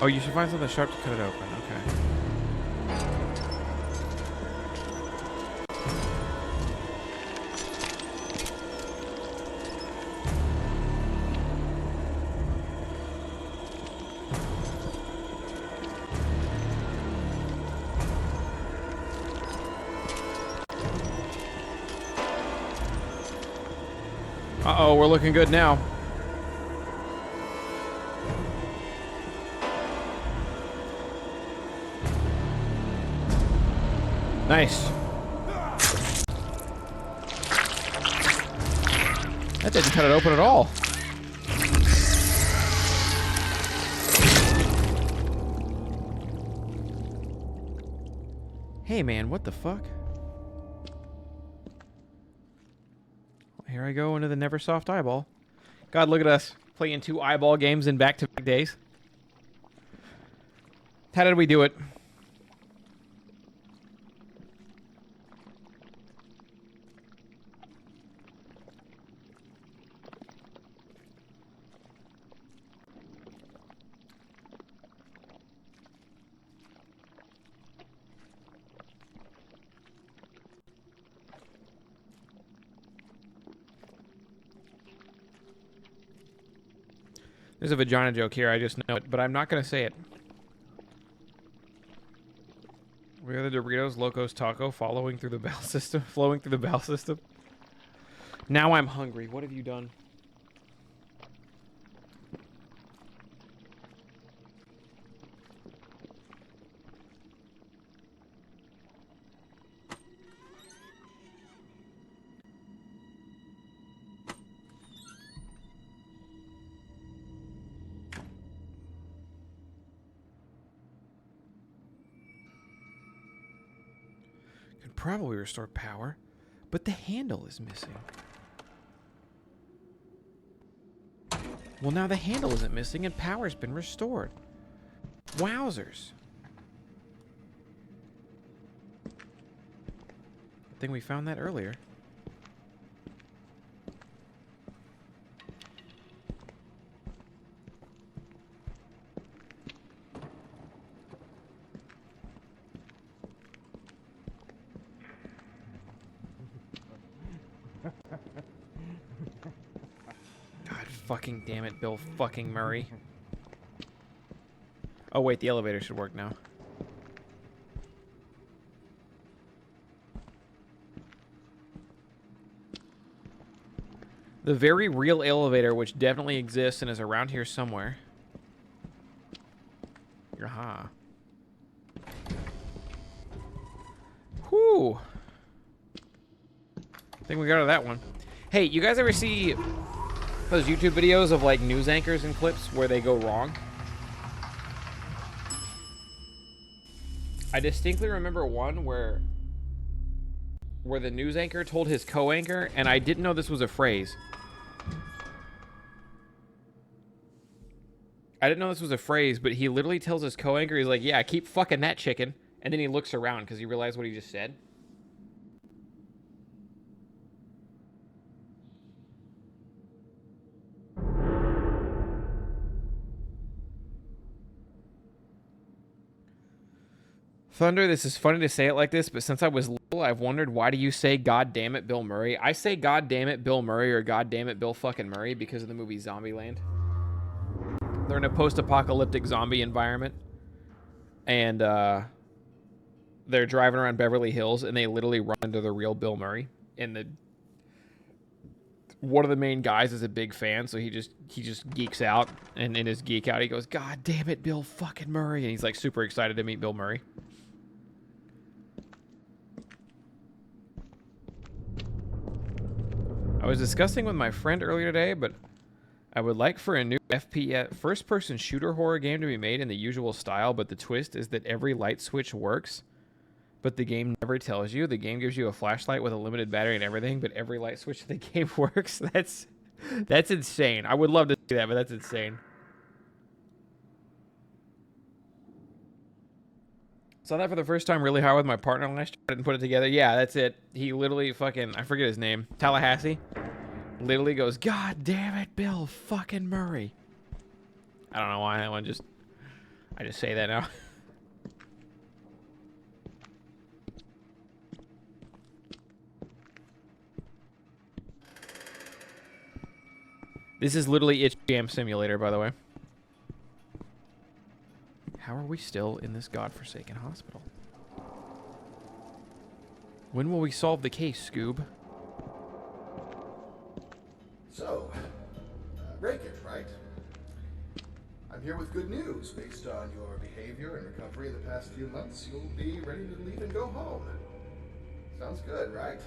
Oh, you should find something sharp to cut it open, okay. Uh-oh, we're looking good now. Nice. That didn't cut it open at all. Hey man, what the fuck? Here I go into the Neversoft eyeball. God, look at us playing 2 eyeball games in back-to-back days. How did we do it? There's a vagina joke here, I just know it, but I'm not going to say it. We are the Doritos Locos Taco following through the bowel system, flowing through the bowel system. Now I'm hungry. What have you done? Probably restore power, but the handle is missing. Well, now the handle isn't missing and power's been restored. Wowzers. I think we found that earlier. Fucking damn it, Bill fucking Murray. Oh wait, the elevator should work now. The very real elevator, which definitely exists and is around here somewhere. Aha. Whew. I think we got to that one. Hey, you guys ever see those YouTube videos of like news anchors and clips where they go wrong? I distinctly remember one where the news anchor told his co-anchor, and I didn't know this was a phrase. I didn't know this was a phrase, but he literally tells his co-anchor, he's like, yeah, keep fucking that chicken. And then he looks around because he realized what he just said. Thunder, this is funny to say it like this, but since I was little, I've wondered, why do you say God damn it, Bill Murray? I say God damn it, Bill Murray, or God damn it, Bill fucking Murray because of the movie Zombieland. They're in a post-apocalyptic zombie environment. And they're driving around Beverly Hills, and they literally run into the real Bill Murray. And one of the main guys is a big fan, so he just geeks out. And in his geek out, he goes, God damn it, Bill fucking Murray. And he's like super excited to meet Bill Murray. I was discussing with my friend earlier today, but I would like for a new FPS first-person shooter horror game to be made in the usual style, but the twist is that every light switch works, but the game never tells you. The game gives you a flashlight with a limited battery and everything, but every light switch in the game works. That's insane. I would love to see that, but that's insane. Saw that for the first time really hard with my partner last year. I didn't put it together. Yeah, that's it. He literally fucking, I forget his name, Tallahassee, literally goes, God damn it, Bill fucking Murray. I don't know why. I just say that now. This is literally Itch Jam Simulator, by the way. How are we still in this godforsaken hospital? When will we solve the case, Scoob? So, Reagan, right? I'm here with good news. Based on your behavior and recovery in the past few months, you'll be ready to leave and go home. Sounds good, right?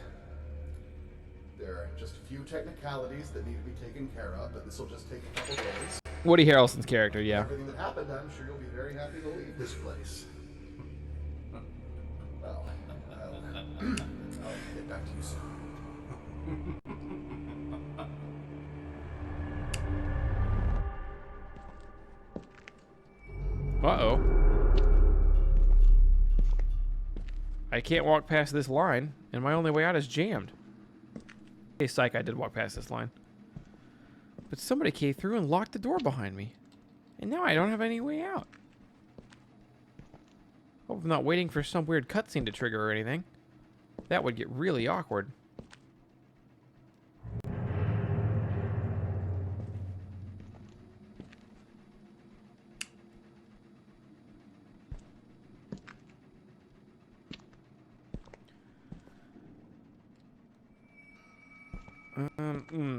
There are just a few technicalities that need to be taken care of, but this will just take a couple days. Woody Harrelson's character, yeah. Everything that happened, I'm sure you'll be very happy to leave this place. Well, I'll get back to you soon. Uh-oh. I can't walk past this line, and my only way out is jammed. Hey, psych, I did walk past this line. But somebody came through and locked the door behind me. And now I don't have any way out. Hope I'm not waiting for some weird cutscene to trigger or anything. That would get really awkward.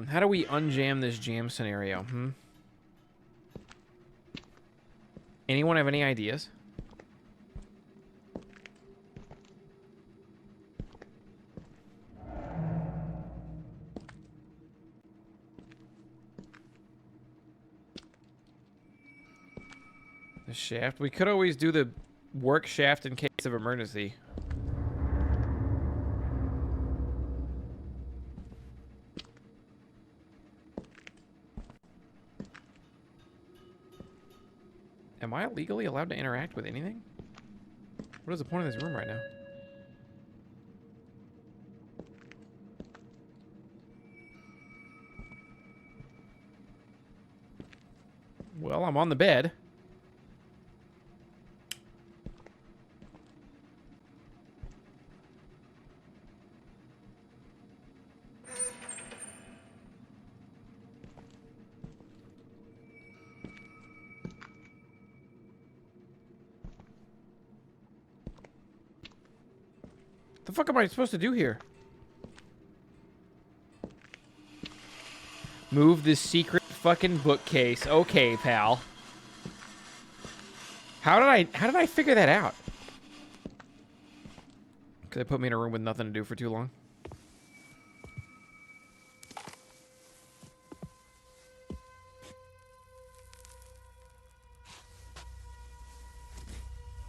How do we unjam this jam scenario? Anyone have any ideas? The shaft? We could always do the work shaft in case of emergency. Am I legally allowed to interact with anything? What is the point of this room right now? Well, I'm on the bed. The fuck am I supposed to do here? Move this secret fucking bookcase. Okay, pal. How did I figure that out? Because they put me in a room with nothing to do for too long.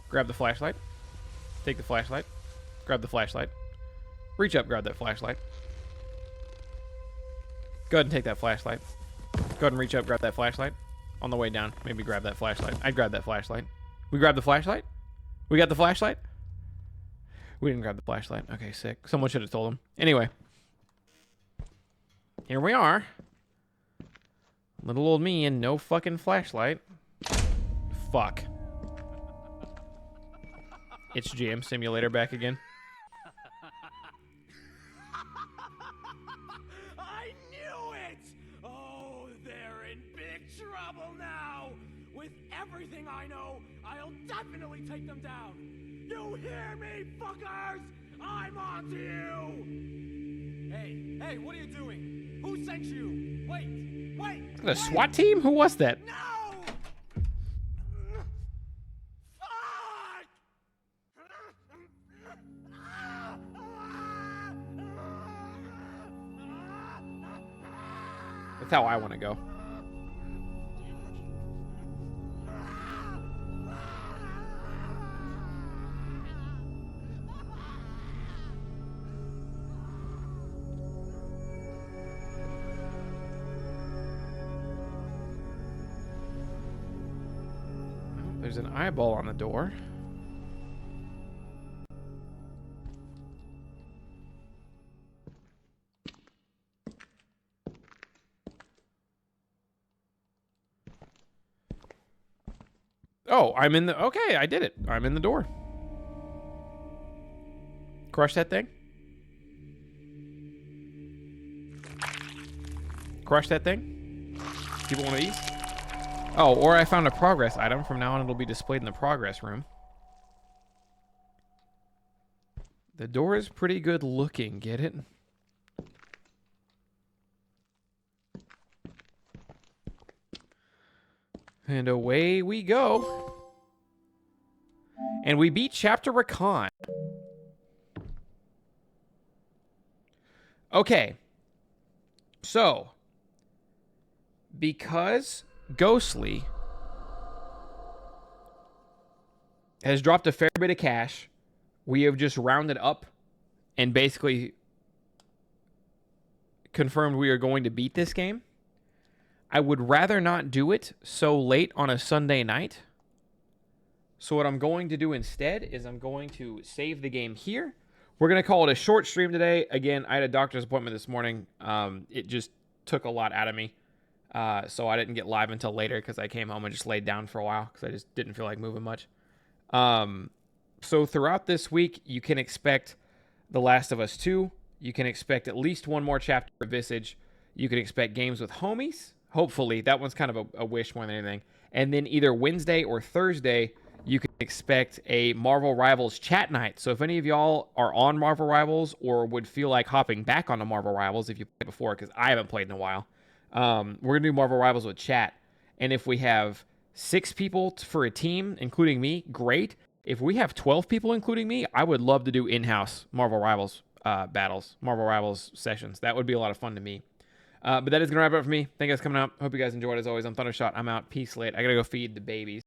Grab the flashlight. Take the flashlight. Grab the flashlight. Reach up, grab that flashlight. Go ahead and take that flashlight. Go ahead and reach up, grab that flashlight. On the way down, maybe grab that flashlight. I'd grab that flashlight. We grabbed the flashlight? We got the flashlight? We didn't grab the flashlight. Okay, sick. Someone should have told him. Anyway. Here we are. Little old me and no fucking flashlight. Fuck. It's Jam Simulator back again. I knew it! Oh, they're in big trouble now! With everything I know, I'll definitely take them down! You hear me, fuckers? I'm on to you! Hey, what are you doing? Who sent you? Wait! The SWAT team? Who was that? No! That's how I want to go. There's an eyeball on the door. Oh, I'm in the... Okay, I did it. I'm in the door. Crush that thing. Crush that thing. People want these? Oh, or I found a progress item. From now on, it'll be displayed in the progress room. The door is pretty good looking. Get it? And away we go. And we beat Chapter Recon. Okay. So, because Ghostly has dropped a fair bit of cash, we have just rounded up and basically confirmed we are going to beat this game. I would rather not do it so late on a Sunday night. So what I'm going to do instead is I'm going to save the game here. We're going to call it a short stream today. Again, I had a doctor's appointment this morning. It just took a lot out of me. So I didn't get live until later because I came home and just laid down for a while because I just didn't feel like moving much. So throughout this week, you can expect The Last of Us 2. You can expect at least one more chapter of Visage. You can expect games with homies. Hopefully. That one's kind of a wish more than anything. And then either Wednesday or Thursday, you can expect a Marvel Rivals chat night. So if any of y'all are on Marvel Rivals or would feel like hopping back onto Marvel Rivals if you played before, because I haven't played in a while, we're going to do Marvel Rivals with chat. And if we have 6 people for a team, including me, great. If we have 12 people, including me, I would love to do in-house Marvel Rivals battles, Marvel Rivals sessions. That would be a lot of fun to me. But that is going to wrap it up for me. Thank you guys for coming out. Hope you guys enjoyed. As always, I'm Thundershot. I'm out. Peace late. I got to go feed the babies.